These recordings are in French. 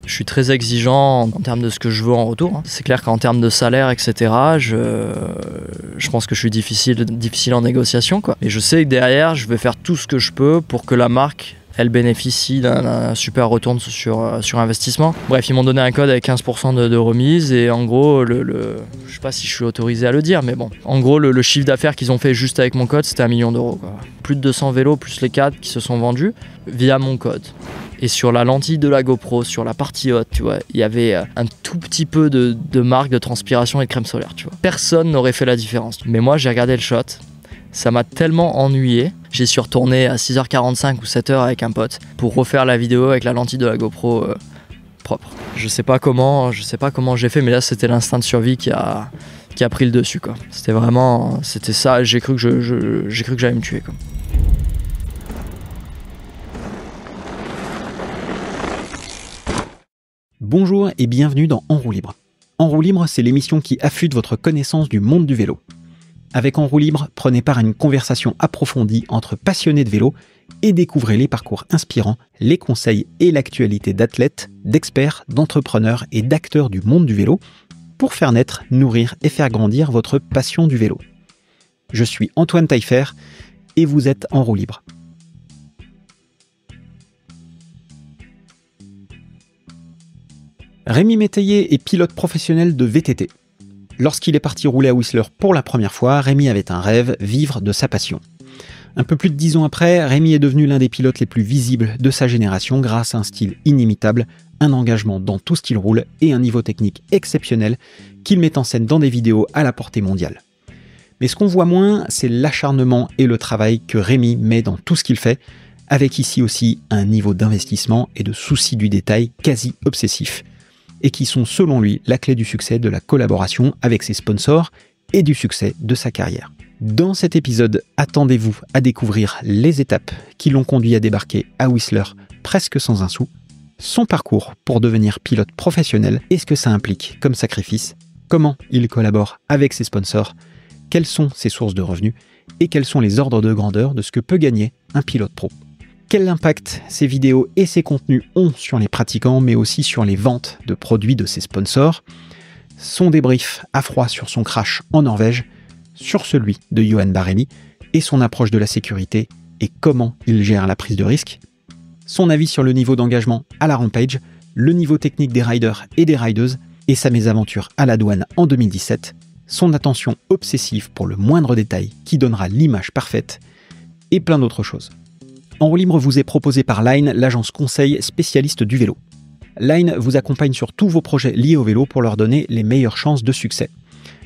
Je suis très exigeant en termes de ce que je veux en retour, hein. C'est clair qu'en termes de salaire, etc., je pense que je suis difficile en négociation, quoi. Et je sais que derrière, je vais faire tout ce que je peux pour que la marque, elle bénéficie d'un super retour sur investissement. Bref, ils m'ont donné un code avec 15% de remise et en gros, je sais pas si je suis autorisé à le dire, mais bon, en gros, le chiffre d'affaires qu'ils ont fait juste avec mon code, c'était 1 million d'euros, quoi. Plus de 200 vélos, plus les 4 qui se sont vendus via mon code. Et sur la lentille de la GoPro, sur la partie haute, tu vois, il y avait un tout petit peu de marque de transpiration et de crème solaire, tu vois. Personne n'aurait fait la différence. Mais moi, j'ai regardé le shot. Ça m'a tellement ennuyé. J'ai su retourner à 6h45 ou 7h avec un pote pour refaire la vidéo avec la lentille de la GoPro propre. Je sais pas comment j'ai fait, mais là, c'était l'instinct de survie qui a pris le dessus, quoi. C'était ça. J'ai cru que j'allais me tuer, quoi. Bonjour et bienvenue dans En roue libre. En roue libre, c'est l'émission qui affûte votre connaissance du monde du vélo. Avec En roue libre, prenez part à une conversation approfondie entre passionnés de vélo et découvrez les parcours inspirants, les conseils et l'actualité d'athlètes, d'experts, d'entrepreneurs et d'acteurs du monde du vélo pour faire naître, nourrir et faire grandir votre passion du vélo. Je suis Antoine Taillefer et vous êtes En roue libre. Rémi Métayer est pilote professionnel de VTT. Lorsqu'il est parti rouler à Whistler pour la première fois, Rémi avait un rêve, vivre de sa passion. Un peu plus de 10 ans après, Rémi est devenu l'un des pilotes les plus visibles de sa génération grâce à un style inimitable, un engagement dans tout ce qu'il roule et un niveau technique exceptionnel qu'il met en scène dans des vidéos à la portée mondiale. Mais ce qu'on voit moins, c'est l'acharnement et le travail que Rémi met dans tout ce qu'il fait, avec ici aussi un niveau d'investissement et de souci du détail quasi obsessif, et qui sont selon lui la clé du succès de la collaboration avec ses sponsors et du succès de sa carrière. Dans cet épisode, attendez-vous à découvrir les étapes qui l'ont conduit à débarquer à Whistler presque sans un sou, son parcours pour devenir pilote professionnel et ce que ça implique comme sacrifice, comment il collabore avec ses sponsors, quelles sont ses sources de revenus et quels sont les ordres de grandeur de ce que peut gagner un pilote pro. Quel impact ces vidéos et ces contenus ont sur les pratiquants, mais aussi sur les ventes de produits de ses sponsors. Son débrief à froid sur son crash en Norvège, sur celui de Johan Barremy et son approche de la sécurité et comment il gère la prise de risque. Son avis sur le niveau d'engagement à la Rampage, le niveau technique des riders et des rideuses et sa mésaventure à la douane en 2017. Son attention obsessive pour le moindre détail qui donnera l'image parfaite et plein d'autres choses. En roue libre vous est proposé par Line, l'agence conseil spécialiste du vélo. Line vous accompagne sur tous vos projets liés au vélo pour leur donner les meilleures chances de succès.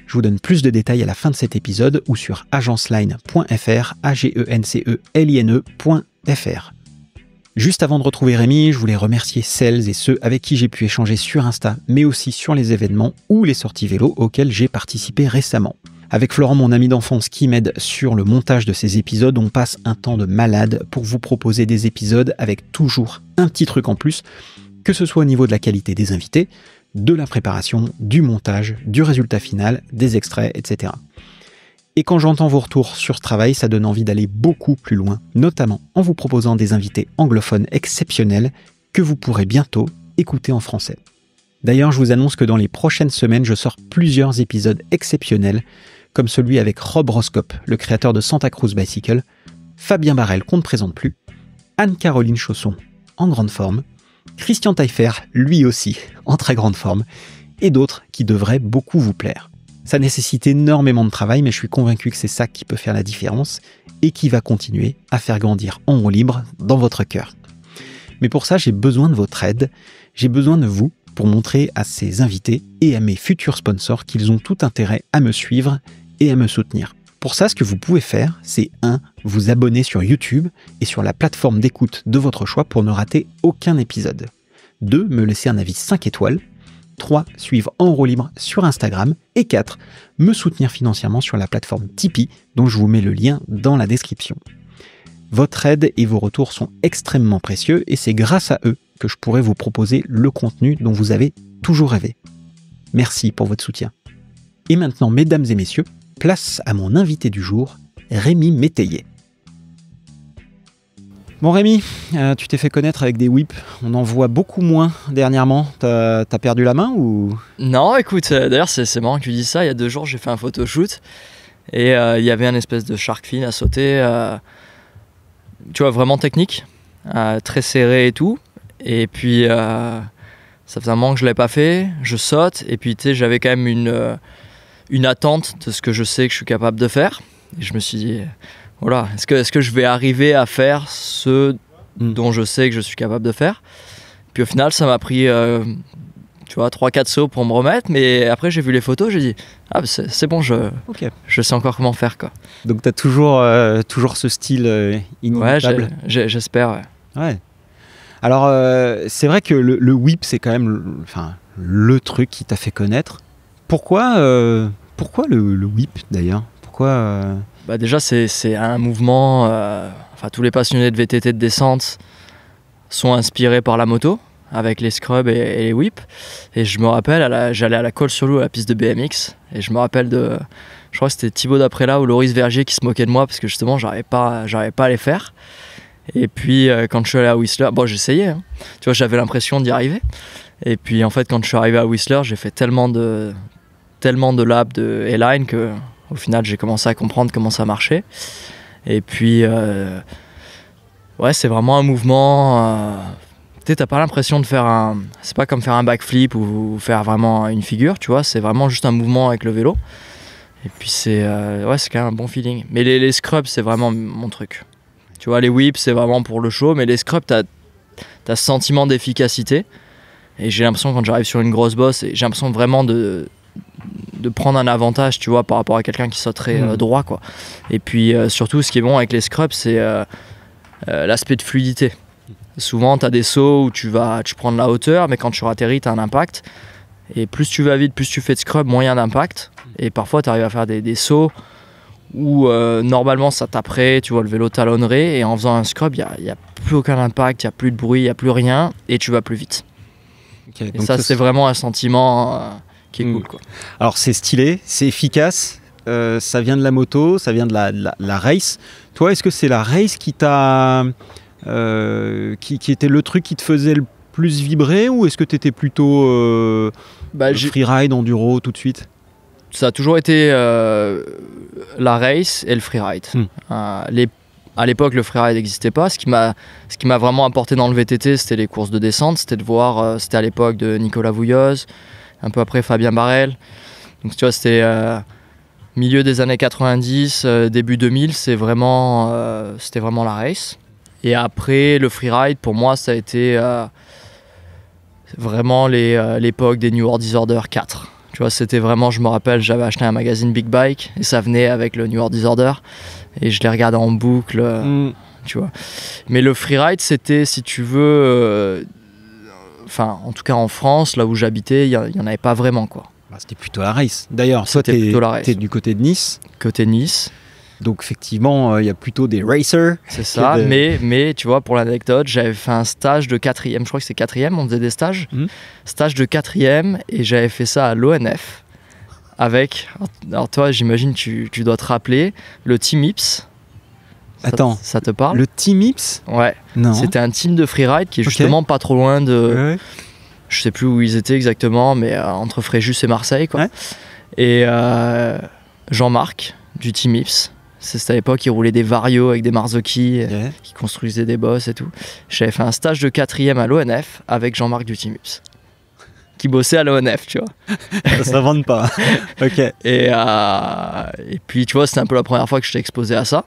Je vous donne plus de détails à la fin de cet épisode ou sur agenceline.fr, agenceline.fr. Juste avant de retrouver Rémi, je voulais remercier celles et ceux avec qui j'ai pu échanger sur Insta, mais aussi sur les événements ou les sorties vélo auxquelles j'ai participé récemment. Avec Florent, mon ami d'enfance qui m'aide sur le montage de ces épisodes, on passe un temps de malade pour vous proposer des épisodes avec toujours un petit truc en plus, que ce soit au niveau de la qualité des invités, de la préparation, du montage, du résultat final, des extraits, etc. Et quand j'entends vos retours sur ce travail, ça donne envie d'aller beaucoup plus loin, notamment en vous proposant des invités anglophones exceptionnels que vous pourrez bientôt écouter en français. D'ailleurs, je vous annonce que dans les prochaines semaines, je sors plusieurs épisodes exceptionnels, comme celui avec Rob Roscope, le créateur de Santa Cruz Bicycle, Fabien Barrel, qu'on ne présente plus, Anne-Caroline Chausson, en grande forme, Christian Taillefer, lui aussi, en très grande forme, et d'autres qui devraient beaucoup vous plaire. Ça nécessite énormément de travail, mais je suis convaincu que c'est ça qui peut faire la différence et qui va continuer à faire grandir En roue libre dans votre cœur. Mais pour ça, j'ai besoin de votre aide, j'ai besoin de vous pour montrer à ces invités et à mes futurs sponsors qu'ils ont tout intérêt à me suivre et à me soutenir. Pour ça, ce que vous pouvez faire, c'est 1. Vous abonner sur YouTube et sur la plateforme d'écoute de votre choix pour ne rater aucun épisode. 2. Me laisser un avis 5 étoiles. 3. Suivre En roue libre sur Instagram. Et 4. Me soutenir financièrement sur la plateforme Tipeee, dont je vous mets le lien dans la description. Votre aide et vos retours sont extrêmement précieux et c'est grâce à eux que je pourrai vous proposer le contenu dont vous avez toujours rêvé. Merci pour votre soutien. Et maintenant, mesdames et messieurs, place à mon invité du jour, Rémi Métayer. Bon Rémi, tu t'es fait connaître avec des whips. On en voit beaucoup moins dernièrement. T'as perdu la main ou? Non, écoute, d'ailleurs c'est marrant que tu dises ça. Il y a 2 jours, j'ai fait un photoshoot et il y avait un espèce de shark fin à sauter. Tu vois, vraiment technique, très serré et tout. Et puis ça faisait un moment que je l'avais pas fait. Je saute et puis tu sais, j'avais quand même une attente de ce que je sais que je suis capable de faire. Et je me suis dit, voilà, est-ce que je vais arriver à faire ce dont je sais que je suis capable de faire? Puis au final, ça m'a pris, tu vois, 3-4 sauts pour me remettre. Mais après, j'ai vu les photos, j'ai dit, ah, c'est bon, je sais encore comment faire, quoi. Donc tu as toujours ce style inimitable. Ouais, j'espère, ouais. Alors, c'est vrai que le whip, c'est quand même le truc qui t'a fait connaître. Pourquoi le whip, d'ailleurs? Pourquoi Bah déjà, c'est un mouvement... tous les passionnés de VTT de descente sont inspirés par la moto, avec les scrubs et les whips. Et je me rappelle, j'allais à la Colle-sur-Loup, à la piste de BMX, et je me rappelle je crois que c'était Thibaut Daprella ou Loris Vergier qui se moquaient de moi, parce que justement, j'arrivais pas à les faire. Et puis, quand je suis allé à Whistler, bon, j'essayais, hein. Tu vois, j'avais l'impression d'y arriver. Et puis, en fait, quand je suis arrivé à Whistler, j'ai fait tellement de laps de A-line que... Au final, j'ai commencé à comprendre comment ça marchait. Et puis, ouais, c'est vraiment un mouvement... tu sais, t'as pas l'impression de faire c'est pas comme faire un backflip ou faire vraiment une figure, tu vois. C'est vraiment juste un mouvement avec le vélo. Et puis, c'est quand même un bon feeling. Mais les scrubs, c'est vraiment mon truc. Tu vois, les whips, c'est vraiment pour le show. Mais les scrubs, t'as ce sentiment d'efficacité. Et j'ai l'impression, quand j'arrive sur une grosse bosse, j'ai l'impression vraiment de prendre un avantage, tu vois, par rapport à quelqu'un qui sauterait droit, quoi. Et puis surtout, ce qui est bon avec les scrubs, c'est l'aspect de fluidité. Souvent, tu as des sauts où tu prends de la hauteur, mais quand tu atterris, tu as un impact. Et plus tu vas vite, plus tu fais de scrub, moins il y a d'impact. Et parfois, tu arrives à faire des sauts où normalement ça taperait, tu vois, le vélo talonnerait. Et en faisant un scrub, il n'y a plus aucun impact, il n'y a plus de bruit, il n'y a plus rien. Et tu vas plus vite. Okay, et donc ça, c'est vraiment un sentiment... qui est cool, quoi. Alors c'est stylé, c'est efficace, ça vient de la moto, ça vient de la race. Toi, est-ce que c'est la race qui t'a qui était le truc qui te faisait le plus vibrer, ou est-ce que tu étais plutôt freeride, enduro tout de suite? Ça a toujours été la race et le freeride. À l'époque, le freeride n'existait pas. Ce qui m'a vraiment apporté dans le VTT, c'était les courses de descente. C'était de voir, c'était à l'époque de Nicolas Vouilloz, un peu après Fabien Barrel. Donc tu vois, c'était milieu des années 90, début 2000, c'était vraiment la race. Et après, le freeride, pour moi, ça a été vraiment l'époque des New World Disorder 4. Tu vois, c'était vraiment, je me rappelle, j'avais acheté un magazine Big Bike et ça venait avec le New World Disorder et je l'ai regardé en boucle, tu vois. Mais le freeride, c'était, si tu veux, en tout cas en France, là où j'habitais, il n'y en avait pas vraiment, quoi. C'était plutôt la race. D'ailleurs, toi, t'es du côté de Nice. Côté Nice. Donc effectivement, il y a plutôt des racers. C'est ça, mais tu vois, pour l'anecdote, j'avais fait un stage de 4e, je crois que c'est 4e, on faisait des stages. Stage de 4e, et j'avais fait ça à l'ONF avec, alors toi, j'imagine, tu dois te rappeler, le Team Ips. Attends, ça te parle? Le Team Ips? Ouais, non. C'était un team de freeride qui est justement pas trop loin de... Ouais. Je sais plus où ils étaient exactement, mais entre Fréjus et Marseille, quoi. Ouais. Et Jean-Marc, du Team Ips. C'était à l'époque, il roulait des Vario avec des Marzocchi, qui construisaient des bosses et tout. J'avais fait un stage de 4e à l'ONF avec Jean-Marc du Team Ips, qui bossait à l'ONF, tu vois. Ça s'invente pas. Ok. Et puis, tu vois, c'était un peu la première fois que j'étais exposé à ça.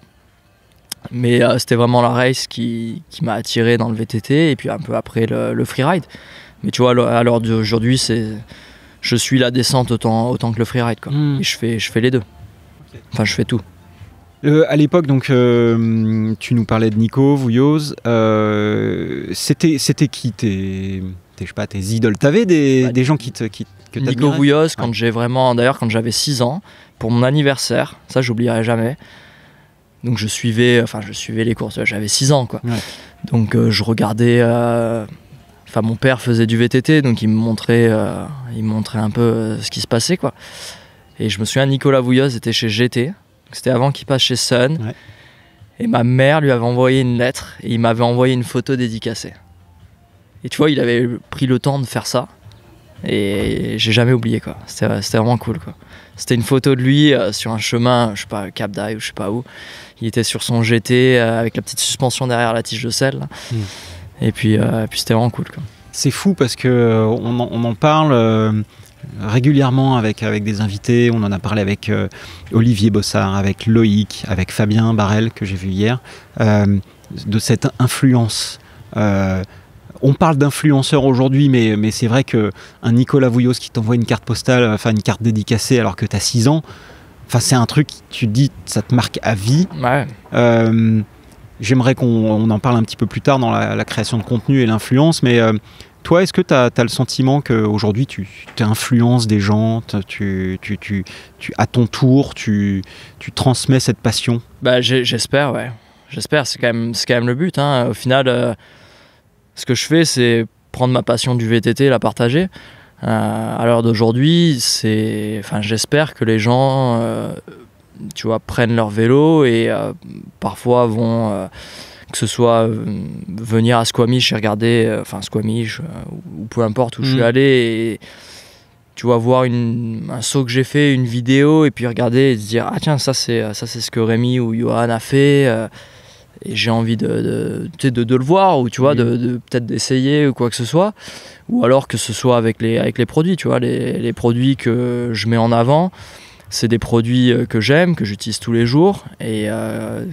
Mais c'était vraiment la race qui m'a attiré dans le VTT, et puis un peu après le freeride. Mais tu vois, à l'heure d'aujourd'hui, je suis la descente autant que le freeride, quoi. Et je fais les deux. Okay. Enfin, je fais tout. À l'époque, donc, tu nous parlais de Nico Vouilloz. C'était qui je sais pas, tes idoles? T'avais des gens que t'admirais? Nico Vouilloz, quand j'avais 6 ans, pour mon anniversaire, ça j'oublierai jamais. Donc je suivais les courses, j'avais 6 ans, quoi. Ouais. Donc je regardais... mon père faisait du VTT, donc il me montrait un peu ce qui se passait, quoi. Et je me souviens, Nicolas Vouilloz était chez GT. C'était avant qu'il passe chez Sun. Ouais. Et ma mère lui avait envoyé une lettre et il m'avait envoyé une photo dédicacée. Et tu vois, il avait pris le temps de faire ça. Et j'ai jamais oublié, quoi. C'était vraiment cool, quoi. C'était une photo de lui sur un chemin, je sais pas, Cap d'Aille ou je sais pas où. Il était sur son GT avec la petite suspension derrière la tige de sel. Et puis c'était vraiment cool, quoi. C'est fou parce que on en parle régulièrement avec des invités. On en a parlé avec Olivier Bossard, avec Loïc, avec Fabien Barrel que j'ai vu hier, de cette influence. On parle d'influenceurs aujourd'hui, mais c'est vrai qu'un Nicolas Vouillos qui t'envoie une carte postale, enfin une carte dédicacée alors que tu as 6 ans, c'est un truc, tu te dis, ça te marque à vie. Ouais. J'aimerais qu'on en parle un petit peu plus tard dans la création de contenu et l'influence, mais toi, est-ce que tu as le sentiment qu'aujourd'hui tu influences des gens, à ton tour, tu transmets cette passion? J'espère, ouais. J'espère, c'est quand même le but, hein. Au final, ce que je fais, c'est prendre ma passion du VTT et la partager. À l'heure d'aujourd'hui, j'espère que les gens tu vois, prennent leur vélo et parfois vont, que ce soit venir à Squamish et regarder, Squamish ou peu importe où je suis allé, et tu vois, voir un saut que j'ai fait, une vidéo, et puis regarder et se dire, ah tiens, ça c'est ce que Rémi ou Johan a fait, et j'ai envie de le voir, ou tu vois, de peut-être d'essayer ou quoi que ce soit, ou alors que ce soit avec les produits, tu vois, les produits que je mets en avant. C'est des produits que j'aime, que j'utilise tous les jours, et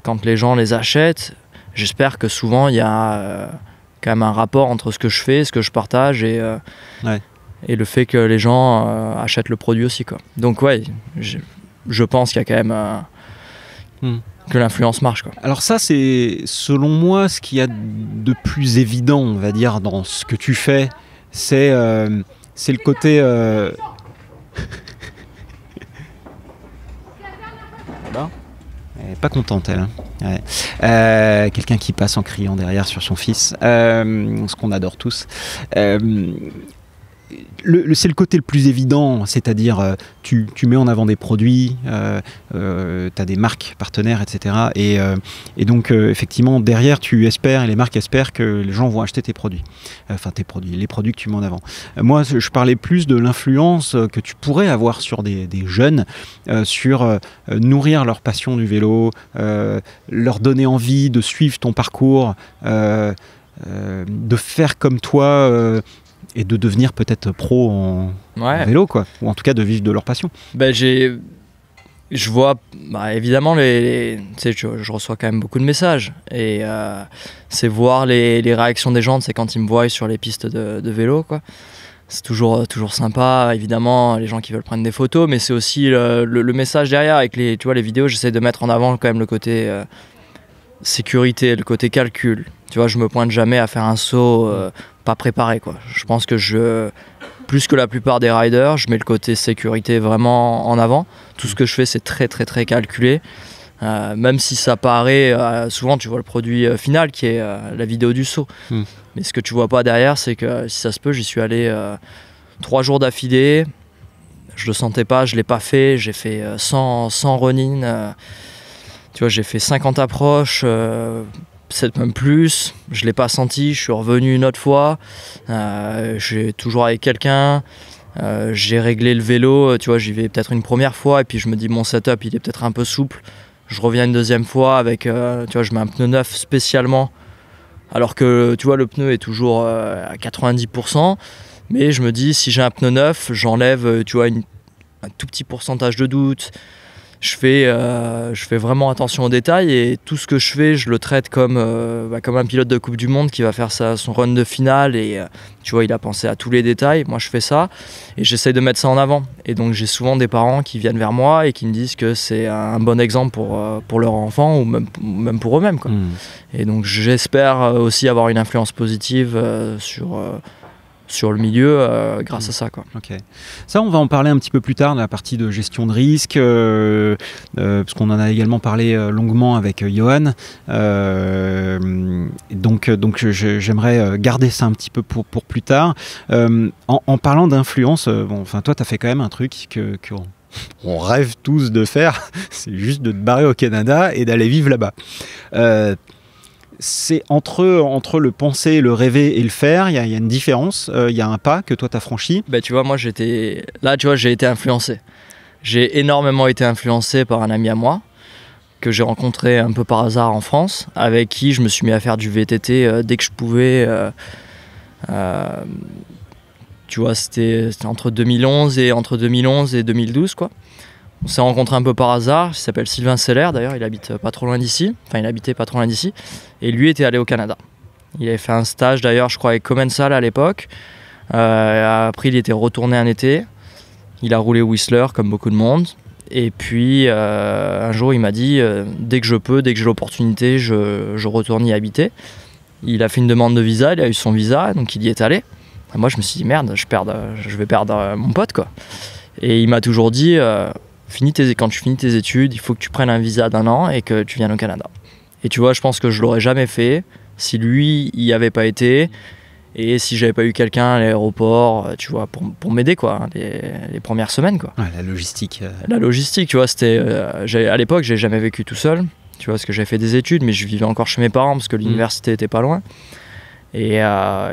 quand les gens les achètent, j'espère que souvent il y a quand même un rapport entre ce que je fais, ce que je partage, et le fait que les gens achètent le produit aussi, quoi. Donc ouais, je pense qu'il y a quand même que l'influence marche, quoi. Alors ça, c'est selon moi ce qu'il y a de plus évident, on va dire, dans ce que tu fais, c'est le côté... Elle n'est pas contente, elle. Ouais. Quelqu'un qui passe en criant derrière sur son fils, ce qu'on adore tous. C'est le côté le plus évident, c'est-à-dire tu mets en avant des produits, tu as des marques partenaires, etc. Et donc effectivement derrière tu espères, et les marques espèrent que les gens vont acheter tes produits, les produits que tu mets en avant. Moi je parlais plus de l'influence que tu pourrais avoir sur des jeunes, sur nourrir leur passion du vélo, leur donner envie de suivre ton parcours, de faire comme toi, et de devenir peut-être pro en vélo, quoi, ou en tout cas de vivre de leur passion. Je vois, évidemment, tu sais, je reçois quand même beaucoup de messages, et c'est voir les réactions des gens, c'est quand ils me voient sur les pistes de vélo, quoi. C'est toujours sympa, évidemment, les gens qui veulent prendre des photos, mais c'est aussi le message derrière. Avec tu vois, les vidéos, j'essaie de mettre en avant quand même le côté sécurité, le côté calcul. Tu vois, je me pointe jamais à faire un saut pas préparé, quoi. Je pense que plus que la plupart des riders, je mets le côté sécurité vraiment en avant. Tout ce que je fais, c'est très très très calculé. Même si ça paraît, souvent tu vois le produit final qui est la vidéo du saut. Mais ce que tu vois pas derrière, c'est que si ça se peut, j'y suis allé 3 jours d'affilée. Je le sentais pas, je l'ai pas fait. J'ai fait 100 run-in. Tu vois, j'ai fait 50 approches, peut-être même plus. Je l'ai pas senti, je suis revenu une autre fois. J'ai toujours avec quelqu'un. J'ai réglé le vélo, tu vois, j'y vais peut-être une première fois, et puis je me dis mon setup il est peut-être un peu souple. Je reviens une deuxième fois avec, tu vois, je mets un pneu neuf spécialement, alors que tu vois le pneu est toujours à 90%, mais je me dis si j'ai un pneu neuf, j'enlève, tu vois, un tout petit pourcentage de doute. Je fais vraiment attention aux détails, et tout ce que je fais, je le traite comme un pilote de Coupe du Monde qui va faire son run de finale, et tu vois, il a pensé à tous les détails. Moi, je fais ça et j'essaye de mettre ça en avant. Et donc, j'ai souvent des parents qui viennent vers moi et qui me disent que c'est un bon exemple pour leur enfant, ou même pour eux-mêmes, quoi. Et donc, j'espère aussi avoir une influence positive sur le milieu grâce à ça, quoi. Okay. Ça, on va en parler un petit peu plus tard, dans la partie de gestion de risque, parce qu'on en a également parlé longuement avec Johan. Donc j'aimerais garder ça un petit peu pour plus tard. En parlant d'influence, toi, tu as fait quand même un truc on rêve tous de faire, c'est juste de te barrer au Canada et d'aller vivre là-bas. C'est entre le penser, le rêver et le faire, il y a une différence, il y a un pas que toi t'as franchi. Tu vois, moi j'ai été influencé. J'ai énormément été influencé par un ami à moi que j'ai rencontré un peu par hasard en France, avec qui je me suis mis à faire du VTT dès que je pouvais. Tu vois, c'était entre 2011 et 2012, quoi. On s'est rencontrés un peu par hasard. Il s'appelle Sylvain Seller, d'ailleurs, il habite pas trop loin d'ici. Enfin, il habitait pas trop loin d'ici. Et lui était allé au Canada. Il avait fait un stage, d'ailleurs, je crois, avec Commensal à l'époque. Après, il était retourné un été. Il a roulé Whistler, comme beaucoup de monde. Et puis, un jour, il m'a dit, dès que je peux, dès que j'ai l'opportunité, je retourne y habiter. Il a fait une demande de visa, il a eu son visa, donc il y est allé. Et moi, je me suis dit, merde, je vais perdre mon pote, quoi. Et il m'a toujours dit... quand tu finis tes études, il faut que tu prennes un visa d'1 an et que tu viennes au Canada. Et tu vois, je pense que je l'aurais jamais fait si lui y avait pas été et si j'avais pas eu quelqu'un à l'aéroport, tu vois, pour m'aider, quoi, les premières semaines, quoi. Ouais, la logistique. La logistique, tu vois, c'était à l'époque, j'ai jamais vécu tout seul, tu vois, parce que j'avais fait des études, mais je vivais encore chez mes parents parce que l'université était pas loin. Et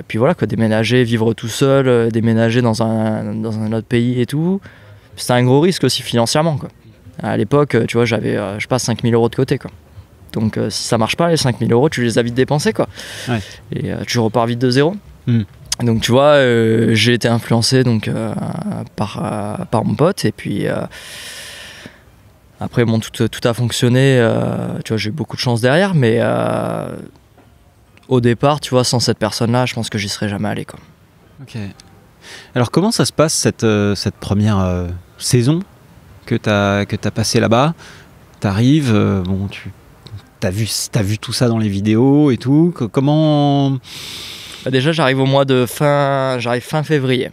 puis voilà, quoi, déménager, vivre tout seul, déménager dans un autre pays et tout. C'était un gros risque aussi financièrement, quoi. À l'époque, tu vois, j'avais, je sais pas, 5 000 € de côté, quoi. Donc si ça marche pas, les 5 000 €, tu les as vite dépensés, quoi. Ouais. Et tu repars vite de zéro. Donc tu vois, j'ai été influencé donc, par mon pote. Et puis après, bon, tout a fonctionné. Tu vois, j'ai eu beaucoup de chance derrière. Mais au départ, tu vois, sans cette personne-là, je pense que j'y serais jamais allé, quoi. Ok. Alors comment ça se passe cette première saison que t'as passé là-bas? T'arrives, bon, t'as vu tout ça dans les vidéos et tout. Comment? Déjà, j'arrive fin février.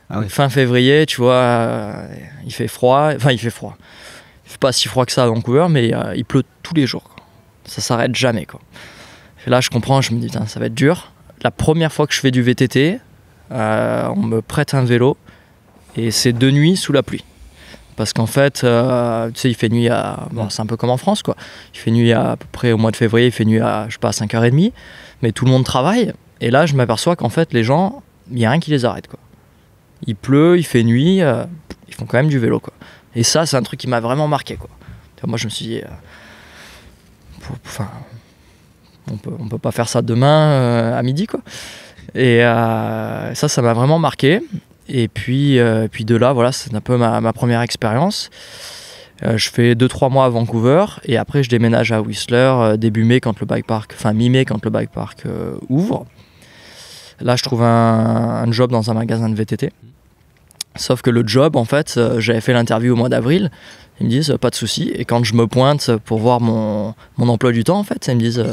Ah ouais. Fin février, tu vois, il fait froid. Enfin, il fait froid. Il fait pas si froid que ça à Vancouver, mais il pleut tous les jours, quoi. Ça s'arrête jamais, quoi. Et là, je comprends, je me dis, ça va être dur. La première fois que je fais du VTT, on me prête un vélo et c'est de nuit sous la pluie. Parce qu'en fait, tu sais, il fait nuit bon, c'est un peu comme en France, quoi. Il fait nuit à peu près au mois de février, il fait nuit à, je sais pas, 5h30, mais tout le monde travaille. Et là, je m'aperçois qu'en fait, les gens, il n'y a rien qui les arrête, quoi. Il pleut, il fait nuit, ils font quand même du vélo, quoi. Et ça, c'est un truc qui m'a vraiment marqué, quoi. Moi, je me suis dit, on peut pas faire ça demain à midi, quoi. Et ça m'a vraiment marqué. Et puis de là, voilà, c'est un peu ma première expérience. Je fais 2-3 mois à Vancouver et après je déménage à Whistler début mai quand le bike park, enfin mi-mai quand le bike park ouvre. Là, je trouve un job dans un magasin de VTT. Sauf que le job, en fait, j'avais fait l'interview au mois d'avril. Ils me disent pas de souci. Et quand je me pointe pour voir mon emploi du temps, en fait, ils me disent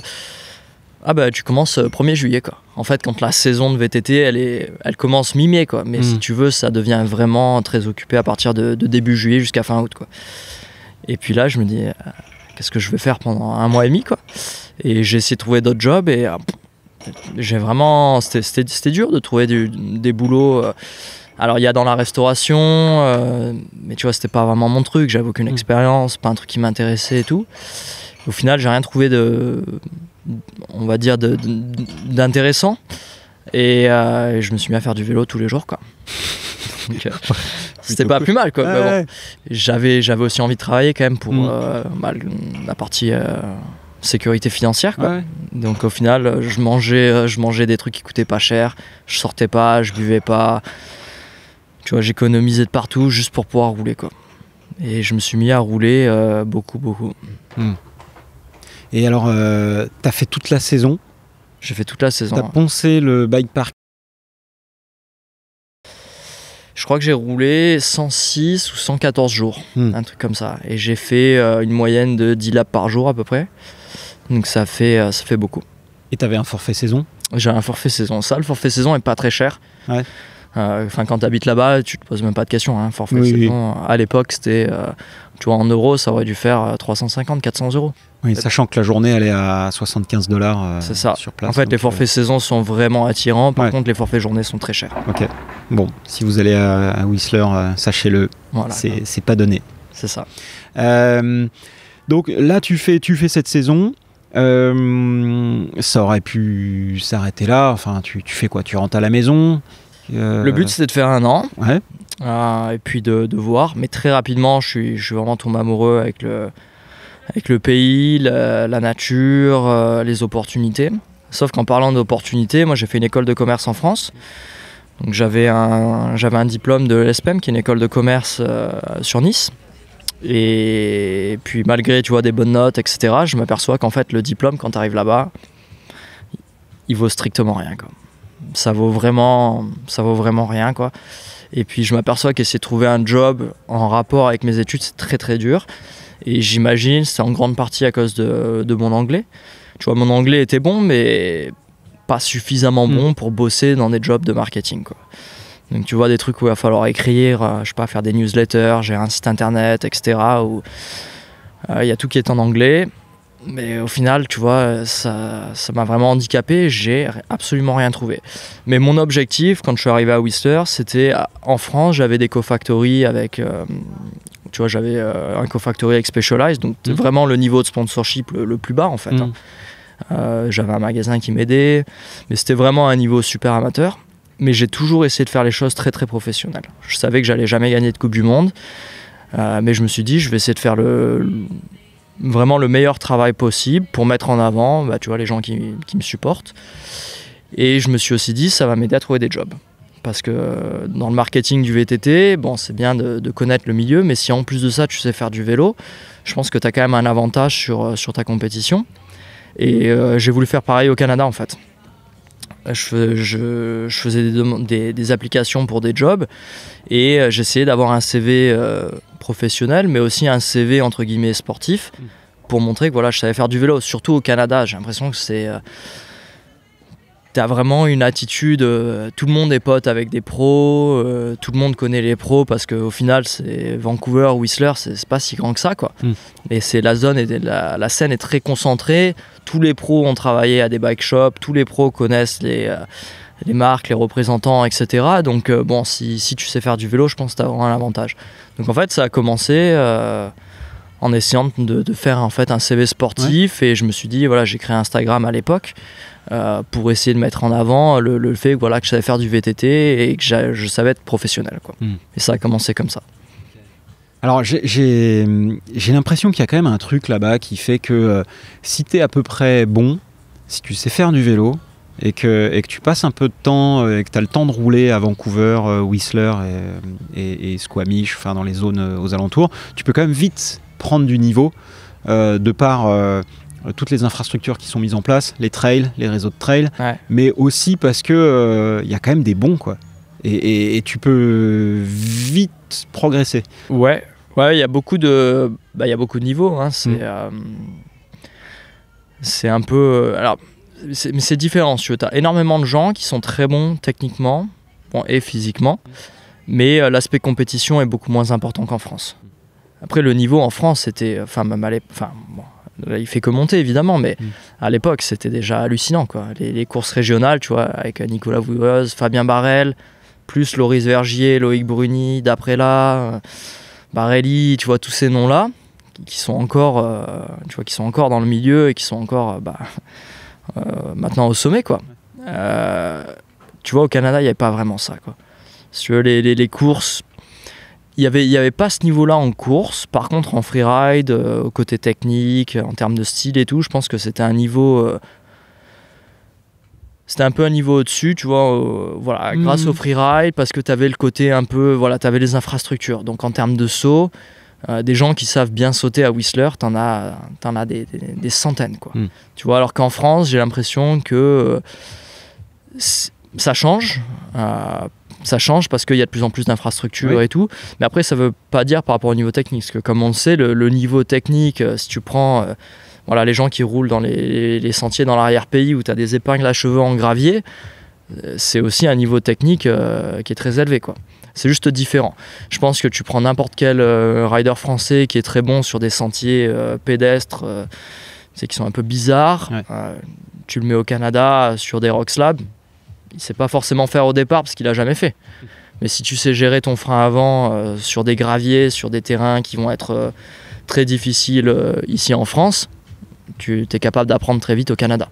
ah bah tu commences 1er juillet, quoi. En fait, quand la saison de VTT elle commence mi-mai, quoi. Mais si tu veux, ça devient vraiment très occupé à partir de début juillet jusqu'à fin août, quoi. Et puis là, je me dis qu'est-ce que je vais faire pendant 1 mois et demi, quoi. Et j'ai essayé de trouver d'autres jobs et j'ai vraiment c'était dur de trouver des boulots. Alors il y a dans la restauration, mais tu vois, c'était pas vraiment mon truc. J'avais aucune expérience, pas un truc qui m'intéressait et tout. Au final, j'ai rien trouvé on va dire d'intéressant et je me suis mis à faire du vélo tous les jours, quoi. Donc, c'était pas plus mal, quoi. Ah, mais bon, j'avais aussi envie de travailler quand même pour la partie sécurité financière, quoi. Ouais. Donc au final, je mangeais des trucs qui coûtaient pas cher, je sortais pas, je buvais pas, tu vois, j'économisais de partout juste pour pouvoir rouler, quoi. Et je me suis mis à rouler beaucoup. Et alors, t'as fait toute la saison? J'ai fait toute la saison. T'as poncé le bike park? Je crois que j'ai roulé 106 ou 114 jours, un truc comme ça. Et j'ai fait une moyenne de 10 laps par jour à peu près. Donc ça fait beaucoup. Et t'avais un forfait saison? J'ai un forfait saison. Ça, le forfait saison est pas très cher. Ouais. Quand tu habites là-bas, tu te poses même pas de questions, hein. Forfait saison, à l'époque, c'était, tu vois, en euros, ça aurait dû faire 350, 400 €. Oui, sachant que la journée, elle est à 75 $ c'est ça. Sur place. En fait, les forfaits saison sont vraiment attirants. Par ouais. contre, les forfaits journée sont très chers. Ok. Bon, si vous allez à Whistler, sachez-le, Voilà, c'est pas donné. c'est ça. Donc là, tu fais cette saison. Ça aurait pu s'arrêter là. Enfin, tu fais quoi? Tu rentres à la maison? Le but, c'était de faire 1 an. Ouais. Et puis de voir. Mais très rapidement, je suis vraiment tombé amoureux avec le pays, la nature, les opportunités. Sauf qu'en parlant d'opportunités, moi j'ai fait une école de commerce en France. Donc j'avais un diplôme de l'ESPEM, qui est une école de commerce sur Nice. Et puis malgré, tu vois, des bonnes notes, etc., je m'aperçois qu'en fait le diplôme, quand tu arrives là-bas, il vaut strictement rien, quoi. Ça vaut vraiment rien, quoi. Et puis je m'aperçois qu'essayer de trouver un job en rapport avec mes études, c'est très très dur. Et j'imagine c'est en grande partie à cause de mon anglais. Tu vois, mon anglais était bon, mais pas suffisamment bon pour bosser dans des jobs de marketing, quoi. Donc tu vois, des trucs où il va falloir écrire, je sais pas, faire des newsletters, j'ai un site internet, etc. où il y a tout qui est en anglais. Mais au final, tu vois, ça m'a vraiment handicapé, j'ai absolument rien trouvé. Mais mon objectif, quand je suis arrivé à Whistler, c'était, en France, j'avais des co-factories avec... tu vois, j'avais un co-factory avec Specialized, donc vraiment le niveau de sponsorship le plus bas, en fait. J'avais un magasin qui m'aidait, mais c'était vraiment un niveau super amateur. Mais j'ai toujours essayé de faire les choses très très professionnelles. Je savais que j'allais jamais gagner de Coupe du Monde, mais je me suis dit, je vais essayer de faire vraiment le meilleur travail possible pour mettre en avant, tu vois, les gens qui me supportent. Et je me suis aussi dit, ça va m'aider à trouver des jobs. Parce que dans le marketing du VTT, bon, c'est bien de connaître le milieu, mais si en plus de ça, tu sais faire du vélo, je pense que tu as quand même un avantage sur ta compétition. Et j'ai voulu faire pareil au Canada, en fait. Je faisais des applications pour des jobs et j'essayais d'avoir un CV professionnel, mais aussi un CV entre guillemets sportif, pour montrer que voilà, je savais faire du vélo. Surtout au Canada, j'ai l'impression que t'as vraiment une attitude, tout le monde est pote avec des pros, tout le monde connaît les pros, parce qu'au final c'est Vancouver, Whistler, c'est pas si grand que ça, quoi. Et c'est la zone, et la scène est très concentrée, tous les pros ont travaillé à des bike shops, tous les pros connaissent les marques, les représentants, etc. Donc bon, si tu sais faire du vélo, je pense que t'as vraiment un avantage. Donc en fait ça a commencé en essayant de faire en fait un CV sportif, et je me suis dit, voilà, j'ai créé Instagram à l'époque, pour essayer de mettre en avant le fait que, voilà, que je savais faire du VTT et que je savais être professionnel, quoi. Et ça a commencé comme ça. Alors j'ai l'impression qu'il y a quand même un truc là-bas qui fait que si tu es à peu près bon, si tu sais faire du vélo et que tu passes un peu de temps et que tu as le temps de rouler à Vancouver, Whistler et Squamish, enfin dans les zones aux alentours, tu peux quand même vite prendre du niveau de par... toutes les infrastructures qui sont mises en place, les trails, les réseaux de trails, mais aussi parce que y a quand même des bons, quoi. Et tu peux vite progresser. Ouais, il y a beaucoup de niveaux, hein. C'est un peu... alors, mais c'est différent. Tu as énormément de gens qui sont très bons techniquement, et physiquement, mais l'aspect compétition est beaucoup moins important qu'en France. Après, le niveau en France, c'était... Là, il fait que monter, évidemment, mais à l'époque, c'était déjà hallucinant, quoi. Les courses régionales, tu vois, avec Nicolas Vouilleuse, Fabien Barrel, plus Loris Vergier, Loïc Bruni, Daprella, Barelli, tu vois, tous ces noms-là, qui sont encore dans le milieu et qui sont encore maintenant au sommet, quoi. Tu vois, au Canada, il n'y avait pas vraiment ça, quoi. Si tu veux, les courses... Il y avait pas ce niveau-là en course. Par contre, en freeride, au côté technique, en termes de style et tout, je pense que c'était un niveau... c'était un peu un niveau au-dessus, tu vois, voilà, grâce au freeride, parce que tu avais le côté un peu... Voilà, tu avais les infrastructures. Donc en termes de saut, des gens qui savent bien sauter à Whistler, t'en as des centaines, quoi. Tu vois, alors qu'en France, j'ai l'impression que ça change. Ça change parce qu'il y a de plus en plus d'infrastructures et tout, mais après ça veut pas dire par rapport au niveau technique, parce que comme on le sait, le niveau technique, si tu prends les gens qui roulent dans les sentiers dans l'arrière-pays où tu as des épingles à cheveux en gravier, c'est aussi un niveau technique qui est très élevé, quoi. C'est juste différent. Je pense que tu prends n'importe quel rider français qui est très bon sur des sentiers pédestres, qui sont un peu bizarres, tu le mets au Canada sur des rock slabs, il sait pas forcément faire au départ parce qu'il a jamais fait. Mais si tu sais gérer ton frein avant sur des graviers, sur des terrains qui vont être très difficiles ici en France, tu es capable d'apprendre très vite au Canada.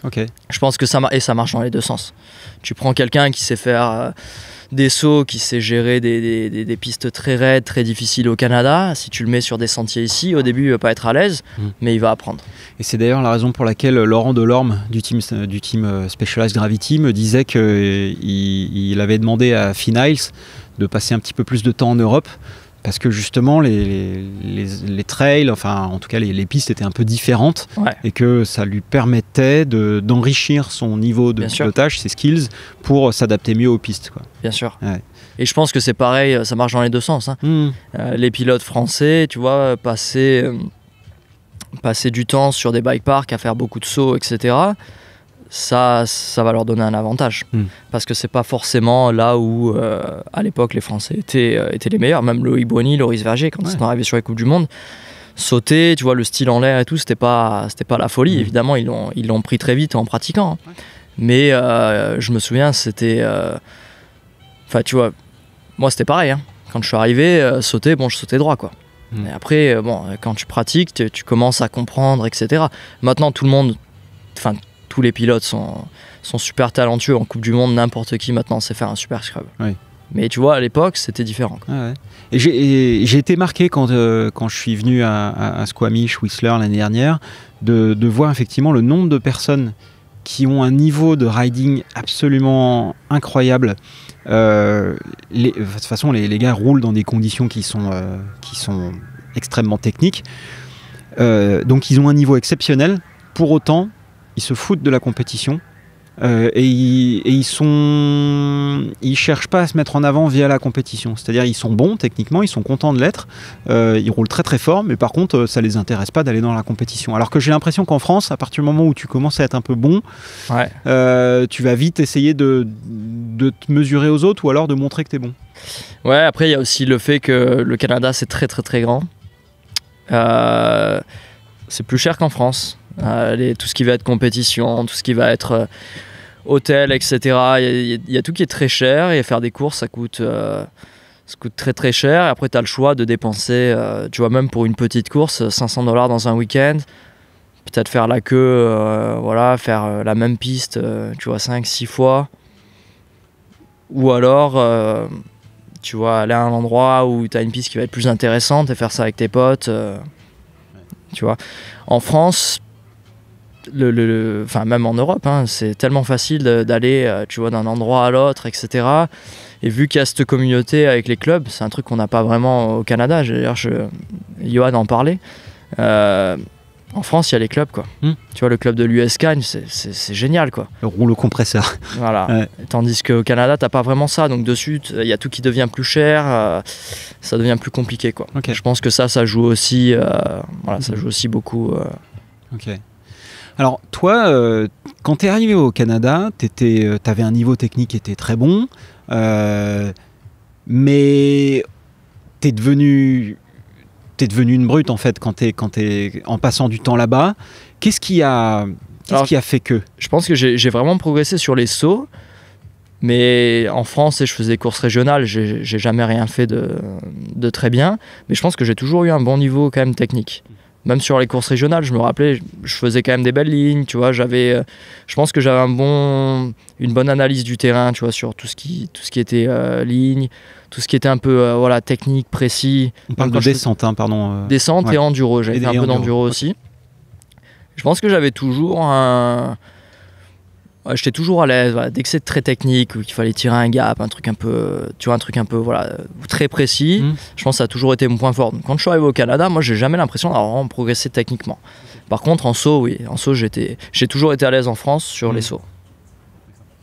Ok. Je pense que ça marche dans les deux sens. Tu prends quelqu'un qui sait faire des sauts, qui sait gérer des pistes très raides, très difficiles au Canada. Si tu le mets sur des sentiers ici, au début, il ne va pas être à l'aise, mais il va apprendre. Et c'est d'ailleurs la raison pour laquelle Laurent Delorme du team Specialized Gravity me disait qu'il avait demandé à Finales de passer un petit peu plus de temps en Europe, parce que justement les trails, enfin en tout cas les pistes étaient un peu différentes, et que ça lui permettait d'enrichir son niveau de pilotage, ses skills, pour s'adapter mieux aux pistes, quoi. Bien sûr. Ouais. Et je pense que c'est pareil, ça marche dans les deux sens. Les pilotes français, tu vois, passer du temps sur des bike parks à faire beaucoup de sauts, etc., ça va leur donner un avantage. Parce que c'est pas forcément là où, à l'époque, les Français étaient les meilleurs. Même Loïc Boigny, Loris Vergier, quand ils sont arrivés sur les Coupes du Monde, sauter, tu vois, le style en l'air et tout, c'était pas la folie. Évidemment, ils l'ont pris très vite en pratiquant. Mais je me souviens, c'était... Enfin, tu vois, moi, c'était pareil. Quand je suis arrivé, sauter, je sautais droit, quoi. Et après, quand tu pratiques, tu commences à comprendre, etc. Maintenant, tout le monde... Enfin, tous les pilotes sont super talentueux en Coupe du Monde, n'importe qui maintenant sait faire un super scrub. Mais tu vois, à l'époque, c'était différent, quoi. Et j'ai été marqué quand je suis venu à Squamish, Whistler l'année dernière, de voir effectivement le nombre de personnes qui ont un niveau de riding absolument incroyable. De toute façon, les gars roulent dans des conditions qui sont extrêmement techniques. Donc ils ont un niveau exceptionnel. Pour autant, ils se foutent de la compétition et ils cherchent pas à se mettre en avant via la compétition. C'est-à-dire ils sont bons techniquement, ils sont contents de l'être, ils roulent très très fort, mais par contre ça les intéresse pas d'aller dans la compétition. Alors que j'ai l'impression qu'en France, à partir du moment où tu commences à être un peu bon, tu vas vite essayer de te mesurer aux autres ou alors de montrer que tu es bon. Ouais, après il y a aussi le fait que le Canada c'est très très très grand. C'est plus cher qu'en France. Tout ce qui va être compétition, tout ce qui va être hôtel, etc. Il y a tout qui est très cher, et faire des courses, ça coûte très très cher. Et après, tu as le choix de dépenser, tu vois, même pour une petite course, $500 dans un week-end. Peut-être faire la queue, faire la même piste, tu vois, 5-6 fois. Ou alors, tu vois, aller à un endroit où tu as une piste qui va être plus intéressante et faire ça avec tes potes. Tu vois. En France, enfin même en Europe, c'est tellement facile d'aller, tu vois, d'un endroit à l'autre, etc. Et vu qu'il y a cette communauté avec les clubs, c'est un truc qu'on n'a pas vraiment au Canada. Johan en parlait. En France, il y a les clubs, quoi. Tu vois, le club de l'US Cagne, c'est génial, quoi. Le rouleau compresseur. Voilà. Tandis qu'au Canada, t'as pas vraiment ça. Donc dessus, il y a tout qui devient plus cher. Ça devient plus compliqué, quoi. Je pense que ça joue aussi. Ça joue aussi beaucoup. Ok. Alors toi, quand tu es arrivé au Canada, t'avais un niveau technique qui était très bon, mais t'es devenu une brute en fait quand t'es en passant du temps là-bas. Qu'est-ce qui a fait que? Je pense que j'ai vraiment progressé sur les sauts, mais en France, je faisais des courses régionales, j'ai jamais rien fait de très bien, mais je pense que j'ai toujours eu un bon niveau quand même technique. Même sur les courses régionales, je me rappelais, je faisais quand même des belles lignes, tu vois, je pense que j'avais une bonne analyse du terrain, tu vois, sur tout ce qui était ligne, tout ce qui était un peu technique, précis. On parle de descente, pardon. Descente et enduro, j'avais fait un peu d'enduro aussi. Je pense que j'avais toujours j'étais toujours à l'aise, dès que c'est très technique, ou qu'il fallait tirer un gap, un truc un peu très précis, je pense que ça a toujours été mon point fort. Donc, quand je suis arrivé au Canada, moi j'ai jamais l'impression d'avoir vraiment progressé techniquement. Par contre en saut, oui, j'ai toujours été à l'aise en France sur les sauts.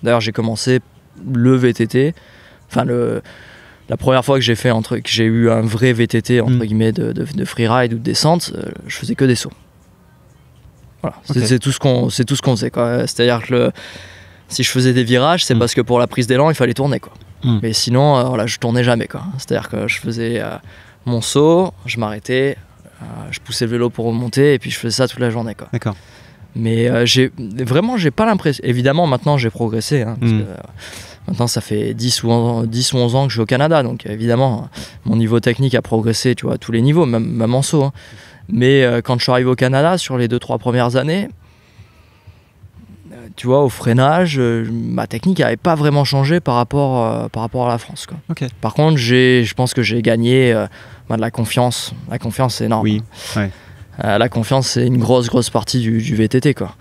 D'ailleurs j'ai commencé le VTT, enfin la première fois que j'ai eu un vrai VTT entre guillemets de freeride ou de descente, je faisais que des sauts. Voilà, c'est tout ce qu'on faisait, quoi. C'est-à-dire que si je faisais des virages, c'est parce que pour la prise d'élan, il fallait tourner, quoi. Mais sinon, je tournais jamais, quoi. C'est-à-dire que je faisais mon saut, je m'arrêtais, je poussais le vélo pour remonter, et puis je faisais ça toute la journée, quoi. D'accord. Mais j'ai pas l'impression. Évidemment, maintenant j'ai progressé. Hein, parce que, maintenant, ça fait 10 ou 11 ans que je suis au Canada. Donc évidemment, mon niveau technique a progressé, tu vois, à tous les niveaux, même en saut. Hein. Mais quand je suis arrivé au Canada, sur les 2-3 premières années, tu vois, au freinage, ma technique n'avait pas vraiment changé par rapport à la France, quoi. Okay. Par contre, je pense que j'ai gagné de la confiance. La confiance, c'est énorme. Oui, ouais. La confiance, c'est une grosse partie du VTT, quoi.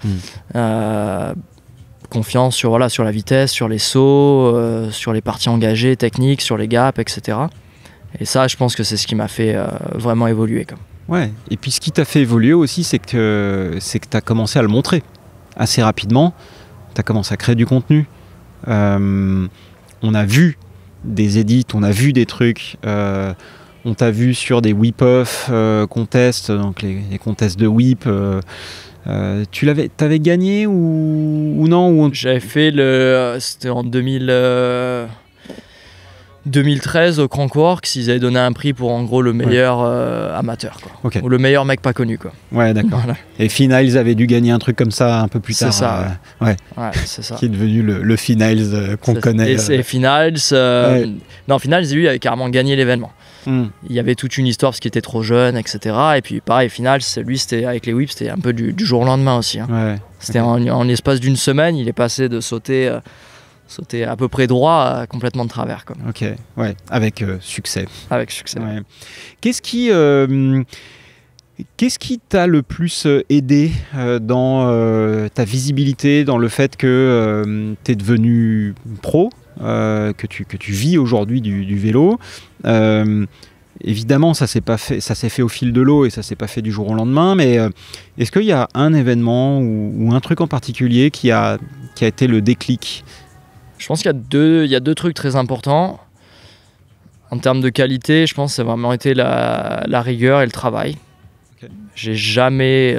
Confiance sur la vitesse, sur les sauts, sur les parties engagées, techniques, sur les gaps, etc. Et ça, je pense que c'est ce qui m'a fait vraiment évoluer, quoi. Ouais, et puis ce qui t'a fait évoluer aussi, c'est que tu as commencé à le montrer assez rapidement. Tu as commencé à créer du contenu. On a vu des edits, on a vu des trucs. On t'a vu sur des whip-off contests, donc les contests de whip. T'avais gagné ou non J'avais fait c'était en 2013 au Crankworks, ils avaient donné un prix pour en gros le meilleur amateur, quoi. Okay. Ou le meilleur mec pas connu, quoi. Ouais, d'accord. Voilà. Et Finals avait dû gagner un truc comme ça un peu plus tard. C'est ça. Ouais, c'est ça. Qui est devenu le Finals qu'on connaît. Et c'est Finals. Non, Finals, lui, il avait carrément gagné l'événement. Il y avait toute une histoire parce qu'il était trop jeune, etc. Et puis pareil, Finals, lui, c'était avec les whips, c'était un peu du jour au lendemain aussi. Hein. Ouais, c'était en l'espace d'une semaine, il est passé de sauter à peu près droit à complètement de travers, quoi. Ok, ouais, avec succès. Avec succès. Ouais. Qu'est-ce qui t'a le plus aidé dans ta visibilité, dans le fait que tu es devenu pro, que tu vis aujourd'hui du vélo? Évidemment, ça s'est fait au fil de l'eau et ça s'est pas fait du jour au lendemain, mais est-ce qu'il y a un événement ou un truc en particulier qui a été le déclic? Je pense qu'il y a deux trucs très importants. En termes de qualité, je pense que ça a vraiment été la rigueur et le travail. Okay. J'ai jamais...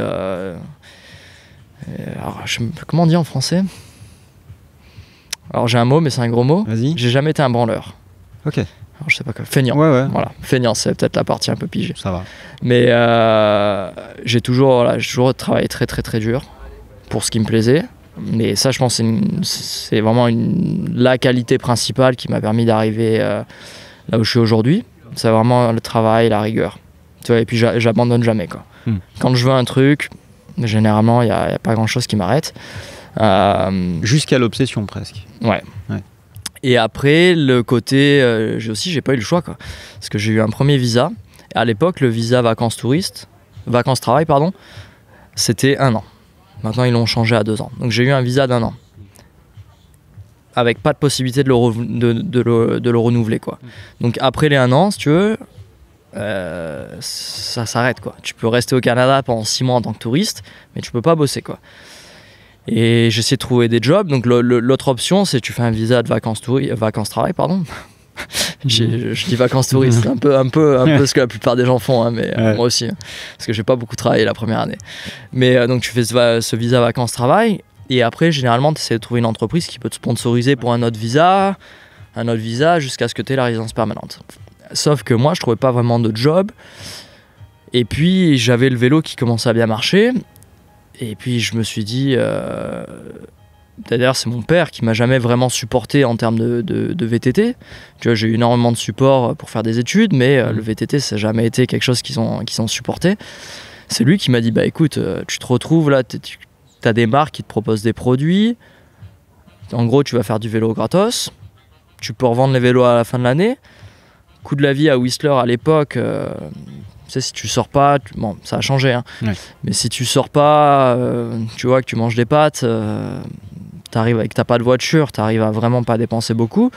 comment on dit en français? Alors j'ai un mot, mais c'est un gros mot. Vas-y. J'ai jamais été un branleur. Ok. Alors, je sais pas quoi. Feignant. Ouais. Voilà. Feignant, c'est peut-être la partie un peu pigée. Ça va. Mais j'ai toujours travaillé très très très dur pour ce qui me plaisait. Mais ça, je pense que c'est vraiment la qualité principale qui m'a permis d'arriver là où je suis aujourd'hui. C'est vraiment le travail, la rigueur. Tu vois, et puis j'abandonne jamais, quoi. Quand je veux un truc, généralement, il n'y a pas grand-chose qui m'arrête. Jusqu'à l'obsession, presque. Ouais. Et après, le côté... j'ai pas eu le choix, quoi. Parce que j'ai eu un premier visa. À l'époque, le visa vacances-travail, c'était 1 an. Maintenant, ils l'ont changé à 2 ans. Donc, j'ai eu un visa d'1 an. Avec pas de possibilité de le renouveler, quoi. Donc, après les 1 an, si tu veux, ça s'arrête, quoi. Tu peux rester au Canada pendant 6 mois en tant que touriste, mais tu peux pas bosser, quoi. Et j'ai essayé de trouver des jobs. Donc, l'autre option, c'est tu fais un visa de vacances-travail, je dis vacances-touristes, un peu ce que la plupart des gens font, hein, mais moi aussi, hein, parce que j'ai pas beaucoup travaillé la première année. Mais donc tu fais ce visa vacances-travail, et après généralement tu essaies de trouver une entreprise qui peut te sponsoriser pour un autre visa jusqu'à ce que tu aies la résidence permanente. Sauf que moi je trouvais pas vraiment de job, et puis j'avais le vélo qui commençait à bien marcher, et puis je me suis dit... D'ailleurs, c'est mon père qui m'a jamais vraiment supporté en termes de VTT. Tu vois, j'ai eu énormément de support pour faire des études, mais le VTT, ça n'a jamais été quelque chose qu'ils ont supporté. C'est lui qui m'a dit, bah écoute, tu te retrouves là, tu as des marques qui te proposent des produits. En gros, tu vas faire du vélo gratos. Tu peux revendre les vélos à la fin de l'année. Coût de la vie à Whistler à l'époque... Tu sais, si tu sors pas, bon, ça a changé, hein. Ouais. Mais si tu sors pas, tu vois que tu manges des pâtes, t'arrives avec ta pas de voiture, t'arrives à vraiment pas dépenser beaucoup.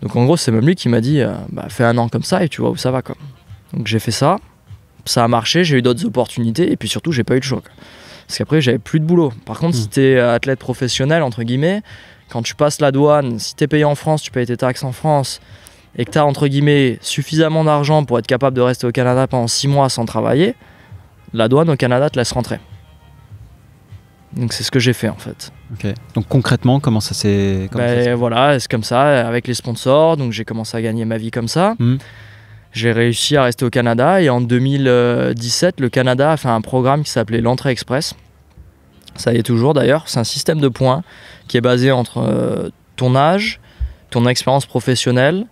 Donc en gros, c'est même lui qui m'a dit, fais 1 an comme ça et tu vois où ça va, quoi. Donc j'ai fait ça, ça a marché, j'ai eu d'autres opportunités et puis surtout, j'ai pas eu de choc. Parce qu'après, j'avais plus de boulot. Par contre, si t'es athlète professionnel, entre guillemets, quand tu passes la douane, si t'es payé en France, tu payes tes taxes en France, et que tu as, entre guillemets, suffisamment d'argent pour être capable de rester au Canada pendant 6 mois sans travailler, la douane au Canada te laisse rentrer. Donc c'est ce que j'ai fait, en fait. Ok. Donc concrètement, comment ça s'est... Voilà, c'est comme ça, avec les sponsors, donc j'ai commencé à gagner ma vie comme ça. J'ai réussi à rester au Canada, et en 2017, le Canada a fait un programme qui s'appelait l'Entrée Express. Ça y est toujours d'ailleurs. C'est un système de points qui est basé entre ton âge, ton expérience professionnelle,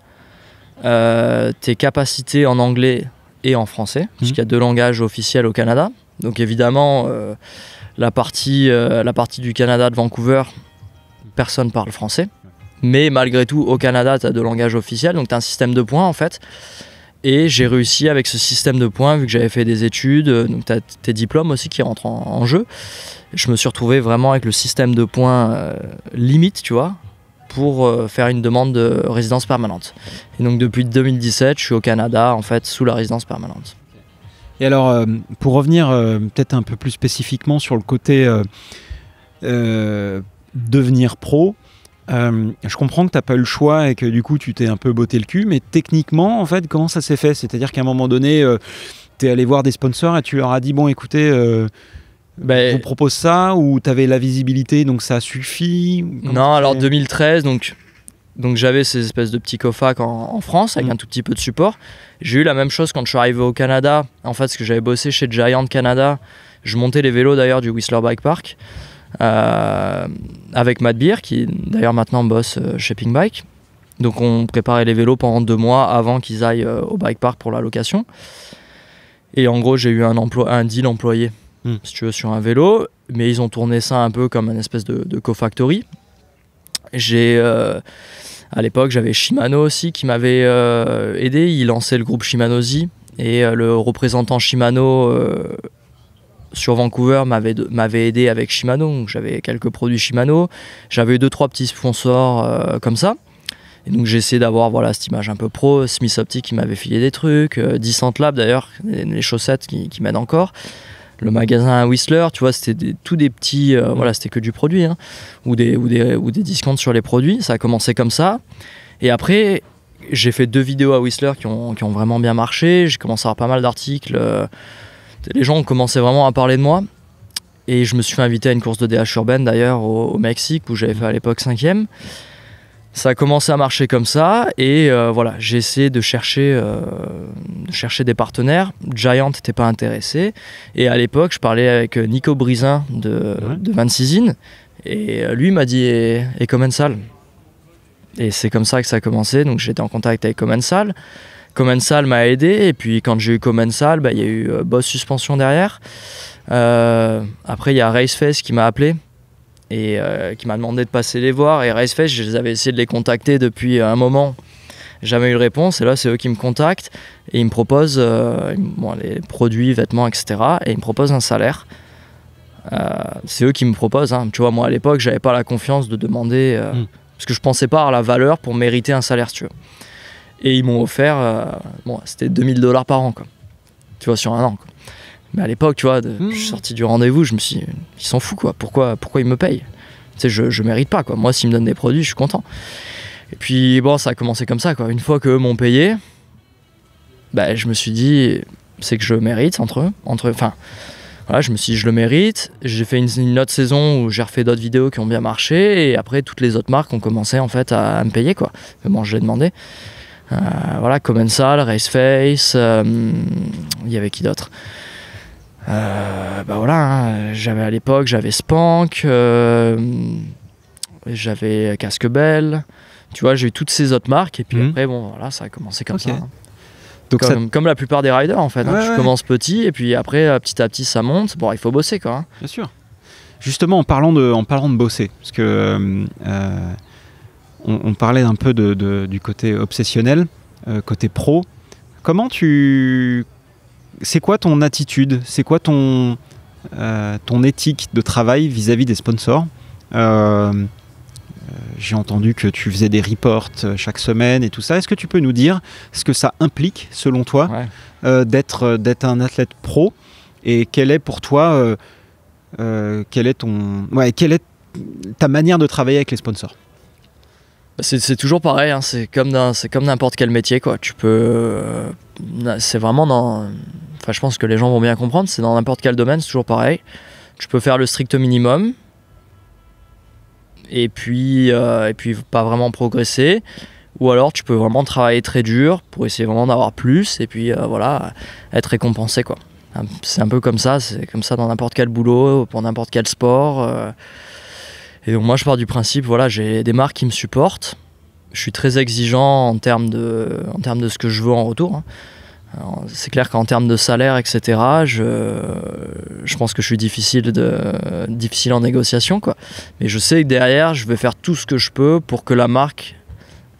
tes capacités en anglais et en français, puisqu'il y a 2 langages officiels au Canada. Donc évidemment, la partie du Canada de Vancouver, personne parle français. Mais malgré tout, au Canada, tu as 2 langages officiels, donc tu as un système de points en fait. Et j'ai réussi avec ce système de points, vu que j'avais fait des études, donc tu as tes diplômes aussi qui rentrent en jeu. Je me suis retrouvé vraiment avec le système de points limite, tu vois, pour faire une demande de résidence permanente. Et donc depuis 2017, je suis au Canada, en fait, sous la résidence permanente. Et alors, pour revenir peut-être un peu plus spécifiquement sur le côté devenir pro, je comprends que tu n'as pas eu le choix et que du coup tu t'es un peu botté le cul, mais techniquement, en fait, comment ça s'est fait? C'est-à-dire qu'à un moment donné, tu es allé voir des sponsors et tu leur as dit, bon, écoutez, je vous propose ça, ou tu avais la visibilité, donc ça suffit? Non, alors 2013, donc j'avais ces espèces de petits cofacs en France avec un tout petit peu de support. J'ai eu la même chose quand je suis arrivé au Canada. En fait, parce que j'avais bossé chez Giant Canada, je montais les vélos d'ailleurs du Whistler Bike Park avec Matt Beer, qui d'ailleurs maintenant bosse chez Pink Bike. Donc on préparait les vélos pendant 2 mois avant qu'ils aillent au bike park pour la location. Et en gros, j'ai eu un deal employé, si tu veux, sur un vélo. Mais ils ont tourné ça un peu comme une espèce de co-factory. À l'époque, j'avais Shimano aussi qui m'avait aidé. Il lançait le groupe Shimano-Z. Et le représentant Shimano sur Vancouver m'avait aidé avec Shimano. Donc j'avais quelques produits Shimano. J'avais 2-3 petits sponsors comme ça. Et donc j'ai essayé d'avoir cette image un peu pro. Smith Optic qui m'avait filé des trucs. Descent Lab d'ailleurs, les chaussettes qui m'aident encore. Le magasin Whistler, tu vois, c'était tous des petits... c'était que du produit. Hein, ou des discounts sur les produits. Ça a commencé comme ça. Et après, j'ai fait 2 vidéos à Whistler qui ont vraiment bien marché. J'ai commencé à avoir pas mal d'articles. Les gens ont commencé vraiment à parler de moi. Et je me suis fait inviter à une course de DH urbaine d'ailleurs au Mexique, où j'avais fait à l'époque 5e. Ça a commencé à marcher comme ça. Et j'ai essayé de chercher des partenaires. Giant n'était pas intéressé. Et à l'époque, je parlais avec Nico Brisin de Van Season. Et lui m'a dit et Commensal. Et c'est comme ça que ça a commencé. Donc j'étais en contact avec Commensal. Commensal m'a aidé. Et puis quand j'ai eu Commensal, il y a eu Boss Suspension derrière. Après, il y a Raceface qui m'a appelé et qui m'a demandé de passer les voir. Et Raceface, je les avais essayé de les contacter depuis un moment. Jamais eu de réponse. Et là, c'est eux qui me contactent et ils me proposent les produits, vêtements, etc. Et ils me proposent un salaire. C'est eux qui me proposent. Hein. Tu vois, moi à l'époque, j'avais pas la confiance de demander parce que je pensais pas avoir la valeur pour mériter un salaire, si tu veux. Et ils m'ont offert, c'était $2000 par an, quoi. Tu vois, sur un an, quoi. Mais à l'époque, tu vois, je suis sorti du rendez-vous, je me suis dit, ils s'en foutent, quoi. Pourquoi ils me payent? Tu sais, je mérite pas, quoi. Moi, s'ils me donnent des produits, je suis content. Et puis, ça a commencé comme ça, quoi. Une fois qu'eux m'ont payé, je me suis dit, c'est que je mérite je me suis dit, je le mérite. J'ai fait une autre saison où j'ai refait d'autres vidéos qui ont bien marché. Et après, toutes les autres marques ont commencé, en fait, à me payer, quoi. Mais bon, je l'ai demandé. Commensal, Raceface, il y avait qui d'autre? À l'époque j'avais Spank, j'avais Casque Bell, tu vois, j'ai eu toutes ces autres marques et puis après ça a commencé comme ça. Hein. Donc comme la plupart des riders en fait, tu commences petit et puis après petit à petit ça monte. Il faut bosser quoi. Hein. Bien sûr. Justement en parlant de bosser, parce que on parlait un peu du côté obsessionnel, côté pro. C'est quoi ton attitude? C'est quoi ton éthique de travail vis-à-vis des sponsors? J'ai entendu que tu faisais des reports chaque semaine et tout ça. Est-ce que tu peux nous dire ce que ça implique, selon toi, d'être un athlète pro? Et quelle est pour toi quelle est ta manière de travailler avec les sponsors? C'est toujours pareil, hein. C'est comme n'importe quel métier, quoi. Tu peux, c'est vraiment je pense que les gens vont bien comprendre. C'est dans n'importe quel domaine, c'est toujours pareil. Tu peux faire le strict minimum et puis pas vraiment progresser. Ou alors tu peux vraiment travailler très dur pour essayer vraiment d'avoir plus et puis être récompensé, quoi. C'est un peu comme ça, c'est comme ça dans n'importe quel boulot, pour n'importe quel sport. Et donc moi je pars du principe, voilà, j'ai des marques qui me supportent. Je suis très exigeant en termes de ce que je veux en retour, hein. C'est clair qu'en termes de salaire, etc., je pense que je suis difficile en négociation, quoi. Mais je sais que derrière, je vais faire tout ce que je peux pour que la marque,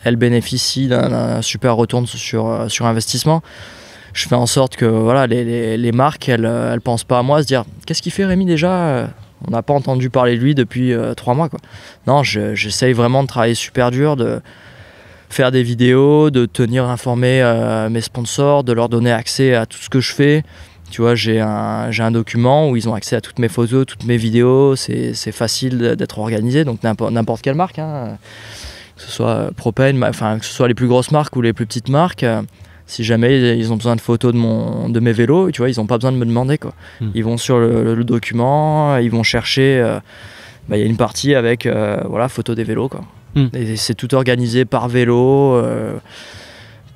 elle bénéficie d'un super retour sur investissement. Je fais en sorte que voilà, les marques, elles pensent pas à moi, se dire « Qu'est-ce qu'il fait Rémi déjà ? On n'a pas entendu parler de lui depuis 3 mois. » quoi. Non, j'essaye vraiment de travailler super dur, de faire des vidéos, de tenir informés mes sponsors, de leur donner accès à tout ce que je fais. Tu vois, j'ai un document où ils ont accès à toutes mes photos, toutes mes vidéos. C'est facile d'être organisé, donc n'importe quelle marque, hein, que ce soit Propane, enfin que ce soit les plus grosses marques ou les plus petites marques. Si jamais ils ont besoin de photos de mes vélos, tu vois, ils n'ont pas besoin de me demander, quoi. Ils vont sur le document, ils vont chercher. Y a une partie avec voilà, photos des vélos, quoi. Et c'est tout organisé par vélo.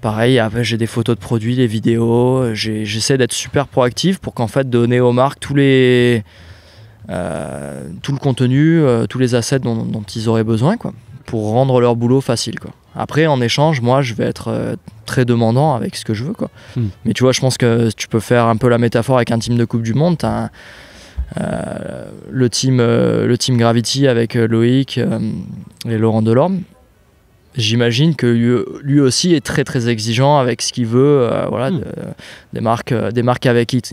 Pareil, après j'ai des photos de produits, des vidéos. J'essaie d'être super proactif pour qu'en fait donner aux marques tout le contenu, tous les assets dont ils auraient besoin, quoi, pour rendre leur boulot facile, quoi. Après, en échange, moi, je vais être très demandant avec ce que je veux, quoi. Mais tu vois, je pense que tu peux faire un peu la métaphore avec un team de Coupe du Monde. T'as le team Gravity avec Loïc et Laurent Delorme. J'imagine que lui aussi est très très exigeant avec ce qu'il veut, voilà, des marques avec qui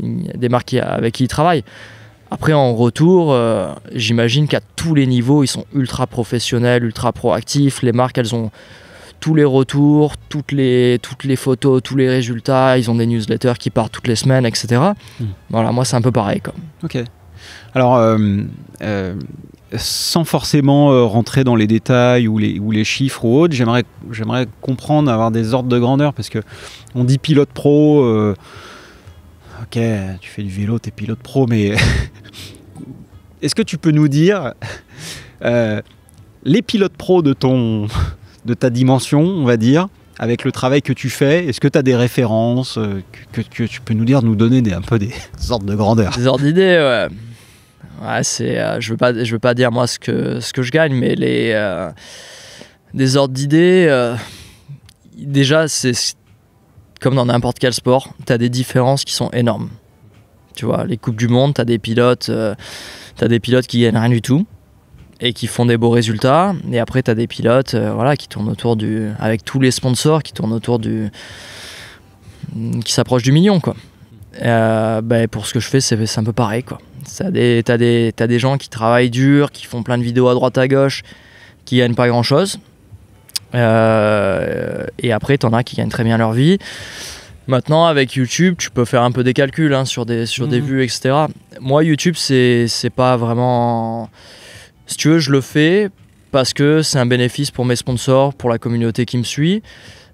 il travaille. Après, en retour, j'imagine qu'à tous les niveaux, ils sont ultra professionnels, ultra proactifs. Les marques, elles ont tous les retours, toutes les photos, tous les résultats. Ils ont des newsletters qui partent toutes les semaines, etc. Voilà, moi, c'est un peu pareil, quoi. Ok. Alors, sans forcément rentrer dans les détails ou les chiffres ou autres, j'aimerais comprendre, avoir des ordres de grandeur, parce que on dit pilote pro. Ok, tu fais du vélo, t'es pilote pro, mais est-ce que tu peux nous dire les pilotes pro de ta dimension, on va dire, avec le travail que tu fais, est-ce que tu as des références que tu peux nous donner un peu des ordres de grandeur? Des ordres d'idées, ouais. Ouais, je veux pas dire moi ce que je gagne, mais des ordres d'idées, déjà c'est comme dans n'importe quel sport, tu as des différences qui sont énormes. Tu vois, les Coupes du Monde, tu as des pilotes qui gagnent rien du tout et qui font des beaux résultats. Et après, tu as des pilotes voilà, qui tournent autour avec tous les sponsors, qui tournent autour qui s'approchent du million, quoi. Pour ce que je fais, c'est un peu pareil, quoi. T'as des gens qui travaillent dur, qui font plein de vidéos à droite à gauche, qui gagnent pas grand-chose. Et après, t'en as qui gagnent très bien leur vie. Maintenant, avec YouTube, tu peux faire un peu des calculs, hein, sur des vues, etc. Moi, YouTube, c'est pas vraiment... Si tu veux, je le fais parce que c'est un bénéfice pour mes sponsors, pour la communauté qui me suit.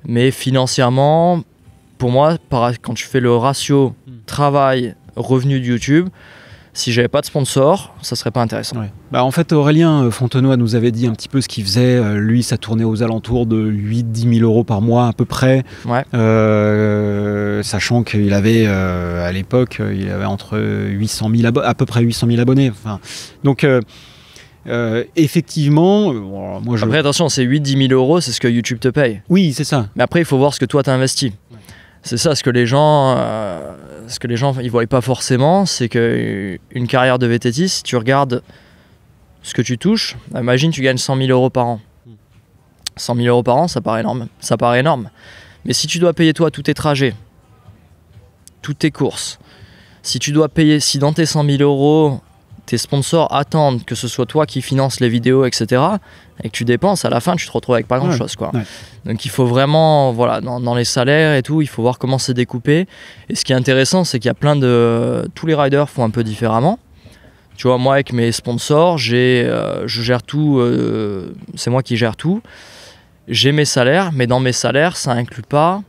Mais financièrement, pour moi, quand tu fais le ratio travail-revenu de YouTube, si j'avais pas de sponsor, ça serait pas intéressant. Ouais. En fait, Aurélien Fontenoy nous avait dit un petit peu ce qu'il faisait. Lui, ça tournait aux alentours de 8-10 000 euros par mois à peu près. Ouais. Sachant qu'il avait, à l'époque, il avait entre 800 000 à peu près 800 000 abonnés. Enfin, donc, effectivement... moi, Après, attention, c'est 8-10 000 euros, c'est ce que YouTube te paye. Oui, c'est ça. Mais après, il faut voir ce que toi, tu as investi. C'est ça, ce que les gens ils voient pas forcément, c'est qu'une carrière de VTT, si tu regardes ce que tu touches, imagine tu gagnes 100 000 euros par an. 100 000 euros par an, ça paraît énorme. Mais si tu dois payer toi tous tes trajets, toutes tes courses, si dans tes 100 000 euros, tes sponsors attendent que ce soit toi qui finances les vidéos, etc., et que tu dépenses, à la fin, tu te retrouves avec pas grand-chose, quoi. Ouais. Donc il faut vraiment, voilà, dans les salaires et tout, il faut voir comment c'est découpé. Et ce qui est intéressant, c'est qu'il y a tous les riders font un peu différemment. Tu vois, moi, avec mes sponsors, je gère tout, c'est moi qui gère tout. J'ai mes salaires, mais dans mes salaires, ça inclut pas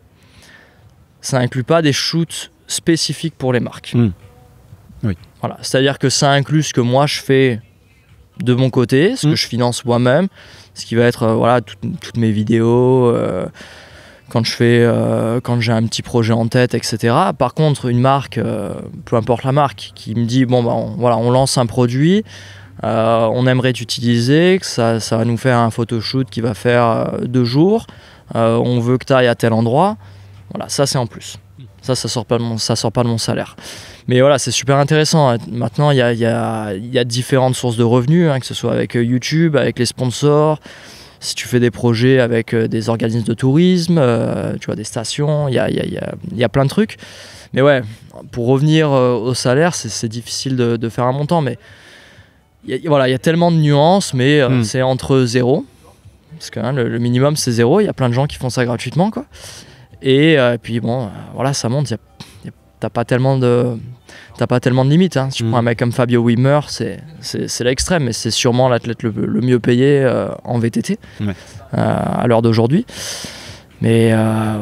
des shoots spécifiques pour les marques. Oui. Voilà, c'est-à-dire que ça inclut ce que moi je fais de mon côté, ce que je finance moi-même, ce qui va être voilà, toutes mes vidéos quand j'ai un petit projet en tête, etc. Par contre, une marque, peu importe la marque, qui me dit bon, bah, on lance un produit, on aimerait t'utiliser, que ça va nous faire un photoshoot qui va faire 2 jours, on veut que tu ailles à tel endroit, voilà, ça c'est en plus. Ça sort pas de mon salaire. Mais voilà, c'est super intéressant. Maintenant, il y a différentes sources de revenus, hein, que ce soit avec YouTube, avec les sponsors. Si tu fais des projets avec des organismes de tourisme, tu vois, des stations, il y a plein de trucs. Mais ouais, pour revenir au salaire, c'est difficile de faire un montant. Mais il y a tellement de nuances, mais c'est entre 0, parce que le minimum c'est 0. Il y a plein de gens qui font ça gratuitement, quoi. Et puis bon, voilà, ça monte. T'as pas tellement de limites, hein. Si tu prends un mec comme Fabio Wimmer, c'est l'extrême, mais c'est sûrement l'athlète le mieux payé en VTT à l'heure d'aujourd'hui. Mais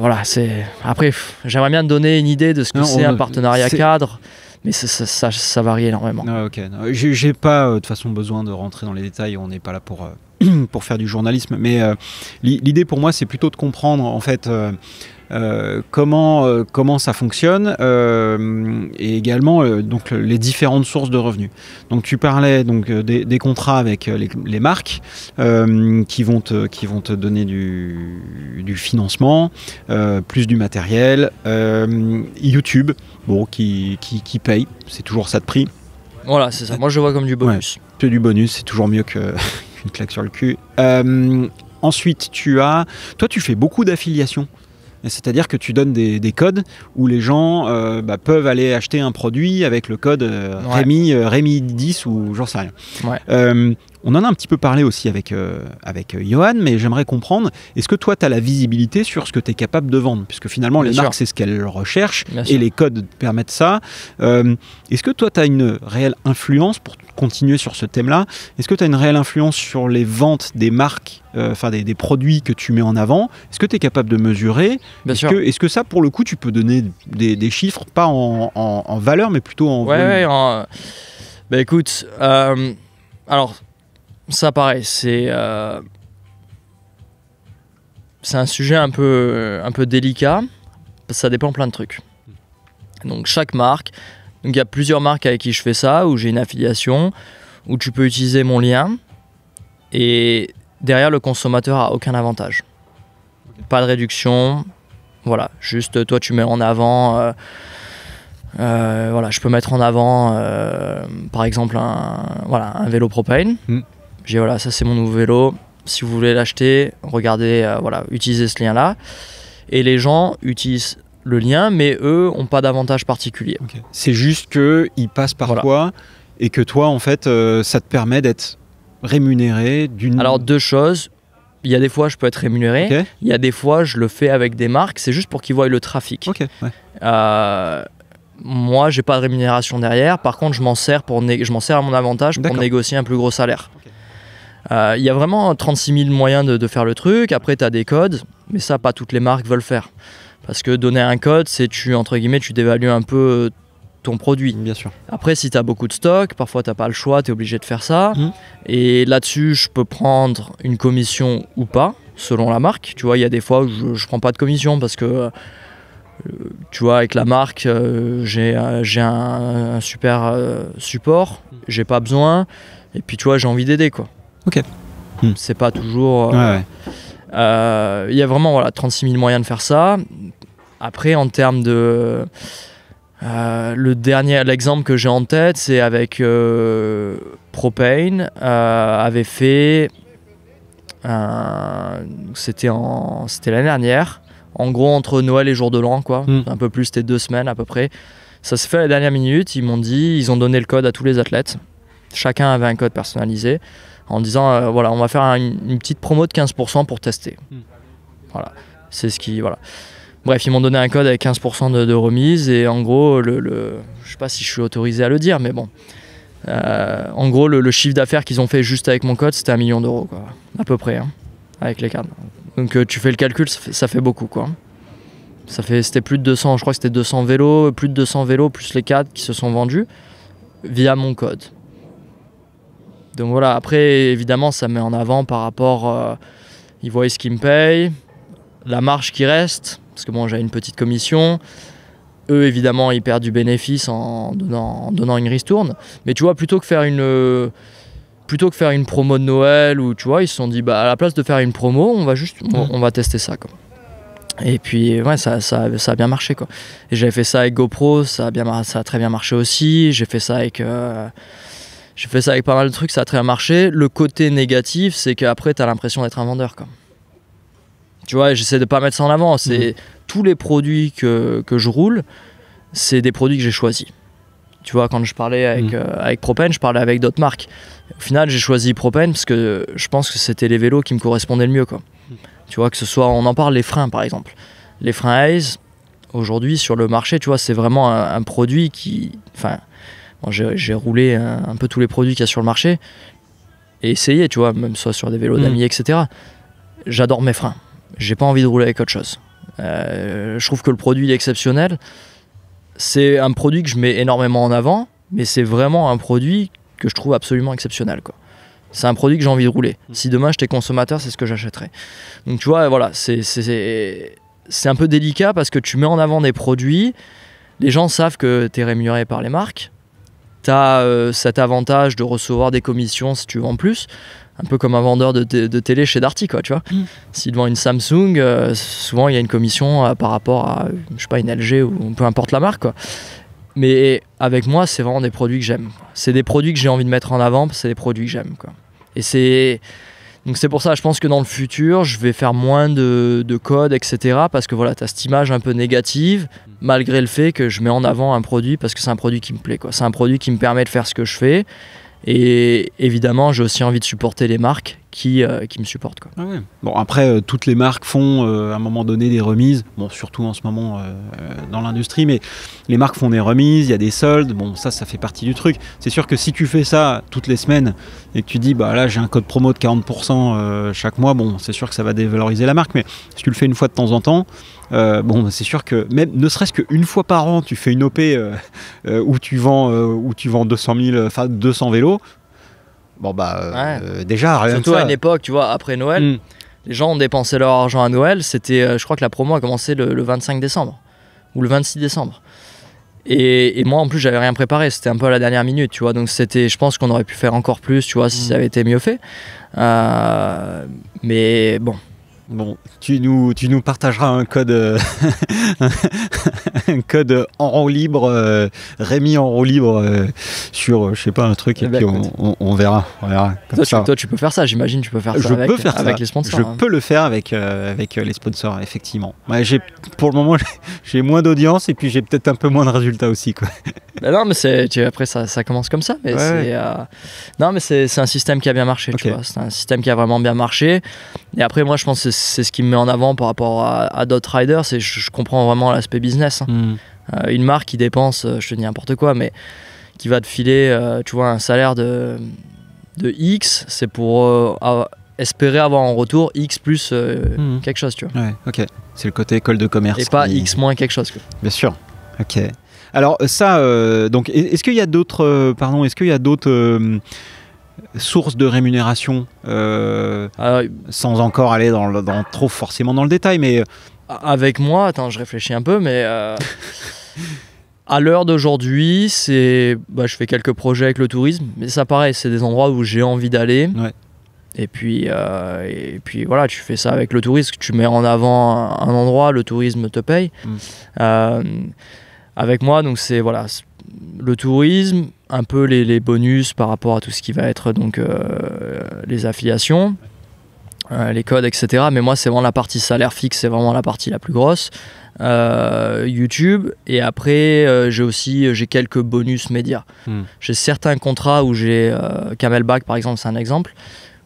voilà, après, j'aimerais bien te donner une idée de ce que c'est un partenariat cadre, mais ça varie énormément. Ok, j'ai pas de toute façon besoin de rentrer dans les détails, on n'est pas là pour faire du journalisme, mais l'idée pour moi c'est plutôt de comprendre en fait comment ça fonctionne et également donc les différentes sources de revenus. Donc tu parlais donc des contrats avec les marques qui vont te donner du financement, plus du matériel, YouTube qui paye, c'est toujours ça de prix. Voilà, c'est ça. Moi je le vois comme du bonus. Ouais, c'est du bonus, c'est toujours mieux qu'une claque sur le cul. Ensuite, toi tu fais beaucoup d'affiliations. C'est-à-dire que tu donnes des codes où les gens peuvent aller acheter un produit avec le code Rémi 10 ou j'en sais rien. Ouais. On en a un petit peu parlé aussi avec Johan, mais j'aimerais comprendre, est-ce que toi tu as la visibilité sur ce que tu es capable de vendre? Puisque finalement les marques c'est ce qu'elles recherchent et les codes permettent ça. Est-ce que toi tu as une réelle influence, pour continuer sur ce thème-là, est-ce que tu as une réelle influence sur les ventes des marques, des produits que tu mets en avant? Est-ce que tu es capable de mesurer? Est-ce que ça, pour le coup, tu peux donner des chiffres, pas en valeur, mais plutôt en volume? Bah écoute, alors ça pareil, c'est un sujet un peu délicat, ça dépend plein de trucs. Donc chaque marque, il y a plusieurs marques avec qui je fais ça, où j'ai une affiliation, où tu peux utiliser mon lien, et derrière le consommateur a aucun avantage. Pas de réduction, voilà, juste toi tu mets en avant, je peux mettre en avant par exemple un vélo propane. J'ai voilà, ça c'est mon nouveau vélo, si vous voulez l'acheter, regardez, utilisez ce lien là, et les gens utilisent le lien, mais eux n'ont pas d'avantage particulier. Okay. C'est juste qu'ils passent par toi, et que toi en fait ça te permet d'être rémunéré d'une... Alors 2 choses, il y a des fois je peux être rémunéré, il y a des fois je le fais avec des marques, c'est juste pour qu'ils voient le trafic. Moi j'ai pas de rémunération derrière, par contre je m'en sers à mon avantage pour négocier un plus gros salaire. Il y a vraiment 36 000 moyens de faire le truc, après tu as des codes, mais ça pas toutes les marques veulent faire. Parce que donner un code, c'est tu dévalues un peu ton produit. Bien sûr. Après, si tu as beaucoup de stock, parfois tu n'as pas le choix, tu es obligé de faire ça. Et là-dessus, je peux prendre une commission ou pas, selon la marque. Tu vois, il y a des fois où je ne prends pas de commission parce que, tu vois, avec la marque, j'ai un super support, j'ai pas besoin. Et puis, tu vois, j'ai envie d'aider, quoi. Ok. C'est pas toujours... il y a vraiment 36 000 moyens de faire ça. Après, en termes de... l'exemple que j'ai en tête, c'est avec Propane, avait fait... c'était l'année dernière. En gros, entre Noël et Jour de l'An, quoi. Un peu plus, c'était 2 semaines à peu près. Ça s'est fait à la dernière minute. Ils ont donné le code à tous les athlètes. Chacun avait un code personnalisé, en disant on va faire une petite promo de 15% pour tester. Voilà, c'est ce qui... Voilà. Bref, ils m'ont donné un code avec 15% de remise, et en gros, je sais pas si je suis autorisé à le dire, mais bon, en gros, le chiffre d'affaires qu'ils ont fait juste avec mon code, c'était 1 million d'euros, quoi, à peu près, hein, avec les cadres. Donc tu fais le calcul, ça fait beaucoup, quoi. C'était plus de 200, je crois que c'était 200 vélos, plus de 200 vélos, plus les cadres qui se sont vendus via mon code. Donc voilà, après évidemment ça met en avant par rapport, ils voient ce qu'ils me payent, la marge qui reste, parce que bon, j'ai une petite commission, eux évidemment ils perdent du bénéfice en donnant une ristourne, mais tu vois, plutôt que faire une promo de Noël, ou tu vois, ils se sont dit bah à la place de faire une promo, on va tester ça quoi. Et puis ouais, ça a bien marché quoi. Et j'avais fait ça avec GoPro, ça a très bien marché aussi. J'ai fait ça avec pas mal de trucs, ça a très bien marché. Le côté négatif, c'est qu'après t'as l'impression d'être un vendeur quoi. Tu vois, j'essaie de pas mettre ça en avant. C'est tous les produits que je roule, c'est des produits que j'ai choisis. Tu vois, quand je parlais avec Propane, je parlais avec d'autres marques. Au final, j'ai choisi Propane parce que je pense que c'était les vélos qui me correspondaient le mieux quoi. Tu vois, que ce soit, on en parle, les freins par exemple. Les freins Hayes, aujourd'hui sur le marché, tu vois, c'est vraiment un produit qui... Enfin, bon, j'ai roulé un peu tous les produits qu'il y a sur le marché et essayé, tu vois, même soit sur des vélos d'amis, etc. J'adore mes freins. J'ai pas envie de rouler avec autre chose. Je trouve que le produit est exceptionnel. C'est un produit que je mets énormément en avant, mais c'est vraiment un produit que je trouve absolument exceptionnel, quoi. C'est un produit que j'ai envie de rouler. Si demain j'étais consommateur, c'est ce que j'achèterais. Donc tu vois, voilà, c'est un peu délicat parce que tu mets en avant des produits, les gens savent que tu es rémunéré par les marques, tu as cet avantage de recevoir des commissions si tu vends plus, un peu comme un vendeur de télé chez Darty, quoi, tu vois. S'il vend une Samsung, souvent il y a une commission par rapport à, je sais pas, une LG ou peu importe la marque, quoi. Mais avec moi, c'est vraiment des produits que j'aime. C'est des produits que j'ai envie de mettre en avant, c'est des produits que j'aime, quoi. Et donc c'est pour ça, je pense que dans le futur, je vais faire moins de code, etc. Parce que voilà, tu as cette image un peu négative, malgré le fait que je mets en avant un produit parce que c'est un produit qui me plaît, quoi. C'est un produit qui me permet de faire ce que je fais. Et évidemment, j'ai aussi envie de supporter les marques qui me supportent, quoi. Ah ouais. Bon, après, toutes les marques font à un moment donné des remises, bon, surtout en ce moment dans l'industrie, mais les marques font des remises, il y a des soldes, bon, ça fait partie du truc. C'est sûr que si tu fais ça toutes les semaines et que tu dis, bah là, j'ai un code promo de 40% chaque mois, bon, c'est sûr que ça va dévaloriser la marque, mais si tu le fais une fois de temps en temps, bon, c'est sûr que même ne serait-ce qu'une fois par an, tu fais une OP où tu vends 200 vélos. Bon bah déjà rien surtout que ça. À une époque, tu vois, après Noël, les gens ont dépensé leur argent à Noël. C'était, je crois que la promo a commencé le 25 décembre ou le 26 décembre. Et moi en plus j'avais rien préparé, c'était un peu à la dernière minute, tu vois. Donc je pense qu'on aurait pu faire encore plus, tu vois, si ça avait été mieux fait. Mais bon. Bon, tu nous partageras un code, un code en roue libre, Rémi en roue libre sur, je sais pas, un truc, et puis on verra. Comme toi, tu peux faire ça, j'imagine, tu peux faire ça avec les sponsors. Je peux le faire avec les sponsors, effectivement. Ouais, pour le moment, j'ai moins d'audience et puis j'ai peut-être un peu moins de résultats aussi, quoi. Ben non, mais après ça commence comme ça. Mais non, mais c'est un système qui a bien marché, tu vois. C'est un système qui a vraiment bien marché. Et après, moi, je pense que c'est ce qui me met en avant par rapport à d'autres riders. Je comprends vraiment l'aspect business. Une marque qui dépense, je te dis n'importe quoi, mais qui va te filer, tu vois, un salaire de X, c'est pour espérer avoir en retour X plus quelque chose, tu vois. Ouais, ok. C'est le côté école de commerce. Et pas X moins quelque chose, quoi. Bien sûr. Ok. Alors ça, donc, est-ce qu'il y a d'autres, sources de rémunération, sans encore aller dans trop forcément dans le détail, mais avec moi, attends, je réfléchis un peu, mais à l'heure d'aujourd'hui, je fais quelques projets avec le tourisme, mais ça pareil, c'est des endroits où j'ai envie d'aller. Ouais. Et puis voilà, tu fais ça avec le tourisme, tu mets en avant un endroit, le tourisme te paye. Avec moi, donc c'est voilà, le tourisme, un peu les bonus par rapport à tout ce qui va être donc les affiliations, les codes, etc. Mais moi, c'est vraiment la partie salaire fixe, c'est vraiment la partie la plus grosse. YouTube, et après j'ai quelques bonus médias. J'ai certains contrats où j'ai Camelback par exemple, c'est un exemple.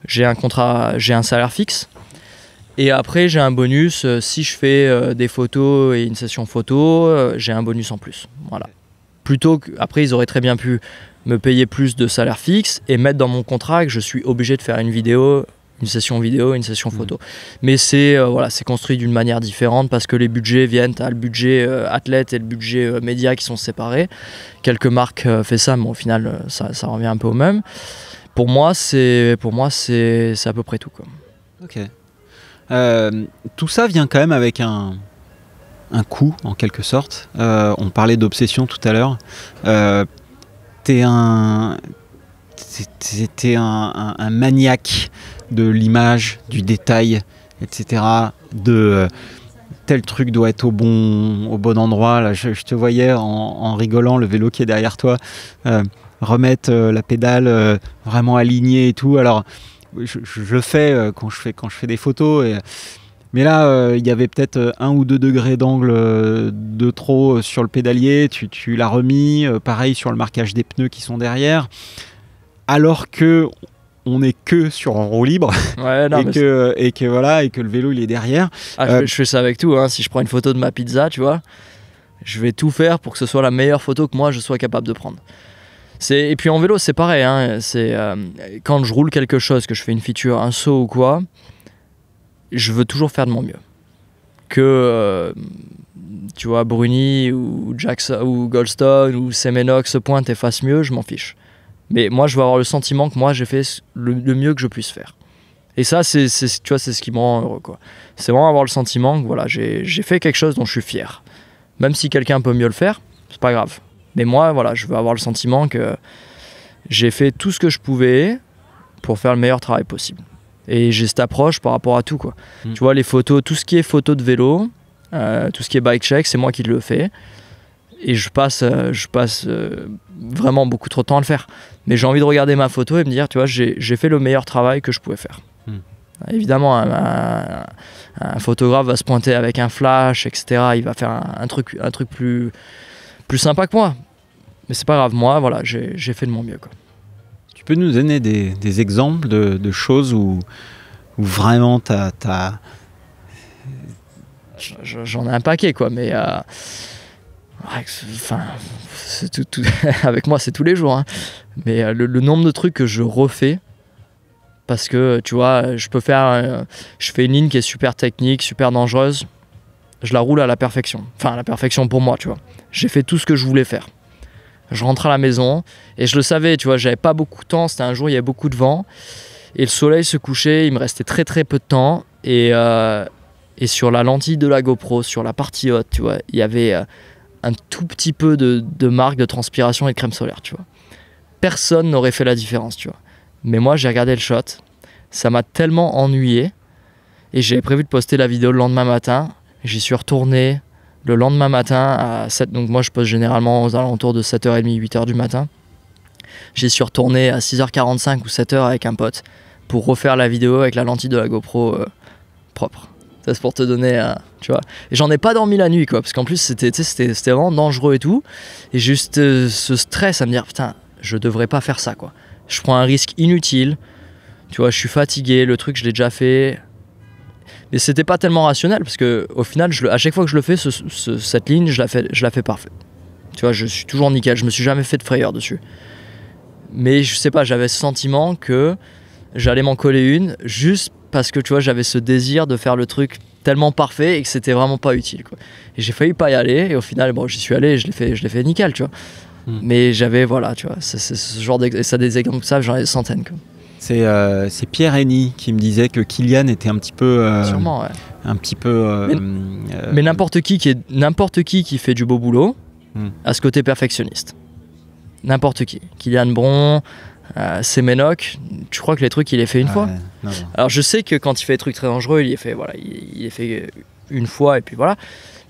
J'ai un salaire fixe. Et après, j'ai un bonus, si je fais des photos et une session photo, j'ai un bonus en plus. Voilà. Plutôt qu'après, ils auraient très bien pu me payer plus de salaire fixe et mettre dans mon contrat que je suis obligé de faire une session vidéo, une session photo. Mais c'est construit d'une manière différente parce que les budgets viennent, à le budget athlète et le budget média qui sont séparés. Quelques marques font ça, mais au final, ça revient un peu au même. Pour moi, c'est à peu près tout, quoi. Ok. Tout ça vient quand même avec un coût, en quelque sorte. On parlait d'obsession tout à l'heure. T'es un maniaque de l'image, du détail, etc. Tel truc doit être au bon endroit. Là, je te voyais en rigolant, le vélo qui est derrière toi, remettre la pédale vraiment alignée et tout. Alors, je le fais quand je fais des photos. Mais là, il y avait peut-être 1 ou 2 degrés d'angle de trop sur le pédalier. Tu l'as remis. Pareil sur le marquage des pneus qui sont derrière. Alors que on n'est que sur en roue libre ouais, non, et que le vélo il est derrière. Je fais ça avec tout, hein. Si je prends une photo de ma pizza, tu vois, je vais tout faire pour que ce soit la meilleure photo que moi je sois capable de prendre. Et puis en vélo c'est pareil, hein. Quand je roule quelque chose, que je fais une feature, un saut ou quoi, je veux toujours faire de mon mieux. Que tu vois, Bruni ou Jackson ou Goldstone ou Semenox se pointe et fasse mieux, je m'en fiche. Mais moi, je veux avoir le sentiment que moi, j'ai fait le mieux que je puisse faire. Et ça, tu vois, c'est ce qui me rend heureux, quoi. C'est vraiment avoir le sentiment que voilà, j'ai fait quelque chose dont je suis fier. Même si quelqu'un peut mieux le faire, c'est pas grave. Mais moi, voilà, je veux avoir le sentiment que j'ai fait tout ce que je pouvais pour faire le meilleur travail possible. Et j'ai cette approche par rapport à tout, quoi. Tu vois, les photos, tout ce qui est photo de vélo, tout ce qui est bike check, c'est moi qui le fais. Et je passe vraiment beaucoup trop de temps à le faire. Mais j'ai envie de regarder ma photo et me dire, tu vois, j'ai fait le meilleur travail que je pouvais faire. Évidemment, un photographe va se pointer avec un flash, etc. Il va faire un truc plus sympa que moi. Mais c'est pas grave, moi, voilà, j'ai fait de mon mieux, quoi. Tu peux nous donner des exemples de choses où vraiment t'as... J'en ai un paquet, quoi, mais... Enfin, avec moi c'est tous les jours, hein. Mais le nombre de trucs que je refais parce que tu vois, je fais une ligne qui est super technique, super dangereuse, je la roule à la perfection, enfin à la perfection pour moi, tu vois. J'ai fait tout ce que je voulais faire. Je rentre à la maison et je le savais, tu vois, j'avais pas beaucoup de temps, c'était un jour, il y avait beaucoup de vent et le soleil se couchait, il me restait très très peu de temps et sur la lentille de la GoPro, sur la partie haute, tu vois, il y avait un tout petit peu de marque de transpiration et de crème solaire, tu vois. Personne n'aurait fait la différence, tu vois. Mais moi, j'ai regardé le shot, ça m'a tellement ennuyé, et j'avais prévu de poster la vidéo le lendemain matin. J'y suis retourné le lendemain matin à 7, donc moi je poste généralement aux alentours de 7h30, 8h du matin. J'y suis retourné à 6h45 ou 7h avec un pote pour refaire la vidéo avec la lentille de la GoPro propre. Ça, c'est pour te donner, tu vois. Et j'en ai pas dormi la nuit, quoi, parce qu'en plus c'était vraiment dangereux et tout. Et juste ce stress à me dire, putain, je devrais pas faire ça, quoi. Je prends un risque inutile. Tu vois, je suis fatigué, le truc je l'ai déjà fait. Mais c'était pas tellement rationnel, parce que au final, à chaque fois que je le fais, cette ligne, je la fais parfaite. Tu vois, je suis toujours nickel, je me suis jamais fait de frayeur dessus. Mais je sais pas, j'avais ce sentiment que j'allais m'en coller une juste parce que tu vois, j'avais ce désir de faire le truc tellement parfait et que c'était vraiment pas utile, quoi. Et j'ai failli pas y aller et au final, bon, j'y suis allé et je l'ai fait nickel, tu vois. Mais j'avais, voilà, tu vois, c'est ce genre des exemples comme ça, j'en ai des centaines, quoi. C'est Pierre Henny qui me disait que Kylian était un petit peu... Sûrement, ouais. Un petit peu... mais n'importe qui fait du beau boulot a ce côté perfectionniste. N'importe qui. Kylian Bron, Semenoch, tu crois que les trucs il les fait une fois? Non. Alors je sais que quand il fait des trucs très dangereux, il les fait une fois et puis voilà.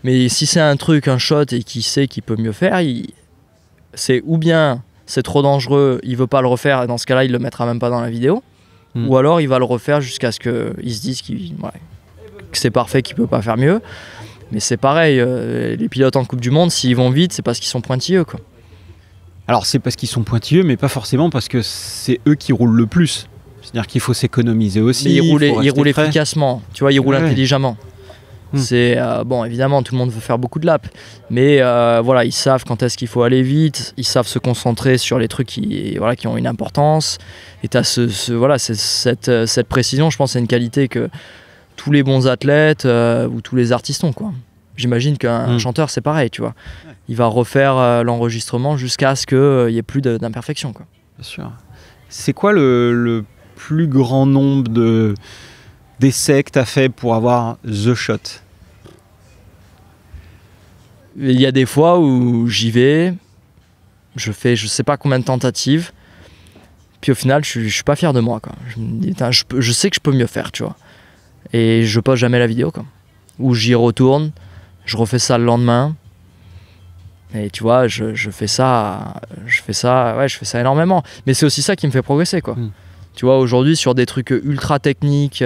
Mais si c'est un truc, un shot et qu'il sait qu'il peut mieux faire, c'est ou bien c'est trop dangereux, il veut pas le refaire et dans ce cas-là il le mettra même pas dans la vidéo, ou alors il va le refaire jusqu'à ce qu'il se dise que c'est parfait, qu'il peut pas faire mieux. Mais c'est pareil, les pilotes en Coupe du Monde, s'ils vont vite, c'est parce qu'ils sont pointilleux, quoi. Alors c'est parce qu'ils sont pointilleux, mais pas forcément parce que c'est eux qui roulent le plus. C'est-à-dire qu'il faut s'économiser aussi. Mais ils roulent efficacement, tu vois, ils roulent intelligemment. C'est bon, évidemment, tout le monde veut faire beaucoup de laps, mais voilà, ils savent quand est-ce qu'il faut aller vite, ils savent se concentrer sur les trucs qui ont une importance. Et tu as cette précision, je pense, c'est une qualité que tous les bons athlètes ou tous les artistes ont, quoi. J'imagine qu'un chanteur, c'est pareil, tu vois. Il va refaire l'enregistrement jusqu'à ce qu'il n'y ait plus d'imperfection, quoi. Bien sûr. C'est quoi le plus grand nombre d'essais que tu as fait pour avoir the shot? Il y a des fois où j'y vais, je fais je sais pas combien de tentatives, puis au final je suis pas fier de moi, quoi. Je me dis, je sais que je peux mieux faire, tu vois. Et je poste jamais la vidéo, quoi. Ou j'y retourne, je refais ça le lendemain. Et tu vois, je fais ça énormément. Mais c'est aussi ça qui me fait progresser, quoi. Tu vois, aujourd'hui, sur des trucs ultra techniques,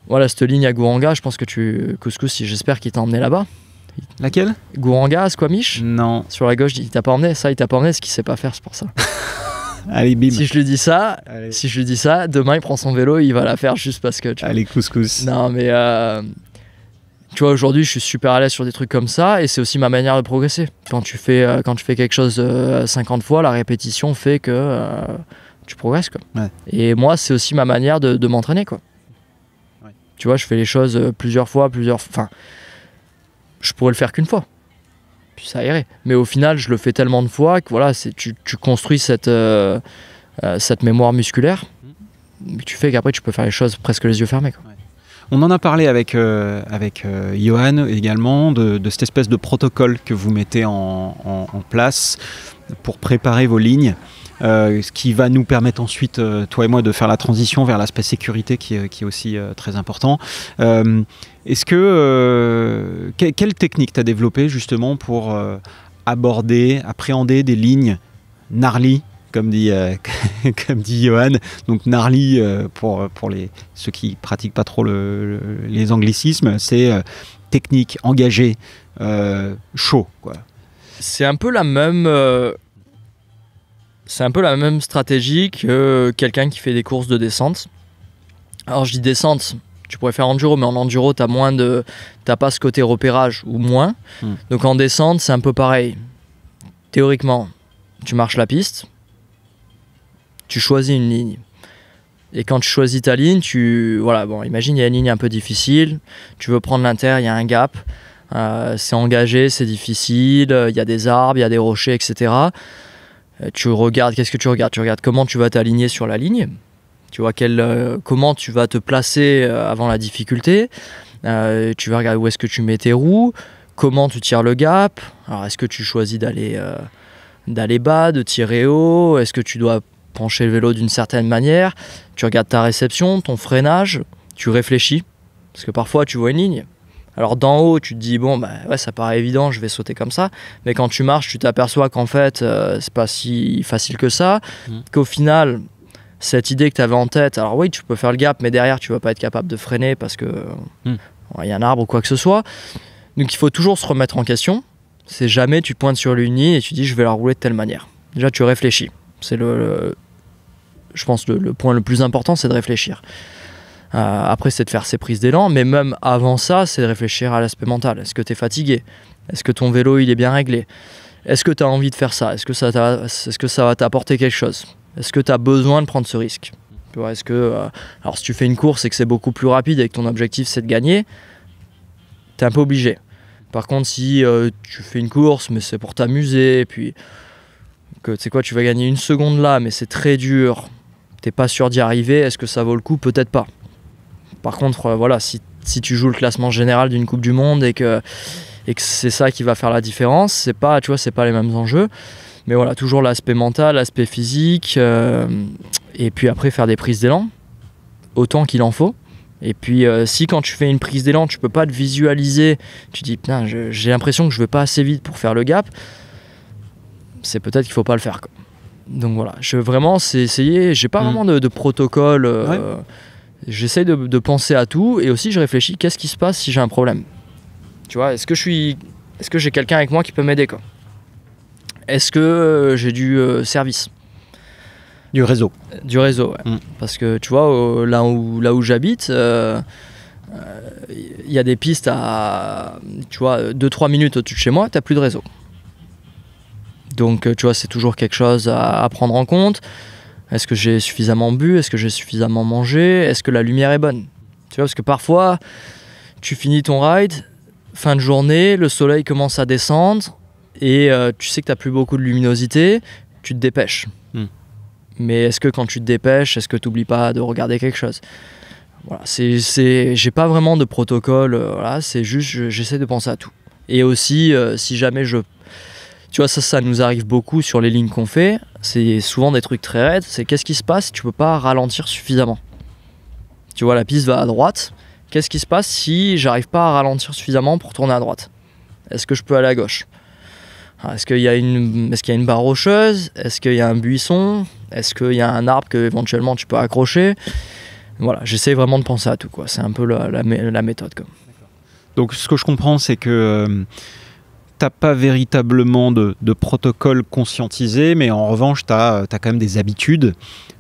voilà, cette ligne à Gouranga, je pense que Couscous, j'espère qu'il t'a emmené là-bas. Laquelle? Gouranga à Squamish? Non. Sur la gauche, il t'a pas emmené. Ça, il t'a pas emmené, ce qu'il sait pas faire, c'est pour ça. Allez, bim. Si je lui dis ça, demain, il prend son vélo, il va la faire juste parce que... Allez, Couscous. Non, mais... tu vois, aujourd'hui, je suis super à l'aise sur des trucs comme ça, et c'est aussi ma manière de progresser. Quand tu fais quelque chose 50 fois, la répétition fait que tu progresses, quoi. Ouais. Et moi, c'est aussi ma manière de m'entraîner, quoi. Ouais. Tu vois, je fais les choses plusieurs fois, enfin, je pourrais le faire qu'une fois, puis ça irait. Mais au final, je le fais tellement de fois que voilà, tu construis cette mémoire musculaire, que tu fais qu'après, tu peux faire les choses presque les yeux fermés, quoi. Ouais. On en a parlé avec Johan également, de cette espèce de protocole que vous mettez en place pour préparer vos lignes, ce qui va nous permettre ensuite, toi et moi, de faire la transition vers l'aspect sécurité qui est aussi très important. Est-ce que quelle technique tu as développée justement pour appréhender des lignes gnarly, comme dit Johan, donc gnarly pour ceux qui pratiquent pas trop les anglicismes, c'est technique, engagé, chaud, quoi. C'est un peu la même stratégie que quelqu'un qui fait des courses de descente. Alors je dis descente, tu pourrais faire enduro, mais en enduro t'as pas ce côté repérage, ou moins. Donc en descente c'est un peu pareil. Théoriquement, tu marches la piste, tu choisis une ligne. Et quand tu choisis ta ligne, imagine il y a une ligne un peu difficile, tu veux prendre l'inter, il y a un gap, c'est engagé, c'est difficile, il y a des arbres, il y a des rochers, etc. Tu regardes, qu'est-ce que tu regardes? Tu regardes comment tu vas t'aligner sur la ligne, tu vois comment tu vas te placer avant la difficulté, tu vas regarder où est-ce que tu mets tes roues, comment tu tires le gap, alors est-ce que tu choisis d'aller bas, de tirer haut, est-ce que tu dois pencher le vélo d'une certaine manière, tu regardes ta réception, ton freinage, tu réfléchis, parce que parfois tu vois une ligne, alors d'en haut tu te dis bon ça paraît évident, je vais sauter comme ça, mais quand tu marches tu t'aperçois qu'en fait c'est pas si facile que ça, qu'au final cette idée que tu avais en tête, alors oui tu peux faire le gap mais derrière tu vas pas être capable de freiner parce que y a un arbre ou quoi que ce soit, donc il faut toujours se remettre en question, c'est jamais tu pointes sur une ligne et tu dis je vais la rouler de telle manière, déjà tu réfléchis. C'est je pense le point le plus important, c'est de réfléchir. Après, c'est de faire ses prises d'élan, mais même avant ça, c'est de réfléchir à l'aspect mental. Est-ce que tu es fatigué? Est-ce que ton vélo il est bien réglé? Est-ce que tu as envie de faire ça? Est-ce que ça va t'apporter quelque chose? Est-ce que tu as besoin de prendre ce risque? Tu vois, alors si tu fais une course et que c'est beaucoup plus rapide et que ton objectif c'est de gagner, tu es un peu obligé. Par contre, si tu fais une course, mais c'est pour t'amuser, et puis que tu sais quoi, tu vas gagner une seconde là, mais c'est très dur, t'es pas sûr d'y arriver, est-ce que ça vaut le coup? Peut-être pas. Par contre, voilà, si tu joues le classement général d'une Coupe du Monde et que c'est ça qui va faire la différence, c'est pas les mêmes enjeux. Mais voilà, toujours l'aspect mental, l'aspect physique, et puis après faire des prises d'élan, autant qu'il en faut. Et puis si quand tu fais une prise d'élan, tu peux pas te visualiser, tu dis putain, j'ai l'impression que je vais pas assez vite pour faire le gap, c'est peut-être qu'il faut pas le faire, quoi. Donc voilà, c'est essayer, j'ai pas vraiment de protocole, j'essaye de penser à tout, et aussi je réfléchis qu'est-ce qui se passe si j'ai un problème. Tu vois, est-ce que j'ai quelqu'un avec moi qui peut m'aider, quoi? Est-ce que j'ai du service? Du réseau. Du réseau, ouais. Parce que tu vois, là où j'habite, il y a des pistes à 2-3 minutes au-dessus de chez moi, t'as plus de réseau. Donc tu vois, c'est toujours quelque chose à prendre en compte. Est-ce que j'ai suffisamment bu? Est-ce que j'ai suffisamment mangé? Est-ce que la lumière est bonne? Tu vois, parce que parfois, tu finis ton ride, fin de journée, le soleil commence à descendre, et tu sais que tu n'as plus beaucoup de luminosité, tu te dépêches. Mais est-ce que quand tu te dépêches, est-ce que tu n'oublies pas de regarder quelque chose? Voilà, j'ai pas vraiment de protocole, voilà, c'est juste j'essaie de penser à tout. Et aussi, si jamais tu vois, ça nous arrive beaucoup sur les lignes qu'on fait, c'est souvent des trucs très raides, c'est qu'est-ce qui se passe si tu peux pas ralentir suffisamment. Tu vois, la piste va à droite, qu'est-ce qui se passe si j'arrive pas à ralentir suffisamment pour tourner à droite? Est-ce que je peux aller à gauche? Est-ce qu'il y a une barre rocheuse? Est-ce qu'il y a un buisson? Est-ce qu'il y a un arbre que éventuellement tu peux accrocher? Voilà, j'essaie vraiment de penser à tout, quoi. C'est un peu la méthode, quoi. Donc ce que je comprends, c'est que t'as pas véritablement de protocole conscientisé, mais en revanche, t'as quand même des habitudes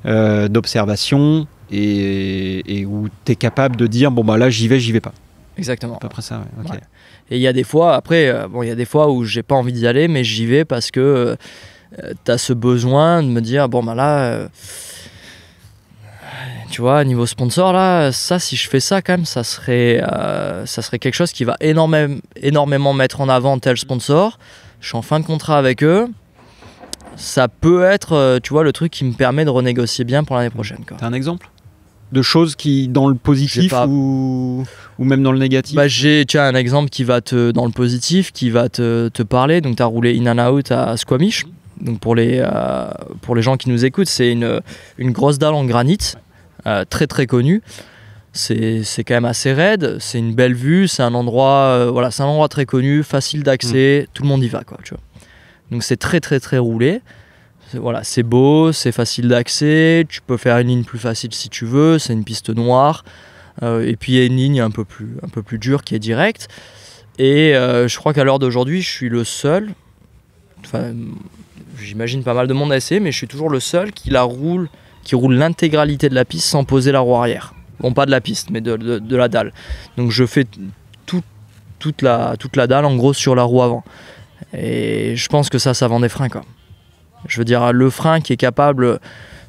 d'observation et où t'es capable de dire, bon bah là j'y vais pas. Exactement. À peu près ça, ouais. Okay. Ouais. Et il y a des fois, après, il y a des fois où j'ai pas envie d'y aller, mais j'y vais parce que t'as ce besoin de me dire, bon bah là... tu vois, niveau sponsor, là, ça, si je fais ça, quand même, ça serait quelque chose qui va énormément mettre en avant tel sponsor. Je suis en fin de contrat avec eux. Ça peut être, tu vois, le truc qui me permet de renégocier bien pour l'année prochaine. T'as un exemple de choses qui, dans le positif ou même dans le négatif? Bah, tu as un exemple qui va dans le positif, qui va te parler. Donc, tu as roulé In and Out à Squamish. Donc, pour les gens qui nous écoutent, c'est une grosse dalle en granit. Très très connu, c'est quand même assez raide, c'est une belle vue, c'est un endroit c'est un endroit très connu, facile d'accès, tout le monde y va, quoi, tu vois. Donc c'est très très très roulé, voilà, c'est beau, c'est facile d'accès, tu peux faire une ligne plus facile si tu veux, c'est une piste noire, et puis il y a une ligne un peu plus dure qui est directe, et je crois qu'à l'heure d'aujourd'hui je suis le seul, enfin j'imagine pas mal de monde a essayé, mais je suis toujours le seul qui roule l'intégralité de la piste sans poser la roue arrière. Bon, pas de la piste, mais de la dalle. Donc je fais toute la dalle en gros sur la roue avant. Et je pense que ça vend des freins, quoi. Je veux dire, le frein qui est capable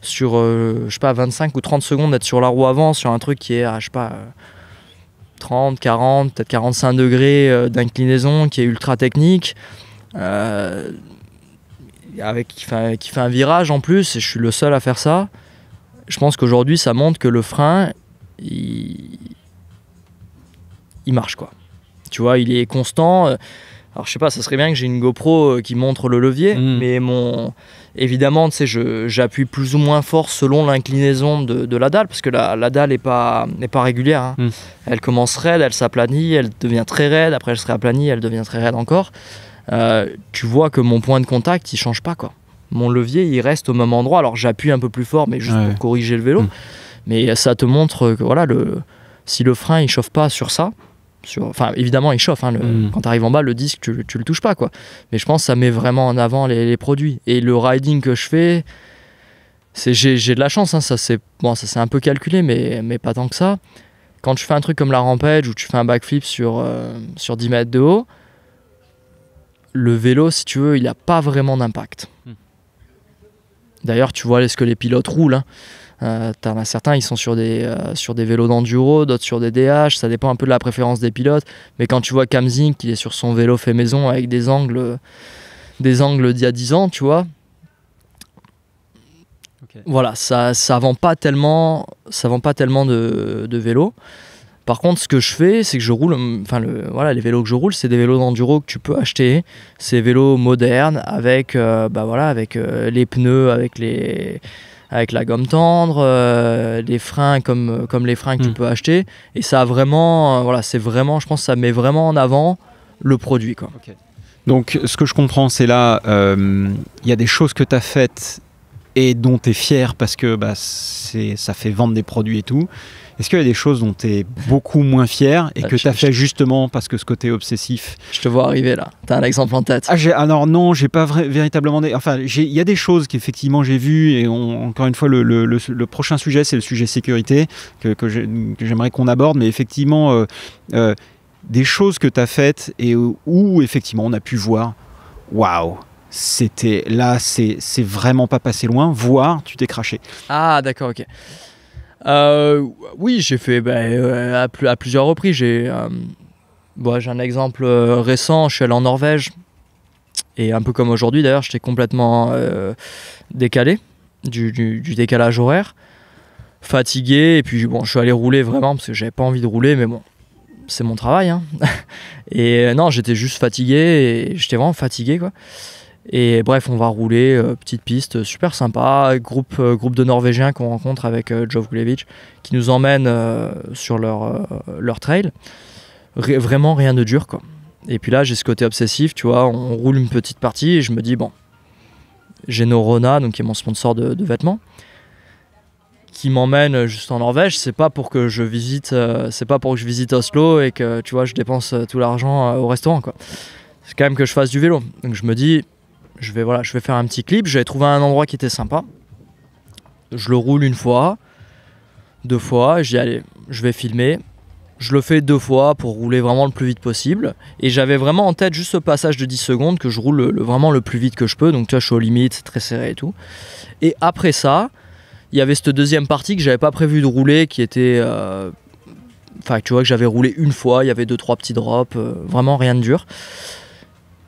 sur, je sais pas, 25 ou 30 secondes d'être sur la roue avant, sur un truc qui est à, je sais pas, 30, 40, peut-être 45 degrés d'inclinaison, qui est ultra technique, qui fait un virage en plus, et je suis le seul à faire ça. Je pense qu'aujourd'hui, ça montre que le frein, il marche, quoi. Tu vois, il est constant. Alors, je sais pas, ça serait bien que j'ai une GoPro qui montre le levier, mais évidemment, tu sais, j'appuie plus ou moins fort selon l'inclinaison de la dalle, parce que la dalle n'est pas régulière. Hein. Elle commence raide, elle s'aplanit, elle devient très raide, après elle se réaplanit, elle devient très raide encore. Tu vois que mon point de contact, il change pas, quoi. Mon levier, il reste au même endroit. Alors j'appuie un peu plus fort, mais juste pour corriger le vélo. Mais ça te montre que voilà, si le frein il chauffe pas sur ça, enfin évidemment il chauffe. Hein, quand tu arrives en bas, le disque tu le touches pas, quoi. Mais je pense que ça met vraiment en avant les produits. Et le riding que je fais, j'ai de la chance. Hein, ça c'est un peu calculé, mais pas tant que ça. Quand tu fais un truc comme la Rampage où tu fais un backflip sur 10 mètres de haut, le vélo, si tu veux, il n'a pas vraiment d'impact. D'ailleurs, tu vois ce que les pilotes roulent. Hein. T'en as certains, ils sont sur des vélos d'enduro, d'autres sur des DH. Ça dépend un peu de la préférence des pilotes. Mais quand tu vois Cam Zink qui est sur son vélo fait maison avec des angles d'il y a 10 ans, tu vois. Okay. Voilà, ça vend pas tellement de vélos. Par contre, ce que je fais, c'est que je roule, les vélos que je roule, c'est des vélos d'enduro que tu peux acheter. C'est des vélos modernes avec, les pneus, avec la gomme tendre, les freins comme les freins que tu peux acheter. Et ça a vraiment, je pense que ça met vraiment en avant le produit, quoi. Okay. Donc, ce que je comprends, c'est là, y a des choses que tu as faites et dont tu es fier parce que ça fait vendre des produits et tout. Est-ce qu'il y a des choses dont tu es beaucoup moins fier et que tu as fait justement parce que ce côté obsessif? Je te vois arriver là, tu as un exemple en tête. Alors non, j'ai pas véritablement... il y a des choses qu'effectivement j'ai vues et encore une fois, le prochain sujet, c'est le sujet sécurité que j'aimerais qu'on aborde, mais effectivement, des choses que tu as faites et où effectivement on a pu voir, waouh, c'était là, c'est vraiment pas passé loin, voire tu t'es craché. Ah d'accord, ok. Oui, j'ai fait à plusieurs reprises. J'ai un exemple récent. Je suis allé en Norvège et un peu comme aujourd'hui d'ailleurs, j'étais complètement décalé du décalage horaire. fatigué, et puis bon, je suis allé rouler vraiment parce que j'avais pas envie de rouler, mais bon, c'est mon travail, hein. Et non, j'étais juste fatigué, et j'étais vraiment fatigué, quoi. Et bref, on va rouler, petite piste, super sympa, groupe de Norvégiens qu'on rencontre avec Joe Vulevic, qui nous emmène sur leur trail. Vraiment rien de dur, quoi. Et puis là, j'ai ce côté obsessif, tu vois, on roule une petite partie, et je me dis, bon, j'ai Norona, donc qui est mon sponsor de vêtements, qui m'emmène juste en Norvège. C'est pas pour que je visite Oslo et que, tu vois, je dépense tout l'argent au restaurant, quoi. C'est quand même que je fasse du vélo. Donc je me dis, je vais faire un petit clip. J'avais trouvé un endroit qui était sympa. Je le roule une fois, 2 fois. Je dis, allez, je vais filmer. Je le fais 2 fois pour rouler vraiment le plus vite possible. Et j'avais vraiment en tête juste ce passage de 10 secondes que je roule vraiment le plus vite que je peux. Donc tu vois, je suis aux limites, c'est très serré et tout. Et après ça, il y avait cette deuxième partie que j'avais pas prévu de rouler, qui était... Enfin, tu vois, que j'avais roulé une fois. Il y avait 2-3 petits drops. Vraiment rien de dur.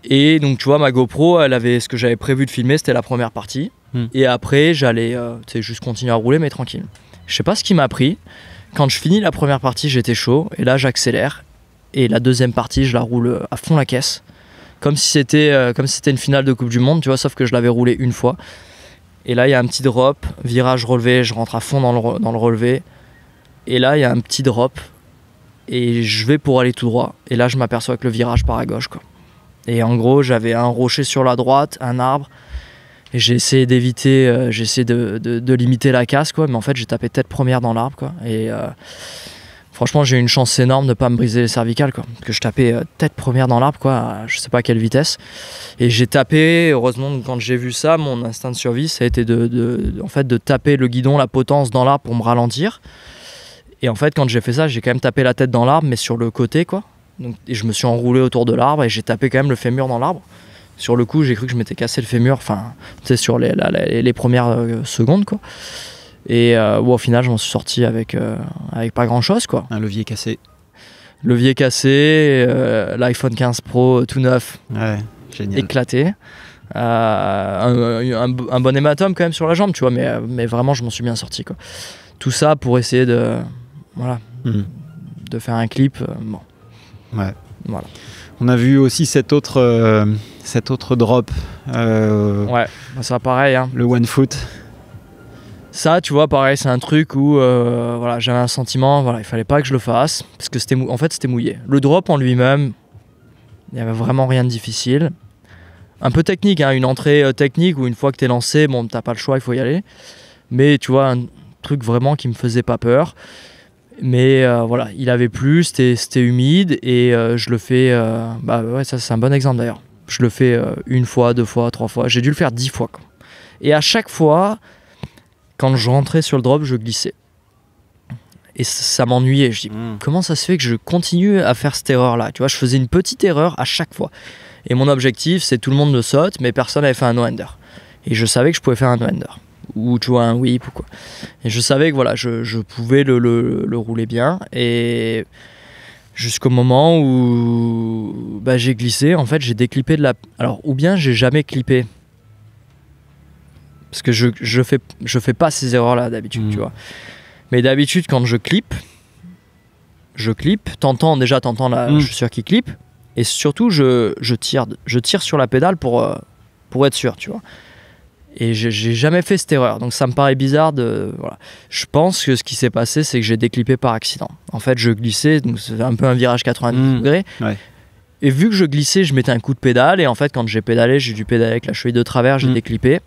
Et donc, tu vois, ma GoPro, elle avait ce que j'avais prévu de filmer, c'était la première partie. Et après, j'allais juste continuer à rouler, mais tranquille. Je sais pas ce qui m'a pris. Quand je finis la première partie, j'étais chaud. Et là, j'accélère. Et la deuxième partie, je la roule à fond la caisse. Comme si c'était une finale de Coupe du Monde, tu vois, sauf que je l'avais roulé une fois. Et là, il y a un petit drop, virage relevé, je rentre à fond dans le relevé. Et là, il y a un petit drop. Et je vais pour aller tout droit. Et là, je m'aperçois que le virage part à gauche, quoi. Et en gros, j'avais un rocher sur la droite, un arbre, et j'ai essayé d'éviter, j'ai essayé de limiter la casse, quoi. Mais en fait, j'ai tapé tête première dans l'arbre, quoi. Et franchement, j'ai eu une chance énorme de ne pas me briser les cervicales, quoi. Parce que je tapais tête première dans l'arbre, quoi, à je sais pas à quelle vitesse. Et j'ai tapé, heureusement, quand j'ai vu ça, mon instinct de survie, ça a été en fait, de taper le guidon, la potence dans l'arbre pour me ralentir. Et en fait, quand j'ai fait ça, j'ai quand même tapé la tête dans l'arbre, mais sur le côté, quoi. Donc, et je me suis enroulé autour de l'arbre et j'ai tapé quand même le fémur dans l'arbre. Sur le coup, j'ai cru que je m'étais cassé le fémur, enfin, tu sais, sur les premières secondes, quoi. Et au final, je m'en suis sorti avec pas grand chose, quoi. Un levier cassé. Levier cassé, l'iPhone 15 Pro tout neuf, ouais, génial. Éclaté. Un bon hématome quand même sur la jambe, tu vois, mais vraiment, je m'en suis bien sorti, quoi. Tout ça pour essayer de faire un clip. Bon. Ouais. Voilà. On a vu aussi cet autre drop. Ouais, ça pareil. Hein. Le one foot. Ça, tu vois, pareil, c'est un truc où voilà, j'avais un sentiment, voilà, il fallait pas que je le fasse parce que c'était mouillé. Le drop en lui-même, il y avait vraiment rien de difficile. Un peu technique, hein, une entrée technique où une fois que t'es lancé, bon, t'as pas le choix, il faut y aller. Mais tu vois, un truc vraiment qui me faisait pas peur. Mais voilà, il avait plu, c'était humide et je le fais. Bah ouais, ça c'est un bon exemple d'ailleurs. Je le fais 1 fois, 2 fois, 3 fois. J'ai dû le faire 10 fois, quoi. Et à chaque fois, quand je rentrais sur le drop, je glissais. Et ça m'ennuyait. Je dis, comment ça se fait que je continue à faire cette erreur-là? Tu vois, je faisais une petite erreur à chaque fois. Et mon objectif, c'est tout le monde le saute, mais personne n'avait fait un no-hander. Et je savais que je pouvais faire un no-hander. Ou tu vois, un whip ou quoi. Et je savais que voilà, je pouvais le rouler bien. Et jusqu'au moment où bah, j'ai glissé, en fait, j'ai déclippé de la... Alors, ou bien j'ai jamais clippé. Parce que je fais pas ces erreurs-là d'habitude, tu vois. Mais d'habitude, quand je clippe, t'entends la chaussure qui clippe. Et surtout, je tire sur la pédale pour être sûr, tu vois. Et j'ai jamais fait cette erreur, donc ça me paraît bizarre de... Voilà. Je pense que ce qui s'est passé, c'est que j'ai déclippé par accident. En fait, je glissais, donc c'est un peu un virage 90 degrés. Ouais. Et vu que je glissais, je mettais un coup de pédale, et en fait, quand j'ai pédalé, j'ai dû pédaler avec la cheville de travers, j'ai déclippé.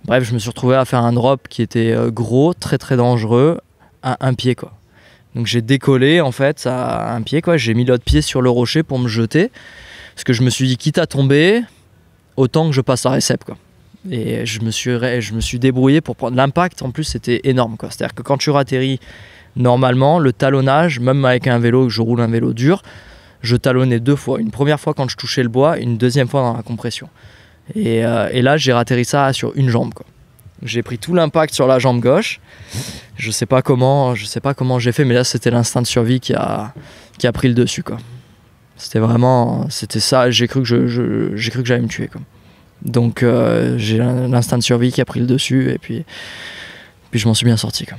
Bref, je me suis retrouvé à faire un drop qui était gros, très très dangereux, à un pied, quoi. Donc j'ai décollé, en fait, à un pied, quoi. J'ai mis l'autre pied sur le rocher pour me jeter, parce que je me suis dit, quitte à tomber, autant que je passe à récep, quoi. Et je me suis débrouillé pour prendre l'impact. En plus, c'était énorme, quoi. C'est-à-dire que quand tu atterris normalement, le talonnage, même avec un vélo, je roule un vélo dur, je talonnais 2 fois. Une première fois quand je touchais le bois, une deuxième fois dans la compression. Et là, j'ai atterri ça sur une jambe, quoi. J'ai pris tout l'impact sur la jambe gauche. Je sais pas comment j'ai fait, mais là, c'était l'instinct de survie qui a pris le dessus, quoi. C'était ça. J'ai cru que j'allais me tuer, quoi. Donc j'ai l'instinct de survie qui a pris le dessus et puis je m'en suis bien sorti, quoi.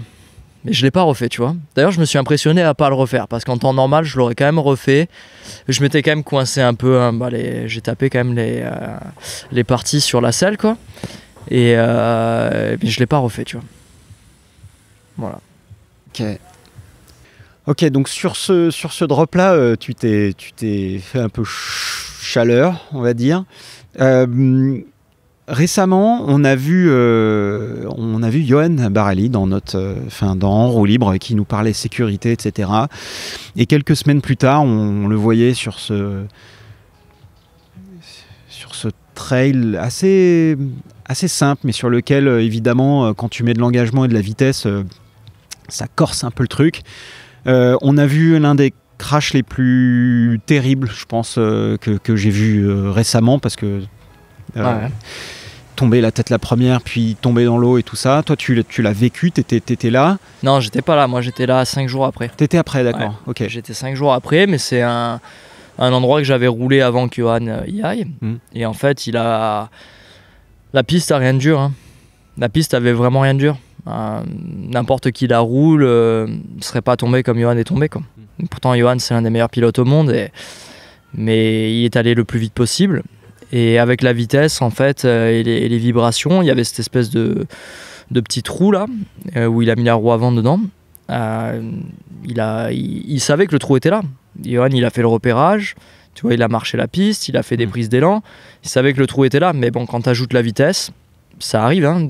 Mais je l'ai pas refait, tu vois. D'ailleurs, je me suis impressionné à pas le refaire parce qu'en temps normal, je l'aurais quand même refait. Je m'étais quand même coincé un peu. Hein, j'ai tapé quand même les parties sur la selle, quoi. Et mais je l'ai pas refait, tu vois. Voilà. Ok, donc sur ce drop-là, tu t'es fait un peu chaleur, on va dire. Récemment, on a vu Johan Barali dans En roue libre qui nous parlait sécurité, etc. Et quelques semaines plus tard, on le voyait sur ce trail assez simple, mais sur lequel, évidemment, quand tu mets de l'engagement et de la vitesse, ça corse un peu le truc. On a vu l'un des crashs les plus terribles, je pense, que j'ai vu récemment, parce que tomber la tête la première, puis tomber dans l'eau et tout ça. Toi, tu l'as vécu, t'étais là? Non, j'étais pas là. Moi, j'étais là 5 jours après. T'étais après, d'accord. Ouais. Ok. J'étais 5 jours après, mais c'est un endroit que j'avais roulé avant que Johan y aille. Et en fait, la piste a rien de dur. Hein. La piste avait vraiment rien de dur. N'importe qui la roule ne serait pas tombé comme Johan est tombé, quoi. Pourtant, Johan, c'est l'un des meilleurs pilotes au monde, mais il est allé le plus vite possible. Et avec la vitesse, en fait, et les vibrations, il y avait cette espèce de petit trou là, où il a mis la roue avant dedans. Il savait que le trou était là. Johan, il a fait le repérage, tu vois, il a marché la piste, il a fait des prises d'élan. Il savait que le trou était là, mais bon, quand tu ajoutes la vitesse, ça arrive, hein,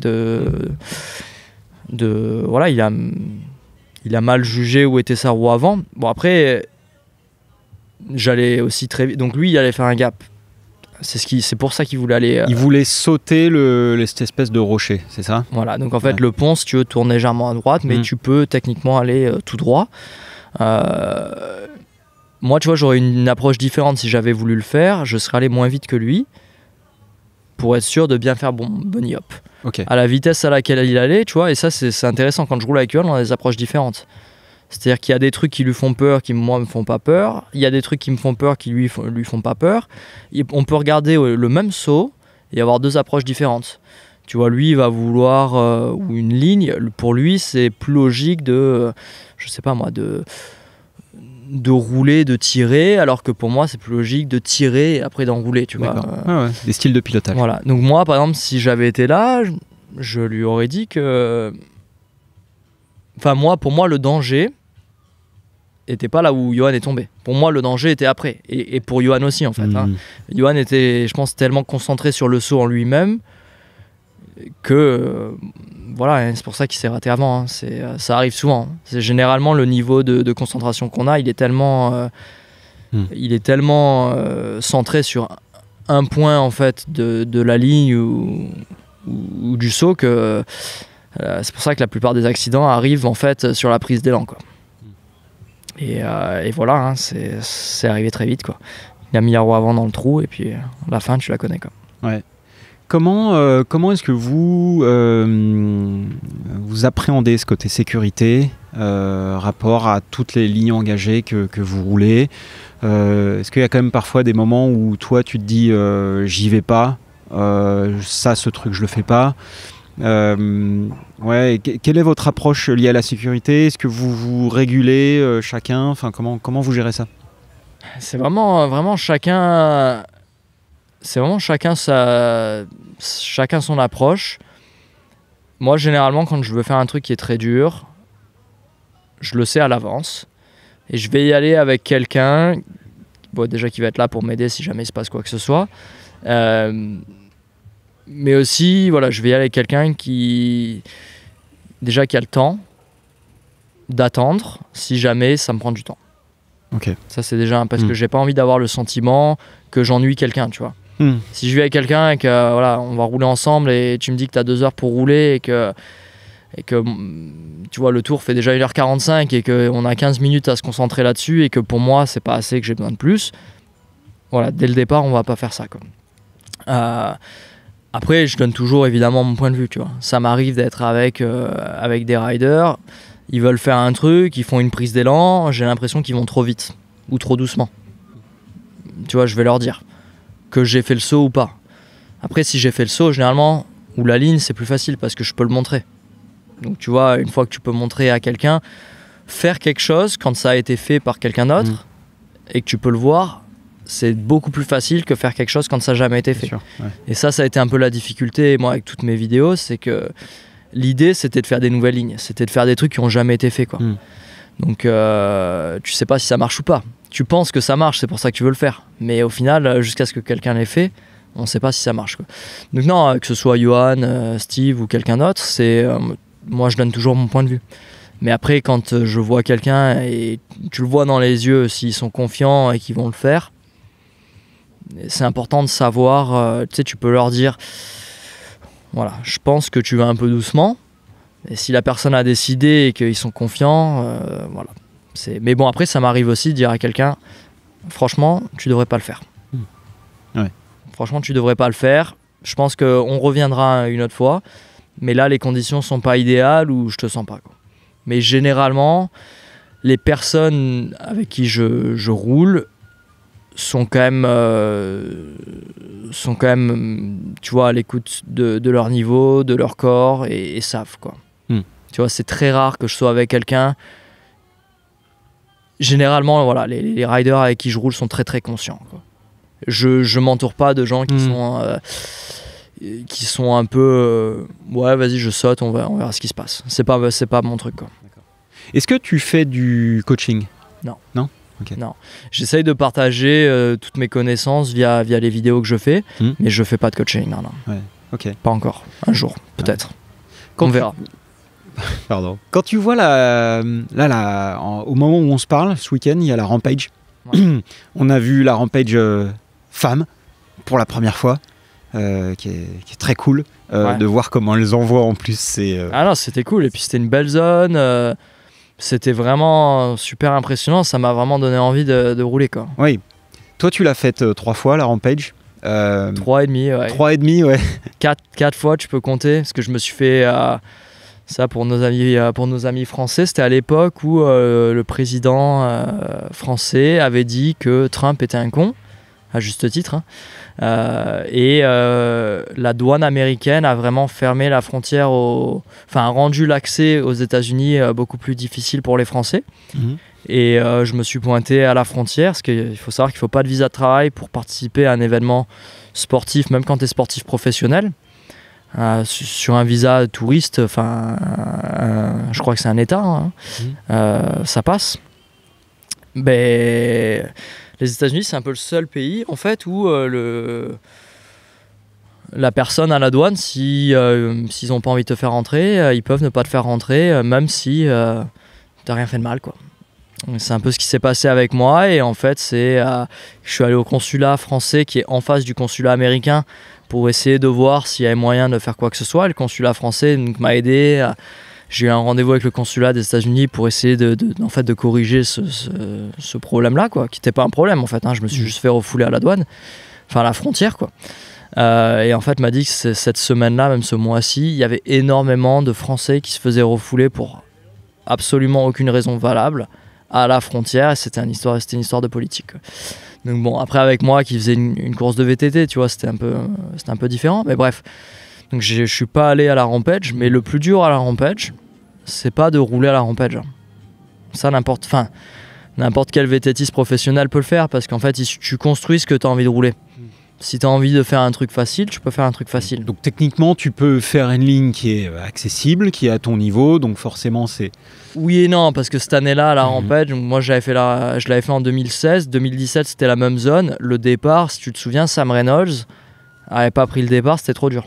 voilà, il a mal jugé où était sa roue avant. Bon, après, j'allais aussi très vite. Donc lui, il allait faire un gap. C'est pour ça qu'il voulait aller... Il voulait sauter cette espèce de rocher, c'est ça? Voilà, donc en fait, le pont, si tu veux, tourne légèrement à droite, mais tu peux techniquement aller tout droit. Moi, tu vois, j'aurais une approche différente si j'avais voulu le faire. Je serais allé moins vite que lui pour être sûr de bien faire bunny hop. Okay. À la vitesse à laquelle il allait, tu vois, et ça, c'est intéressant. Quand je roule avec Johan, on a des approches différentes. C'est-à-dire qu'il y a des trucs qui lui font peur, qui moi me font pas peur. Il y a des trucs qui me font peur, qui lui font pas peur. On peut regarder le même saut et avoir deux approches différentes. Tu vois, lui, il va vouloir ou une ligne. Pour lui, c'est plus logique je sais pas moi, de rouler, de tirer, alors que pour moi, c'est plus logique de tirer et après d'enrouler, tu vois. Des styles de pilotage. Voilà. Donc moi, par exemple, si j'avais été là, je lui aurais dit que... Enfin, pour moi, le danger était pas là où Johan est tombé. Pour moi, le danger était après. Et pour Johan aussi, en fait. Hein. Johan était, je pense, tellement concentré sur le saut en lui-même que... voilà, c'est pour ça qu'il s'est raté avant. Hein. Ça arrive souvent. Hein. C'est généralement le niveau de concentration qu'on a. Il est tellement, centré sur un point, en fait, de la ligne ou du saut que... c'est pour ça que la plupart des accidents arrivent en fait sur la prise d'élan, quoi. Et voilà, hein, c'est arrivé très vite, quoi. Il a mis la roue avant dans le trou et puis la fin tu la connais, quoi. Ouais. Comment est-ce que vous appréhendez ce côté sécurité rapport à toutes les lignes engagées que vous roulez? Est-ce qu'il y a quand même parfois des moments où toi tu te dis j'y vais pas, ce truc je le fais pas? Quelle est votre approche liée à la sécurité? Est-ce que vous régulez chacun? Enfin, comment vous gérez ça? C'est vraiment chacun. C'est vraiment chacun son approche. Moi, généralement, quand je veux faire un truc qui est très dur, je le sais à l'avance et je vais y aller avec quelqu'un, déjà qui va être là pour m'aider si jamais il se passe quoi que ce soit. Mais aussi, voilà, je vais y aller avec quelqu'un qui a le temps d'attendre si jamais ça me prend du temps. Okay. Ça, c'est déjà parce que j'ai pas envie d'avoir le sentiment que j'ennuie quelqu'un, tu vois. Si je vais avec quelqu'un et que voilà, on va rouler ensemble et tu me dis que tu as 2 heures pour rouler et que tu vois, le tour fait déjà 1h45 et qu'on a 15 minutes à se concentrer là-dessus et que pour moi, c'est pas assez, que j'ai besoin de plus. Voilà, dès le départ, on va pas faire ça, quoi. Après, je donne toujours évidemment mon point de vue, tu vois. Ça m'arrive d'être avec des riders, ils veulent faire un truc, ils font une prise d'élan, j'ai l'impression qu'ils vont trop vite ou trop doucement. Tu vois, je vais leur dire que j'ai fait le saut ou pas. Après, si j'ai fait le saut, généralement, ou la ligne, c'est plus facile parce que je peux le montrer. Donc tu vois, une fois que tu peux montrer à quelqu'un, faire quelque chose quand ça a été fait par quelqu'un d'autre et que tu peux le voir, c'est beaucoup plus facile que faire quelque chose quand ça n'a jamais été fait. Sûr, ouais. Et ça a été un peu la difficulté, moi, avec toutes mes vidéos, c'est que l'idée, c'était de faire des nouvelles lignes, c'était de faire des trucs qui n'ont jamais été faits, quoi. Donc tu sais pas si ça marche ou pas. Tu penses que ça marche, c'est pour ça que tu veux le faire. Mais au final, jusqu'à ce que quelqu'un l'ait fait, on sait pas si ça marche, quoi. Donc non, que ce soit Johan, Steve ou quelqu'un d'autre, moi je donne toujours mon point de vue. Mais après, quand je vois quelqu'un et tu le vois dans les yeux, s'ils sont confiants et qu'ils vont le faire, c'est important de savoir, tu sais, tu peux leur dire, voilà, je pense que tu vas un peu doucement. Et si la personne a décidé et qu'ils sont confiants, voilà. Mais bon, après, ça m'arrive aussi de dire à quelqu'un, franchement, tu devrais pas le faire. Ouais. Franchement, tu devrais pas le faire. Je pense qu'on reviendra une autre fois. Mais là, les conditions sont pas idéales ou je te sens pas, quoi. Mais généralement, les personnes avec qui je roule sont quand même, tu vois, à l'écoute de leur niveau, de leur corps et savent, quoi. Tu vois, c'est très rare que je sois avec quelqu'un. Généralement, voilà, les riders avec qui je roule sont très très conscients, quoi. Je m'entoure pas de gens qui sont un peu ouais, vas-y, je saute, on verra ce qui se passe. C'est pas mon truc, quoi. Est-ce que tu fais du coaching? Non. Non? Okay. Non. J'essaye de partager toutes mes connaissances via les vidéos que je fais, mais je fais pas de coaching, non. Ouais. Okay. Pas encore. Un jour, peut-être. On verra. Pardon. Quand tu vois au moment où on se parle, ce week-end, il y a la Rampage. Ouais. On a vu la Rampage femme pour la première fois, qui est très cool de voir comment elles envoient en plus. Ah non, c'était cool. Et puis c'était une belle zone. C'était vraiment super impressionnant. Ça m'a vraiment donné envie de rouler, quoi. Oui. Toi, tu l'as faite 3 fois, la Rampage. 3,5, ouais. 3,5, ouais. 4 fois, tu peux compter. Parce que je me suis fait... ça, pour nos amis français, c'était à l'époque où le président français avait dit que Trump était un con, à juste titre, hein. La douane américaine a vraiment fermé la frontière, a rendu l'accès aux États-Unis beaucoup plus difficile pour les Français. Et je me suis pointé à la frontière, parce qu'il faut savoir qu'il ne faut pas de visa de travail pour participer à un événement sportif, même quand tu es sportif professionnel. Sur un visa touriste, je crois que c'est un État, hein, ça passe. Les États-Unis, c'est un peu le seul pays en fait où la personne à la douane, s'ils n'ont pas envie de te faire rentrer, ils peuvent ne pas te faire rentrer, même si t'as rien fait de mal, quoi. C'est un peu ce qui s'est passé avec moi, et en fait, je suis allé au consulat français qui est en face du consulat américain pour essayer de voir s'il y avait moyen de faire quoi que ce soit. Le consulat français m'a aidé. J'ai eu un rendez-vous avec le consulat des États-Unis pour essayer de corriger ce problème-là, quoi, qui n'était pas un problème en fait, hein. Je me suis juste fait refouler à la douane, à la frontière, quoi. Et en fait, m'a dit que cette semaine-là, même ce mois-ci, il y avait énormément de Français qui se faisaient refouler pour absolument aucune raison valable à la frontière, et c'était une histoire de politique, quoi. Donc bon, après avec moi qui faisais une course de VTT, tu vois, c'était un peu différent, mais bref. Donc je suis pas allé à la Rampage, mais le plus dur à la Rampage, c'est pas de rouler à la Rampage. Ça, n'importe quel VTTiste professionnel peut le faire, parce qu'en fait, tu construis ce que tu as envie de rouler. Si tu as envie de faire un truc facile, tu peux faire un truc facile. Donc techniquement, tu peux faire une ligne qui est accessible, qui est à ton niveau, donc forcément c'est... Oui et non, parce que cette année-là, à la Rampage, moi je l'avais fait en 2016, 2017 c'était la même zone. Le départ, si tu te souviens, Sam Reynolds avait pas pris le départ, c'était trop dur.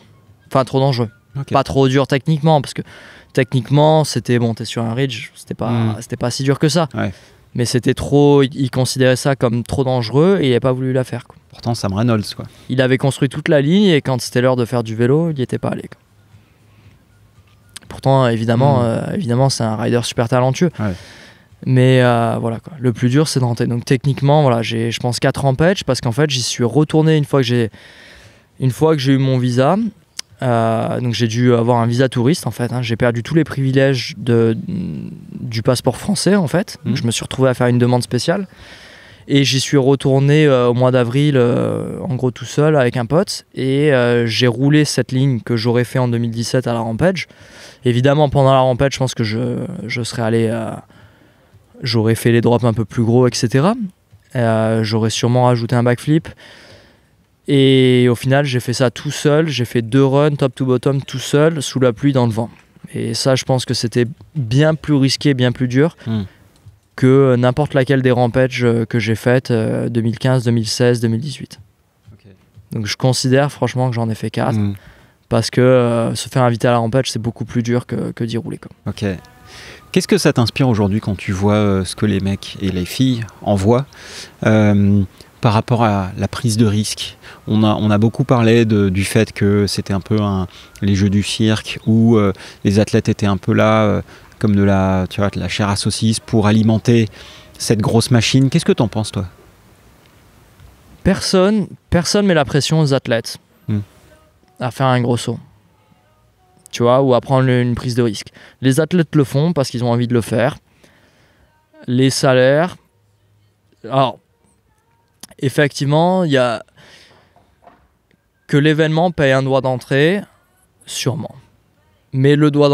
Trop dangereux. Okay. Pas trop dur techniquement, parce que techniquement, c'était bon, t'es sur un ridge, c'était pas si dur que ça. Ouais. Mais c'était trop, il considérait ça comme trop dangereux et il n'a pas voulu la faire, quoi. Pourtant, Sam Reynolds, quoi. Il avait construit toute la ligne et quand c'était l'heure de faire du vélo, il n'y était pas allé, quoi. Pourtant, évidemment, c'est un rider super talentueux. Ouais. Mais voilà, quoi. Le plus dur, c'est de rentrer. Donc techniquement, voilà, j'ai, je pense, 4 Rampage, parce qu'en fait, j'y suis retourné une fois que j'ai eu mon visa. Donc j'ai dû avoir un visa touriste, en fait, hein. J'ai perdu tous les privilèges du passeport français, en fait. Donc je me suis retrouvé à faire une demande spéciale. Et j'y suis retourné au mois d'avril, en gros tout seul avec un pote. Et j'ai roulé cette ligne que j'aurais fait en 2017 à la Rampage. Évidemment, pendant la Rampage, je pense que je serais allé... j'aurais fait les drops un peu plus gros, etc. J'aurais sûrement rajouté un backflip. Et au final, j'ai fait ça tout seul. J'ai fait 2 runs top to bottom tout seul, sous la pluie, dans le vent. Et ça, je pense que c'était bien plus risqué, bien plus dur que n'importe laquelle des rampages que j'ai faites 2015, 2016, 2018. Okay. Donc je considère franchement que j'en ai fait 4 parce que se faire inviter à la rampage, c'est beaucoup plus dur que d'y rouler. Quoi. Ok. Qu'est-ce que ça t'inspire aujourd'hui quand tu vois ce que les mecs et les filles envoient par rapport à la prise de risque? On a beaucoup parlé du fait que c'était un peu les jeux du cirque où les athlètes étaient un peu là comme de la chair à saucisse pour alimenter cette grosse machine. Qu'est-ce que t'en penses, toi? Personne met la pression aux athlètes à faire un gros saut. Tu vois, ou à prendre une prise de risque. Les athlètes le font parce qu'ils ont envie de le faire. Les salaires... Alors, effectivement, il y a que l'événement paye un droit d'entrée, sûrement. Mais le droit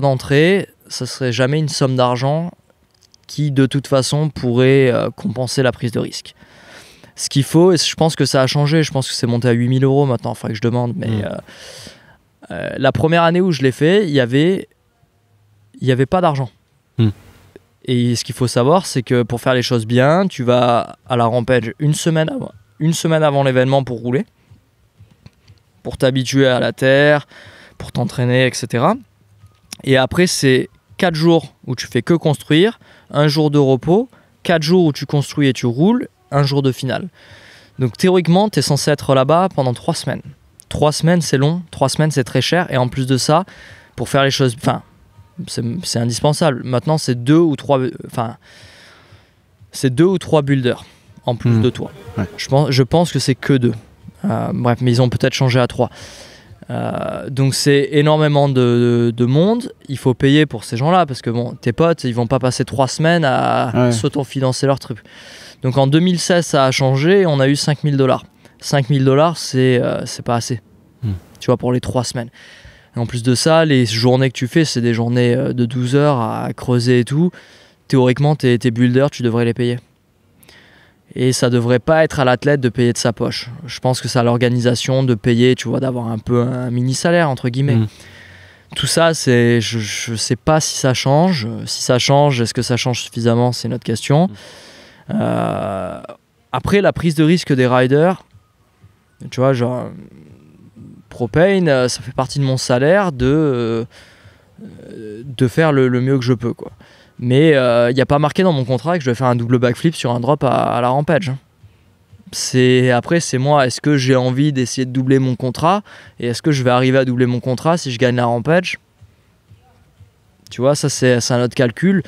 d'entrée, ça serait jamais une somme d'argent qui, de toute façon, pourrait compenser la prise de risque. Ce qu'il faut, et je pense que ça a changé, je pense que c'est monté à 8 000 € maintenant, il faudrait que je demande, mais la première année où je l'ai fait, il y avait pas d'argent. Et ce qu'il faut savoir, c'est que pour faire les choses bien, tu vas à la Rampage une semaine avant l'événement pour rouler, pour t'habituer à la terre, pour t'entraîner, etc. Et après, c'est 4 jours où tu fais que construire, 1 jour de repos, 4 jours où tu construis et tu roules, 1 jour de finale. Donc théoriquement, tu es censé être là-bas pendant 3 semaines. 3 semaines, c'est long, 3 semaines, c'est très cher. Et en plus de ça, pour faire les choses... Enfin, c'est indispensable. Maintenant, c'est 2 ou 3 builders en plus de toi. Ouais. Je pense que c'est que 2. Bref, mais ils ont peut-être changé à 3. Donc c'est énormément de monde. Il faut payer pour ces gens-là parce que bon, tes potes, ils vont pas passer 3 semaines à s'autofinancer leur truc. Donc en 2016, ça a changé et on a eu 5 000 $. 5 000 $, c'est pas assez. Tu vois, pour les 3 semaines. Et en plus de ça, les journées que tu fais, c'est des journées de 12 heures à creuser et tout. Théoriquement, tes builders, tu devrais les payer. Et ça devrait pas être à l'athlète de payer de sa poche. Je pense que c'est à l'organisation de payer, tu vois, d'avoir un peu un mini salaire, entre guillemets. Tout ça, je sais pas si ça change. Si ça change, est-ce que ça change suffisamment? C'est une autre question. Après, la prise de risque des riders, tu vois, genre... Propane, ça fait partie de mon salaire de faire le mieux que je peux, quoi. Mais il n'y a pas marqué dans mon contrat que je vais faire un double backflip sur un drop à la Rampage. Après, c'est moi, est-ce que j'ai envie d'essayer de doubler mon contrat? Et est-ce que je vais arriver à doubler mon contrat si je gagne la Rampage? Tu vois, ça c'est un autre calcul.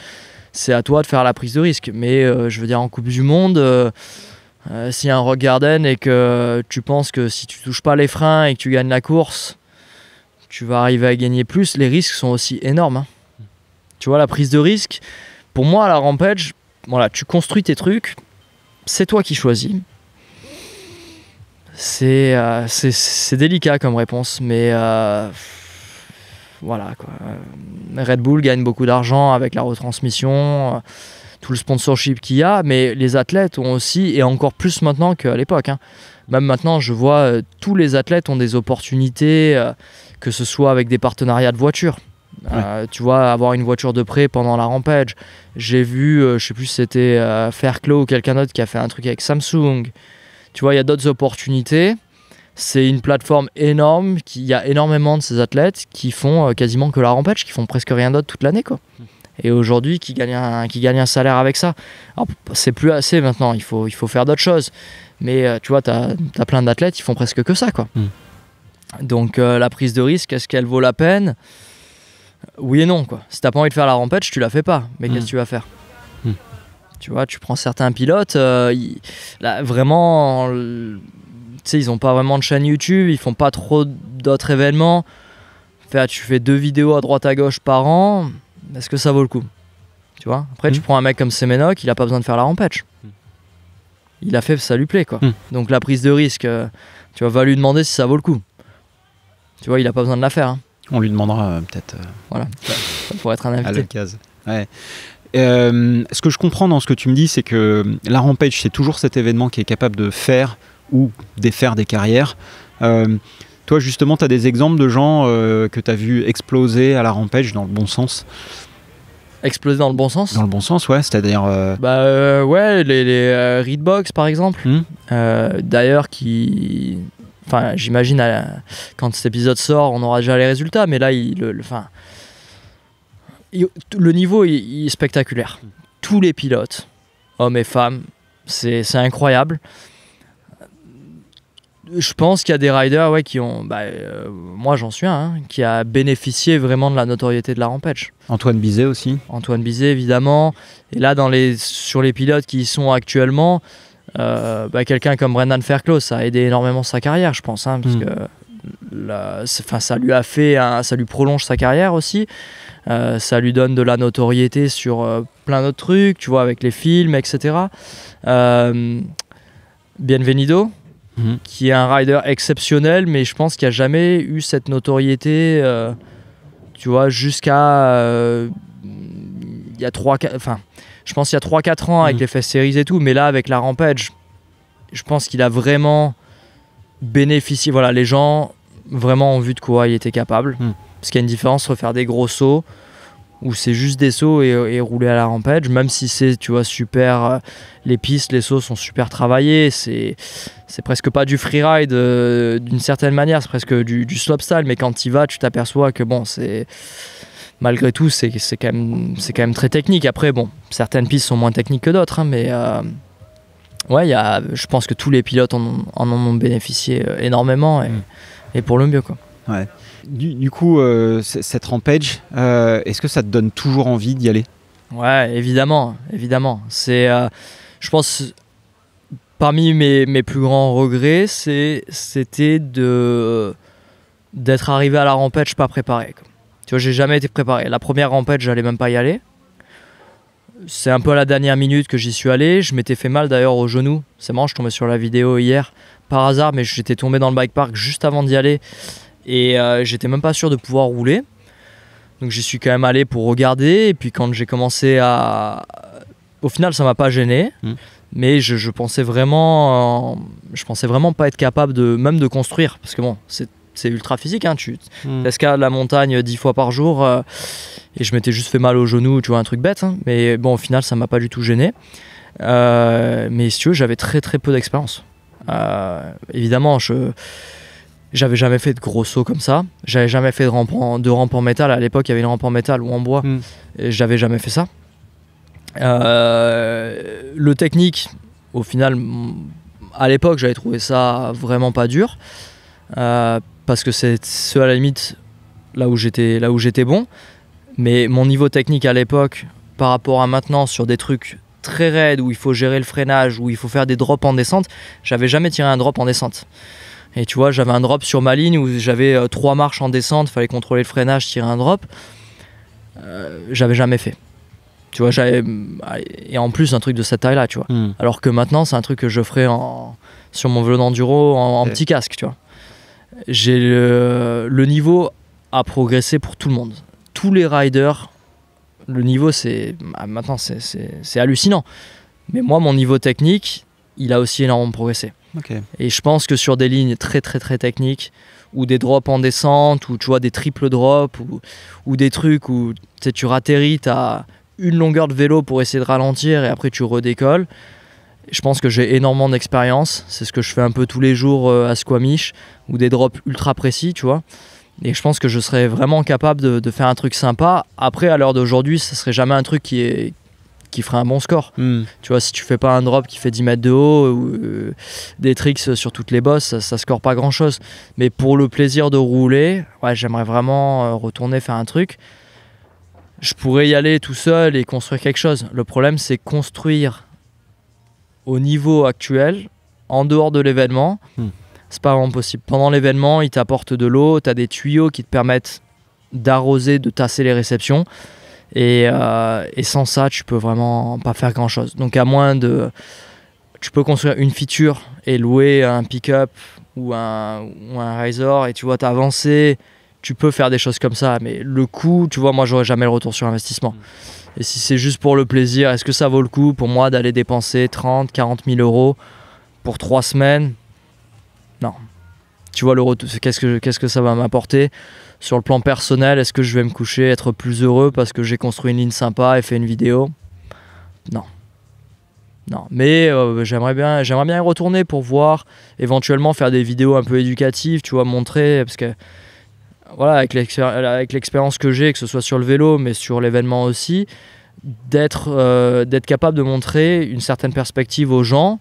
C'est à toi de faire la prise de risque. Mais je veux dire, en Coupe du Monde... s'il y a un rock garden et que tu penses que si tu touches pas les freins et que tu gagnes la course, tu vas arriver à gagner plus, les risques sont aussi énormes. Tu vois, la prise de risque, pour moi, à la Rampage, voilà, tu construis tes trucs, c'est toi qui choisis. C'est délicat comme réponse, mais voilà, quoi. Red Bull gagne beaucoup d'argent avec la retransmission, tout le sponsorship qu'il y a, mais les athlètes ont aussi, et encore plus maintenant qu'à l'époque, même maintenant je vois tous les athlètes ont des opportunités, que ce soit avec des partenariats de voitures. Tu vois, avoir une voiture de prêt pendant la Rampage. J'ai vu, je sais plus si c'était Fairclough ou quelqu'un d'autre qui a fait un truc avec Samsung. Tu vois, il y a d'autres opportunités. C'est une plateforme énorme, il y a énormément de ces athlètes qui font quasiment que la Rampage, qui font presque rien d'autre toute l'année, quoi. Et aujourd'hui, qui gagne un salaire avec ça. Alors, c'est plus assez maintenant, il faut faire d'autres choses. Mais tu vois, t'as plein d'athlètes, ils font presque que ça, quoi. Donc la prise de risque, est-ce qu'elle vaut la peine? Oui et non, quoi. Si t'as pas envie de faire la Rampage, tu la fais pas. Mais qu'est-ce que tu vas faire? Tu vois, tu prends certains pilotes, là, vraiment, tu sais, ils ont pas vraiment de chaîne YouTube, ils font pas trop d'autres événements. Tu fais 2 vidéos à droite à gauche par an. Est-ce que ça vaut le coup? Tu vois, après tu prends un mec comme Semenok, il a pas besoin de faire la Rampage. il a fait, ça lui plaît, quoi. Mm. Donc la prise de risque, tu vas lui demander si ça vaut le coup. Tu vois, il a pas besoin de la faire. Hein. On lui demandera peut-être Voilà, ça pourrait être un à invité. l'occasion. Ouais. Ce que je comprends dans ce que tu me dis, c'est que la Rampage, c'est toujours cet événement qui est capable de faire ou défaire des carrières. Toi, justement, tu as des exemples de gens que tu as vu exploser à la Rampage dans le bon sens? Exploser dans le bon sens? Dans le bon sens, ouais, c'est-à-dire... Ouais, les Readbox, par exemple. D'ailleurs, qui... Enfin, j'imagine, quand cet épisode sort, on aura déjà les résultats, mais là, le niveau il est spectaculaire. Tous les pilotes, hommes et femmes, c'est incroyable. Je pense qu'il y a des riders qui ont, moi j'en suis un, qui a bénéficié vraiment de la notoriété de la Rampage. Antoine Bizet aussi. Antoine Bizet évidemment. Et là sur les pilotes qui y sont actuellement, quelqu'un comme Brendan Fairclough, ça a aidé énormément sa carrière, je pense, parce que ça lui prolonge sa carrière aussi. Ça lui donne de la notoriété sur plein d'autres trucs, tu vois, avec les films, etc. Bienvenido, qui est un rider exceptionnel, mais je pense qu'il n'a jamais eu cette notoriété, tu vois, jusqu'à il y a 3-4 ans avec les Fest Series et tout, mais là avec la Rampage, je pense qu'il a vraiment bénéficié. Voilà, les gens vraiment ont vu de quoi il était capable. Parce qu'il y a une différence entre faire des gros sauts où c'est juste des sauts et rouler à la Rampage, même si c'est, tu vois, super, les pistes, les sauts sont super travaillés, c'est presque pas du freeride d'une certaine manière, c'est presque du slopestyle, mais quand tu y vas, tu t'aperçois que bon, c'est malgré tout, c'est quand même très technique. Après, bon, certaines pistes sont moins techniques que d'autres, mais ouais, je pense que tous les pilotes en ont bénéficié énormément et pour le mieux, quoi. Ouais. Du coup, cette Rampage, est-ce que ça te donne toujours envie d'y aller? Ouais, évidemment. C'est, je pense, parmi mes plus grands regrets, c'était d'être arrivé à la Rampage pas préparé, quoi. Tu vois, j'ai jamais été préparé. La première Rampage, j'allais même pas y aller. C'est un peu à la dernière minute que j'y suis allé. Je m'étais fait mal d'ailleurs au genou. C'est marrant, je tombais sur la vidéo hier par hasard, mais j'étais tombé dans le bike park juste avant d'y aller. Et j'étais même pas sûr de pouvoir rouler. Donc j'y suis quand même allé pour regarder. Et puis quand j'ai commencé à... Au final, ça m'a pas gêné. Mais je pensais vraiment pas être capable même de construire. Parce que bon, c'est ultra physique. Hein. Tu escalades la montagne 10 fois par jour. Et je m'étais juste fait mal au genou. Tu vois, un truc bête. Hein. Mais bon, au final, ça m'a pas du tout gêné. Mais si tu veux, j'avais très très peu d'expérience. Évidemment, j'avais jamais fait de gros sauts comme ça. J'avais jamais fait de rampe en métal. À l'époque, il y avait une rampe en métal ou en bois. Et j'avais jamais fait ça. Le technique, au final, à l'époque, j'avais trouvé ça vraiment pas dur. Parce que c'est à la limite là où j'étais bon. Mais mon niveau technique à l'époque, par rapport à maintenant, sur des trucs très raides où il faut gérer le freinage, où il faut faire des drops en descente, j'avais jamais tiré un drop en descente. Et tu vois, j'avais un drop sur ma ligne où j'avais 3 marches en descente, il fallait contrôler le freinage, tirer un drop. J'avais jamais fait. Tu vois, et en plus un truc de cette taille-là, tu vois. Alors que maintenant, c'est un truc que je ferais sur mon vélo d'enduro en petit casque, tu vois. Le niveau a progressé pour tout le monde. Tous les riders, le niveau, maintenant, c'est hallucinant. Mais moi, mon niveau technique, il a aussi énormément progressé. Okay. Et je pense que sur des lignes très très très techniques, ou des drops en descente, ou tu vois des triple drops, ou des trucs où tu ratterris, tu as une longueur de vélo pour essayer de ralentir et après tu redécolles. Je pense que j'ai énormément d'expérience. C'est ce que je fais un peu tous les jours à Squamish, ou des drops ultra précis, tu vois. Et je pense que je serais vraiment capable de faire un truc sympa. Après, à l'heure d'aujourd'hui, ça serait jamais un truc qui ferait un bon score. Tu vois, si tu fais pas un drop qui fait 10 mètres de haut ou des tricks sur toutes les bosses, ça score pas grand chose. Mais pour le plaisir de rouler, ouais, j'aimerais vraiment retourner faire un truc. Je pourrais y aller tout seul et construire quelque chose. Le problème, c'est construire au niveau actuel, en dehors de l'événement. C'est pas vraiment possible. Pendant l'événement, ils t'apportent de l'eau, tu as des tuyaux qui te permettent d'arroser, de tasser les réceptions. Et sans ça, tu peux vraiment pas faire grand chose. Donc à moins de... tu peux construire une feature et louer un pick-up ou un Razor et tu vois, t'as avancé, tu peux faire des choses comme ça, mais le coût, tu vois, moi j'aurais jamais le retour sur investissement. Et si c'est juste pour le plaisir, est-ce que ça vaut le coup pour moi d'aller dépenser 30, 40 000 euros pour 3 semaines? Non. Tu vois, le retour, qu'est-ce que ça va m'apporter sur le plan personnel? Est-ce que je vais me coucher, être plus heureux parce que j'ai construit une ligne sympa et fait une vidéo? Non. Non, mais j'aimerais bien y retourner pour voir, éventuellement faire des vidéos un peu éducatives, tu vois, montrer, parce que voilà, avec l'expérience que j'ai, que ce soit sur le vélo, mais sur l'événement aussi, d'être capable de montrer une certaine perspective aux gens,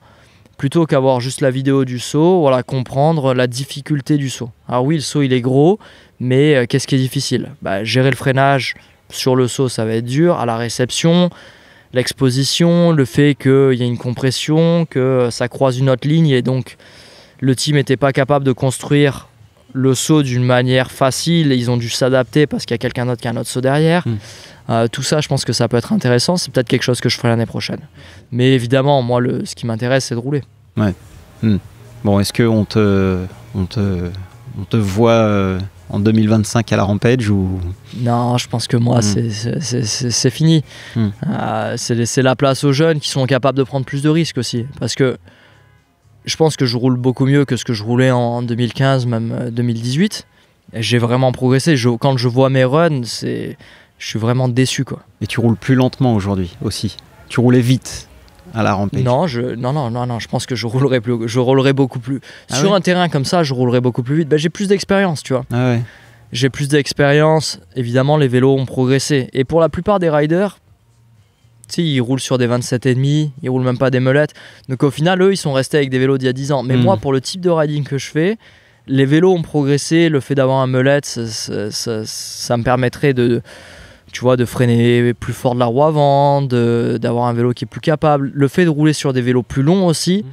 plutôt qu'avoir juste la vidéo du saut, voilà, comprendre la difficulté du saut. Alors oui, le saut il est gros, mais qu'est-ce qui est difficile? Gérer le freinage sur le saut, ça va être dur, à la réception, l'exposition, le fait qu'il y ait une compression, que ça croise une autre ligne et donc le team n'était pas capable de construire le saut d'une manière facile et ils ont dû s'adapter parce qu'il y a quelqu'un d'autre qui a un autre saut derrière. Tout ça, je pense que ça peut être intéressant. C'est peut-être quelque chose que je ferai l'année prochaine. Mais évidemment, moi, ce qui m'intéresse, c'est de rouler. Ouais. Bon, est-ce qu'on te voit en 2025 à la Rampage ou... Non, je pense que moi, c'est fini. C'est laisser la place aux jeunes qui sont capables de prendre plus de risques aussi. Parce que je pense que je roule beaucoup mieux que ce que je roulais en 2015, même 2018. Et j'ai vraiment progressé. Quand je vois mes runs, je suis vraiment déçu, quoi. Et tu roules plus lentement aujourd'hui aussi. Tu roulais vite à la Rampage. Non, je pense que je roulerai beaucoup plus. Sur un terrain comme ça, je roulerai beaucoup plus vite. J'ai plus d'expérience, tu vois. Ah ouais. J'ai plus d'expérience. Évidemment, les vélos ont progressé. Et pour la plupart des riders, tu sais, ils roulent sur des 27,5, ils roulent même pas des meulettes. Donc au final, eux, ils sont restés avec des vélos d'il y a 10 ans. Mais moi, pour le type de riding que je fais, les vélos ont progressé. Le fait d'avoir un meulette, ça me permettrait de freiner plus fort de la roue avant, d'avoir un vélo qui est plus capable. Le fait de rouler sur des vélos plus longs aussi,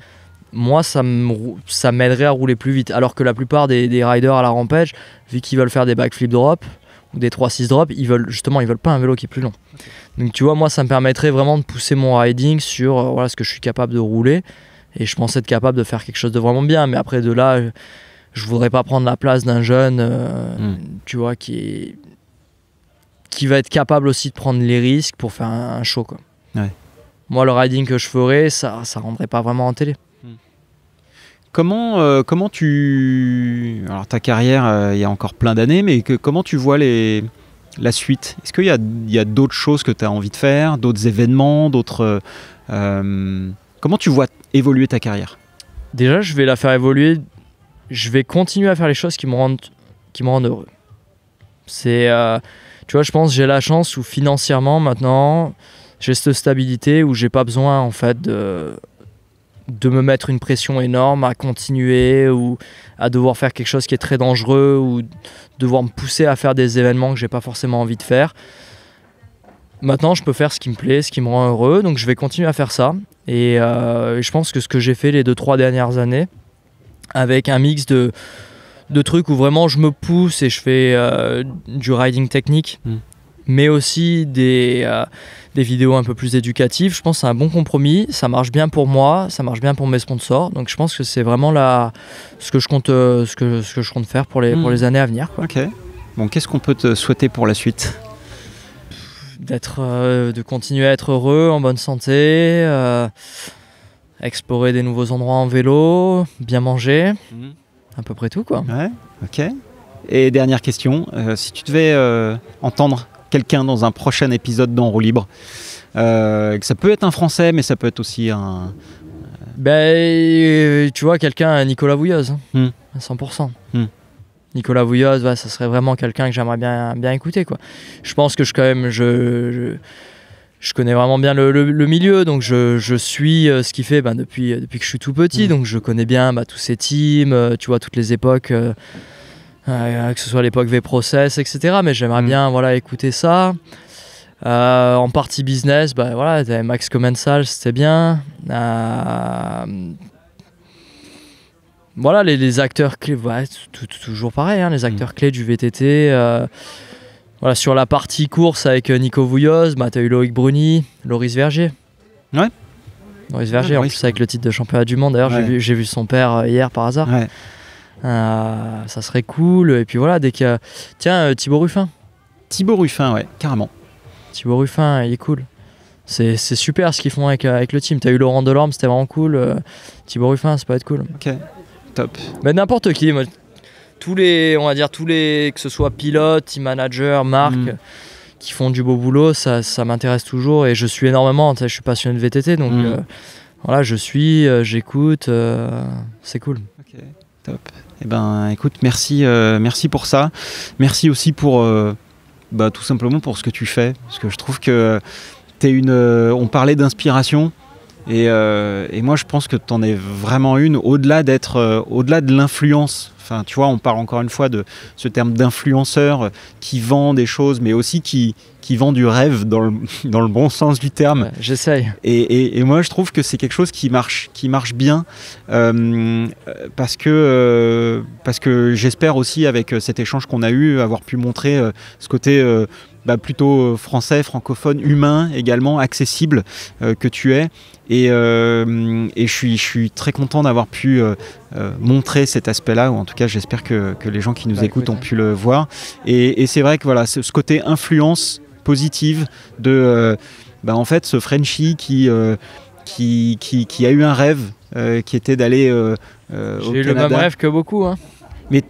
moi, ça m'aiderait à rouler plus vite. Alors que la plupart des riders à la Rampage, vu qu'ils veulent faire des backflip drop ou des 3-6 drop, ils veulent pas un vélo qui est plus long. Donc tu vois, moi, ça me permettrait vraiment de pousser mon riding sur ce que je suis capable de rouler. Et je pense être capable de faire quelque chose de vraiment bien. Mais après, de là, je voudrais pas prendre la place d'un jeune, tu vois, qui va être capable aussi de prendre les risques pour faire un show, quoi. Ouais. Moi, le riding que je ferais, ça rendrait pas vraiment en télé. Comment tu... Alors ta carrière, il y a encore plein d'années, mais comment tu vois la suite? Est-ce qu'il y a d'autres choses que tu as envie de faire, d'autres événements, comment tu vois évoluer ta carrière? Déjà, je vais la faire évoluer. Je vais continuer à faire les choses qui me rendent heureux. C'est... tu vois, je pense que j'ai la chance où financièrement, maintenant, j'ai cette stabilité où j'ai pas besoin, en fait, de me mettre une pression énorme à continuer ou à devoir faire quelque chose qui est très dangereux ou devoir me pousser à faire des événements que j'ai pas forcément envie de faire. Maintenant, je peux faire ce qui me plaît, ce qui me rend heureux, donc je vais continuer à faire ça. Et je pense que ce que j'ai fait les 2-3 dernières années, avec un mix de trucs où vraiment je me pousse et je fais du riding technique, mais aussi des vidéos un peu plus éducatives. Je pense que c'est un bon compromis, ça marche bien pour moi, ça marche bien pour mes sponsors, donc je pense que c'est vraiment ce que je compte faire pour les années à venir, quoi. Ok. Bon, qu'est-ce qu'on peut te souhaiter pour la suite? De continuer à être heureux, en bonne santé, explorer des nouveaux endroits en vélo, bien manger, à peu près tout, quoi. Ouais, ok. Et dernière question, si tu devais entendre quelqu'un dans un prochain épisode d'En roue libre, que ça peut être un Français, mais ça peut être aussi un... tu vois, quelqu'un, Nicolas Vouilleuse, à 100%. Nicolas Vouilleuse, ça serait vraiment quelqu'un que j'aimerais bien écouter, quoi. Je pense que je connais vraiment bien le milieu, donc je suis ce qu'il fait depuis que je suis tout petit, donc je connais bien tous ces teams, tu vois, toutes les époques, que ce soit l'époque V-Process, etc. Mais j'aimerais bien écouter ça. En partie business, t'avais Max Commensal, c'était bien. Les acteurs clés, toujours pareil, les acteurs clés du VTT. Sur la partie course avec Nico Vouilleuse, t'as eu Loïc Bruni, Loris Vergier. Ouais. Maurice Verger, en plus avec le titre de championnat du monde. D'ailleurs, j'ai vu son père hier par hasard. Ouais. Ça serait cool. Et puis voilà, dès qu'il y a... Tiens, Thibaut Ruffin. Thibaut Ruffin, ouais, carrément. Thibaut Ruffin, il est cool. C'est super ce qu'ils font avec le team. T'as eu Laurent Delorme, c'était vraiment cool. Thibaut Ruffin, ça peut être cool. Ok, top. Mais n'importe qui, moi, tous les, que ce soit pilote, team manager, marque, qui font du beau boulot, ça m'intéresse toujours et je suis énormément. Je suis passionné de VTT, donc voilà, j'écoute, c'est cool. Ok, top. Eh ben, écoute, merci pour ça. Merci aussi pour, tout simplement pour ce que tu fais, parce que je trouve que on parlait d'inspiration. Et moi, je pense que tu en es vraiment une, au-delà de l'influence. Enfin, tu vois, on parle encore une fois de ce terme d'influenceur qui vend des choses, mais aussi qui vend du rêve dans le bon sens du terme. Ouais, j'essaye. Et moi, je trouve que c'est quelque chose qui marche bien, parce que j'espère aussi, avec cet échange qu'on a eu, avoir pu montrer ce côté plutôt français, francophone, humain également, accessible que tu es. Et je suis très content d'avoir pu montrer cet aspect-là, ou en tout cas j'espère que les gens qui nous écoutent ont pu le voir. Et c'est vrai que voilà, ce côté influence positive de en fait ce Frenchie qui a eu un rêve qui était d'aller au Canada. J'ai eu le même rêve que beaucoup. Hein. Mais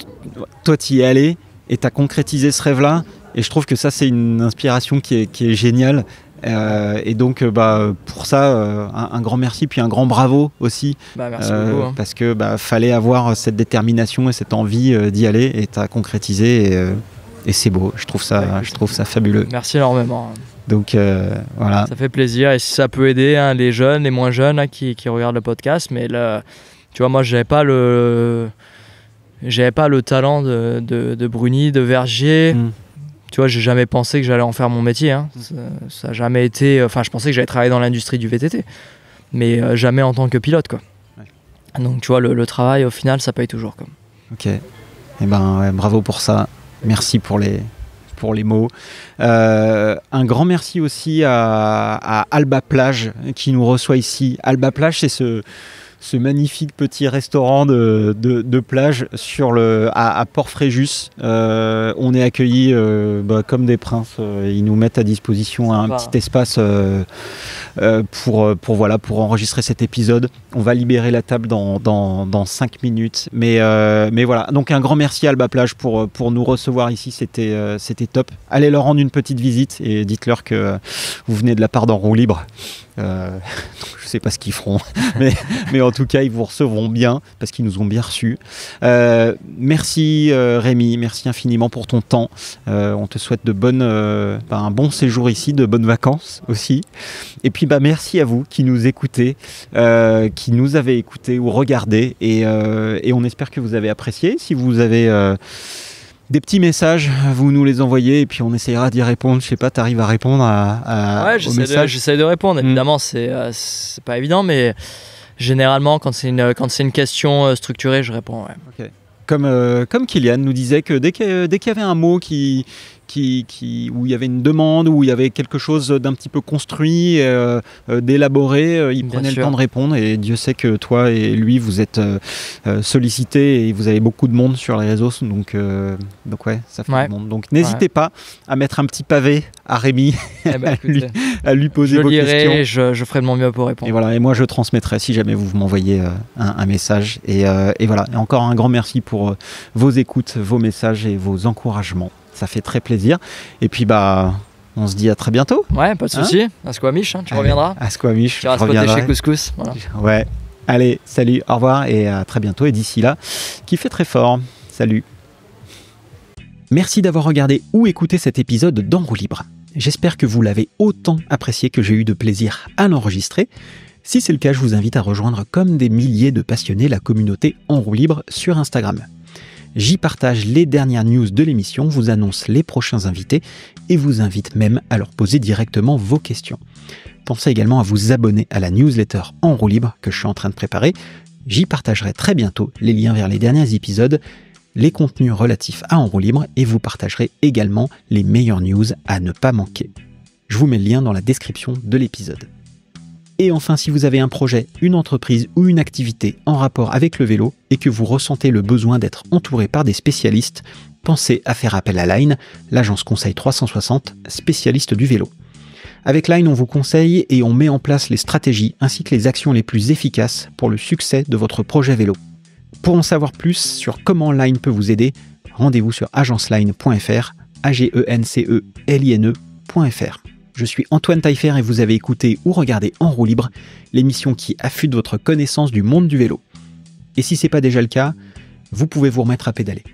toi tu y es allé et tu as concrétisé ce rêve-là. Et je trouve que ça, c'est une inspiration qui est géniale. Et donc, pour ça, un grand merci, puis un grand bravo aussi. Merci beaucoup. Hein. Parce que fallait avoir cette détermination et cette envie d'y aller. Et tu as concrétisé. Et c'est beau. Je trouve ça fabuleux. Merci énormément. Donc, voilà. Ça fait plaisir. Et si ça peut aider les jeunes, les moins jeunes qui regardent le podcast. Mais là, tu vois, moi, j'avais pas le talent de Bruni, de Vergier. Tu vois, j'ai jamais pensé que j'allais en faire mon métier. Hein. Ça a jamais été... Enfin, je pensais que j'allais travailler dans l'industrie du VTT, mais jamais en tant que pilote, quoi. Ouais. Donc, tu vois, le travail, au final, ça paye toujours, quoi. Ok. Eh ben, bravo pour ça. Merci pour les mots. Un grand merci aussi à Alba Plage qui nous reçoit ici. Alba Plage, c'est ce magnifique petit restaurant de plage à Port-Fréjus. On est accueillis comme des princes. Ils nous mettent à disposition un petit espace pour enregistrer cet épisode. On va libérer la table dans 5 minutes. Mais voilà, donc un grand merci à Alba Plage pour nous recevoir ici. C'était top. Allez leur rendre une petite visite et dites-leur que vous venez de la part d'En Roue Libre. Je ne sais pas ce qu'ils feront, mais en tout cas, ils vous recevront bien parce qu'ils nous ont bien reçus. Merci Rémi, merci infiniment pour ton temps. On te souhaite un bon séjour ici, de bonnes vacances aussi. Et puis merci à vous qui nous écoutez, qui nous avez écoutés ou regardés. Et on espère que vous avez apprécié. Si vous avez... des petits messages, vous nous les envoyez et puis on essayera d'y répondre. Je sais pas, tu arrives à répondre aux messages? J'essaie de répondre. Évidemment, c'est pas évident, mais généralement, quand c'est une question structurée, je réponds. Ouais. Okay. Comme Kylian nous disait que dès qu'il y avait un mot où il y avait une demande, où il y avait quelque chose d'un petit peu construit, d'élaboré, il prenait le temps de répondre. Et Dieu sait que toi et lui, vous êtes sollicités et vous avez beaucoup de monde sur les réseaux. Donc ouais, ça fait du monde. Donc n'hésitez pas à mettre un petit pavé à Rémi, à lui poser vos questions. Je ferai de mon mieux pour répondre. Et voilà, et moi je transmettrai si jamais vous m'envoyez un message. Et voilà, et encore un grand merci pour vos écoutes, vos messages et vos encouragements. Ça fait très plaisir. Et puis on se dit à très bientôt. Ouais, pas de souci. À Squamish, tu reviendras. À Squamish, tu vas spotter chez Couscous. Voilà. Ouais. Allez, salut, au revoir et à très bientôt. Et d'ici là, kiffez très fort. Salut. Merci d'avoir regardé ou écouté cet épisode d'En Roue Libre. J'espère que vous l'avez autant apprécié que j'ai eu de plaisir à l'enregistrer. Si c'est le cas, je vous invite à rejoindre comme des milliers de passionnés la communauté En Roue Libre sur Instagram. J'y partage les dernières news de l'émission, vous annonce les prochains invités et vous invite même à leur poser directement vos questions. Pensez également à vous abonner à la newsletter En Roue Libre que je suis en train de préparer. J'y partagerai très bientôt les liens vers les derniers épisodes, les contenus relatifs à En Roue Libre et vous partagerez également les meilleures news à ne pas manquer. Je vous mets le lien dans la description de l'épisode. Et enfin, si vous avez un projet, une entreprise ou une activité en rapport avec le vélo et que vous ressentez le besoin d'être entouré par des spécialistes, pensez à faire appel à Line, l'agence conseil 360, spécialiste du vélo. Avec Line, on vous conseille et on met en place les stratégies ainsi que les actions les plus efficaces pour le succès de votre projet vélo. Pour en savoir plus sur comment Line peut vous aider, rendez-vous sur agenceline.fr, agenceline.fr. Je suis Antoine Taillefer et vous avez écouté ou regardé En roue libre, l'émission qui affûte votre connaissance du monde du vélo. Et si ce n'est pas déjà le cas, vous pouvez vous remettre à pédaler.